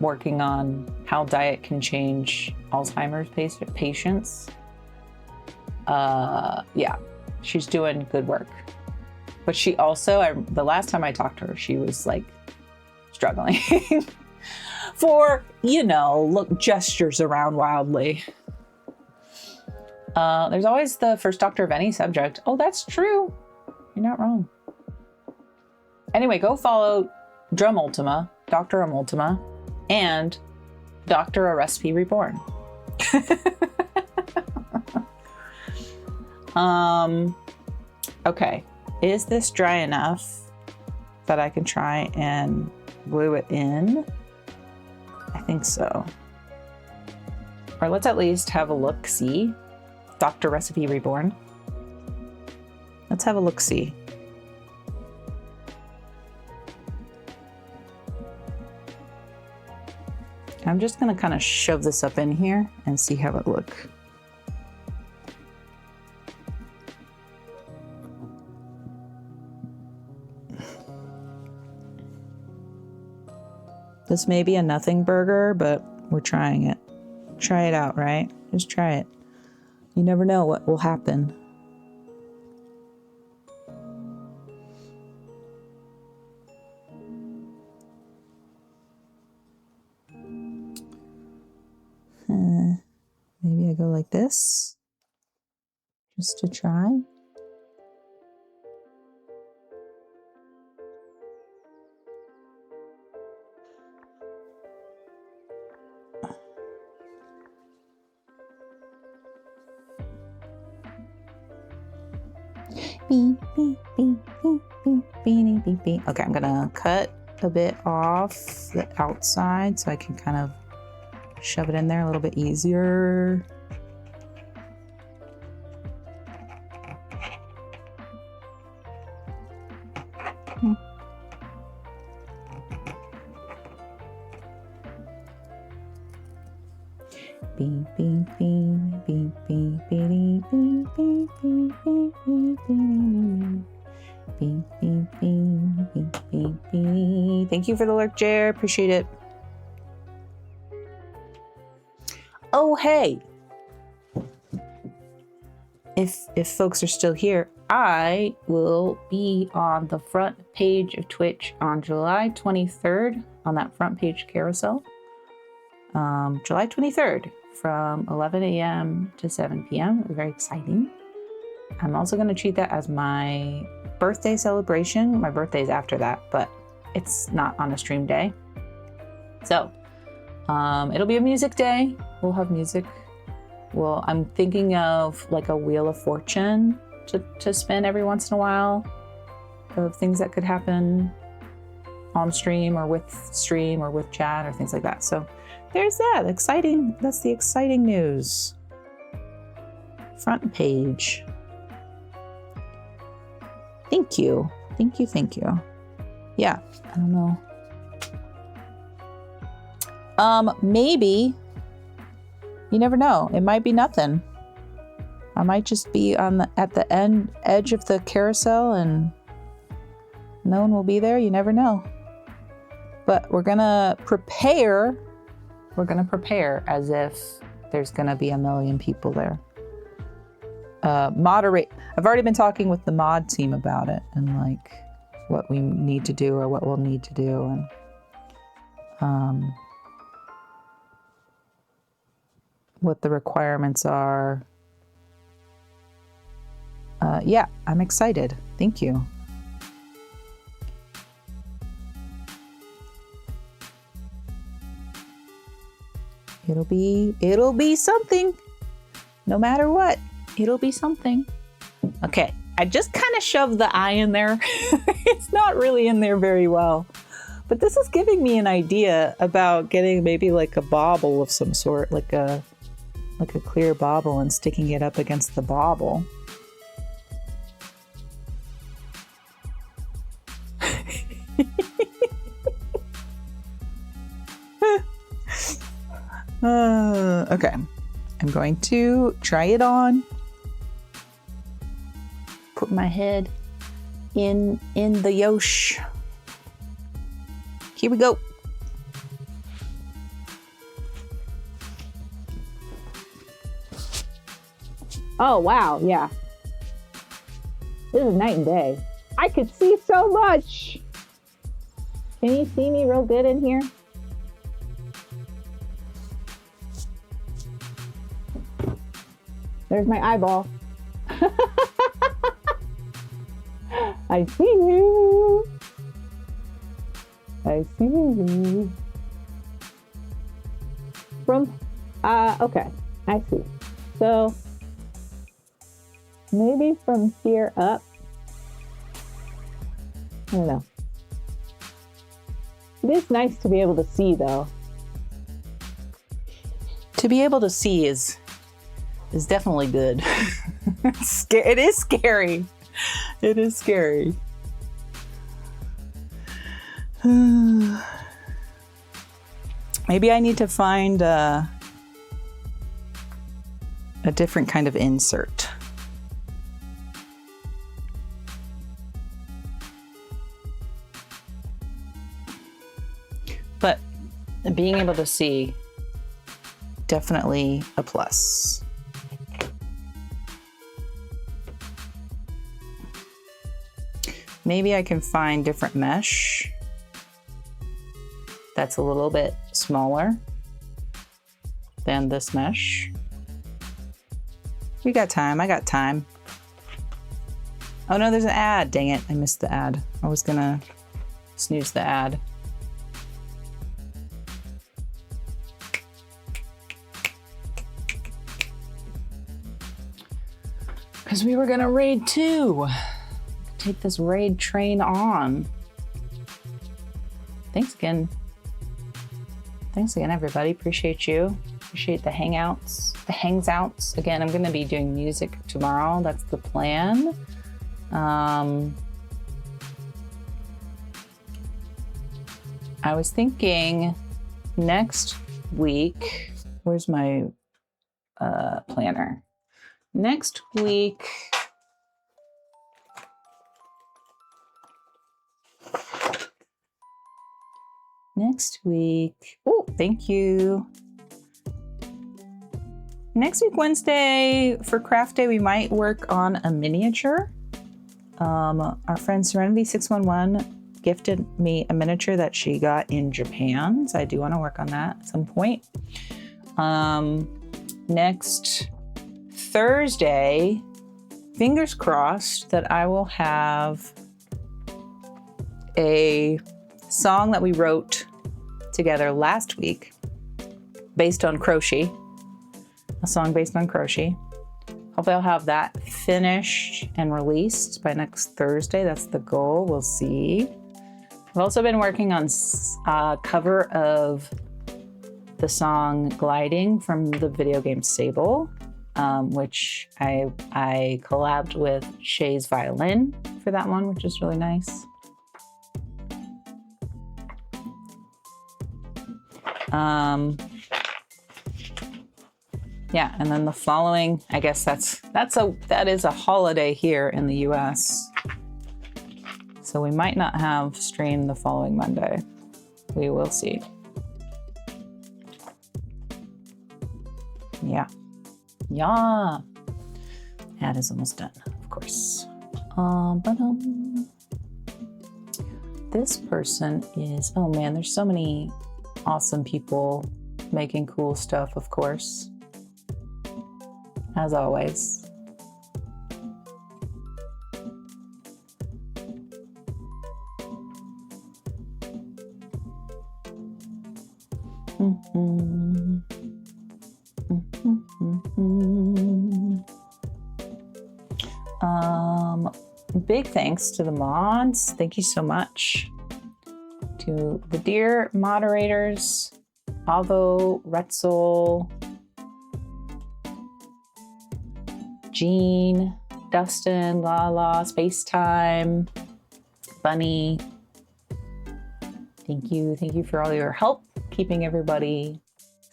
working on how diet can change Alzheimer's patients. Yeah, she's doing good work. But she also, the last time I talked to her, she was like struggling for, gestures around wildly. There's always the first doctor of any subject. Oh, that's true. You're not wrong. Anyway, go follow Drum Ultima, Dr. Ultima, and Dr. A Recipe Reborn. Okay. Is this dry enough that I can try and glue it in? I think so. Or let's at least have a look-see. Dr. Recipe Reborn. Let's have a look-see. I'm just gonna kind of shove this up in here and see how it looks. This may be a nothing burger, but we're trying it. Try it out, right? Just try it. You never know what will happen. Maybe I go like this, just to try. Beep, beep, beep, beep, beep, beep, beep, beep. Okay, I'm gonna cut a bit off the outside so I can kind of shove it in there a little bit easier. Beep, beep, beep, beep, beep, beep, beep, beep, beep, beep, beep, beep, beep, beep, beep, beep, beep. Thank you for the lurk, Jer. Appreciate it. Oh, hey. If folks are still here, I will be on the front page of Twitch on July 23rd on that front page carousel. July 23rd from 11 a.m. to 7 p.m. It's very exciting. I'm also going to treat that as my birthday celebration. My birthday is after that, but it's not on a stream day. So it'll be a music day. We'll have music. Well, I'm thinking of like a Wheel of Fortune to spin every once in a while of things that could happen on stream or with chat or things like that. So there's that. Exciting. That's the exciting news. Front page. Thank you. Thank you. Thank you. Yeah, I don't know. Maybe. You never know. It might be nothing. I might just be at the edge of the carousel and no one will be there. You never know. But we're gonna prepare. We're gonna prepare as if there's gonna be 1 million people there. Moderate. I've already been talking with the mod team about it and like what we need to do or what we'll need to do, and what the requirements are. Yeah, I'm excited. Thank you. It'll be something. No matter what, it'll be something. Okay, I just kind of shoved the eye in there. It's not really in there very well. But this is giving me an idea about getting maybe like a bauble of some sort, like a clear bauble, and sticking it up against the bauble. Okay, I'm going to try it on. Put my head in the yosh. Here we go. Oh, wow, yeah. This is night and day. I could see so much. Can you see me real good in here? There's my eyeball. I see you. I see you. Okay, I see. So, maybe from here up. I don't know. It is nice to be able to see, though. To be able to see is definitely good. It is scary. It is scary. Maybe I need to find a different kind of insert. But being able to see, definitely a plus. Maybe I can find different mesh that's a little bit smaller than this mesh. We got time. I got time. Oh no, there's an ad. Dang it. I missed the ad. I was gonna snooze the ad. Because we were gonna raid 2. take this raid train on. Thanks again. Thanks again, everybody. Appreciate you. Appreciate the hangs-outs. Again, I'm going to be doing music tomorrow. That's the plan. I was thinking next week, where's my planner? Next week, oh, thank you. Next week, Wednesday, for craft day, we might work on a miniature. Our friend Serenity611 gifted me a miniature that she got in Japan, so I do want to work on that at some point. Next Thursday, fingers crossed that I will have a song that we wrote together last week based on Crochet. A song based on Crochet. Hopefully I'll have that finished and released by next Thursday. That's the goal. We'll see. I've also been working on a cover of the song Gliding from the video game Sable, which I collabed with Shay's Violin for that one, which is really nice. Yeah, and then the following, I guess that is a holiday here in the US. So we might not have stream the following Monday. We will see. Yeah. Ad is almost done, of course. This person is, oh man, there's so many awesome people making cool stuff, of course. As always. Big thanks to the mods. Thank you so much. To the dear moderators, Avo, Retzel, Jean, Dustin, Lala, Spacetime, Bunny. Thank you for all your help keeping everybody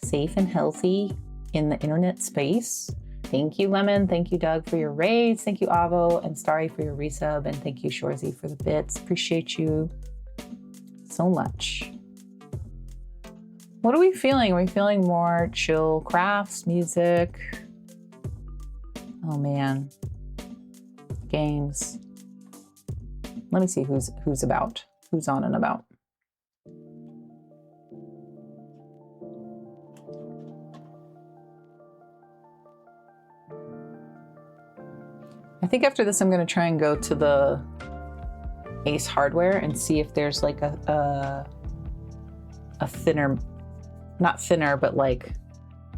safe and healthy in the internet space. Thank you, Lemon. Thank you, Doug, for your raids. Thank you, Avo and Starry, for your resub. And thank you, Shorzy, for the bits. Appreciate you so much. What are we feeling? Are we feeling more chill crafts, music? Oh man, games. Let me see who's on and about. I think after this, I'm gonna try and go to the Ace Hardware and see if there's like a thinner, not thinner, but like,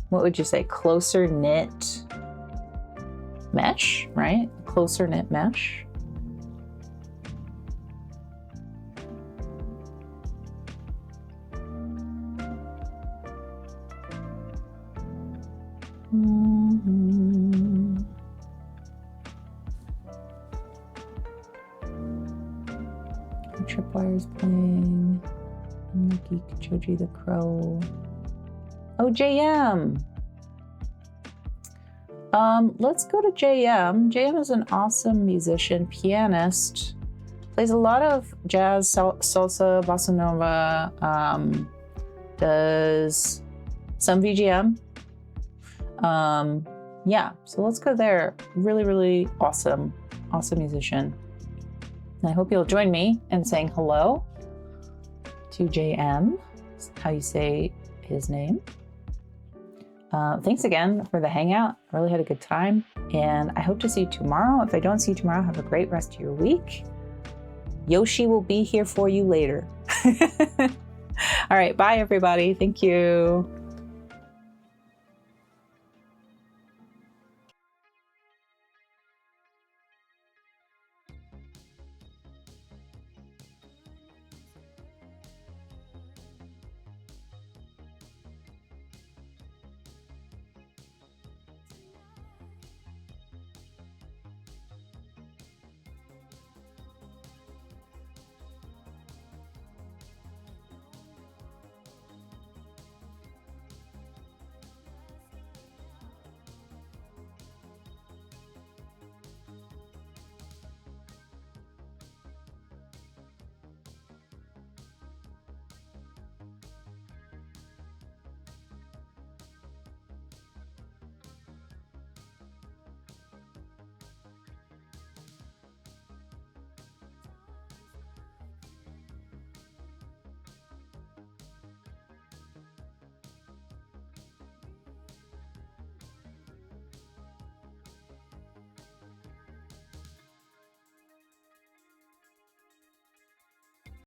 what would you say? Closer knit mesh, right? Closer knit mesh. Tripwire's playing. Mickey, Choji the Crow. Oh, JM. Let's go to JM. JM is an awesome musician, pianist, plays a lot of jazz, salsa, bossa nova, does some VGM. Yeah, so let's go there. Really, really awesome musician. And I hope you'll join me in saying hello to JM, how you say his name. Thanks again for the hangout. I really had a good time, and I hope to see you tomorrow. If I don't see you tomorrow, have a great rest of your week. Yoshi will be here for you later. All right, bye everybody. Thank you.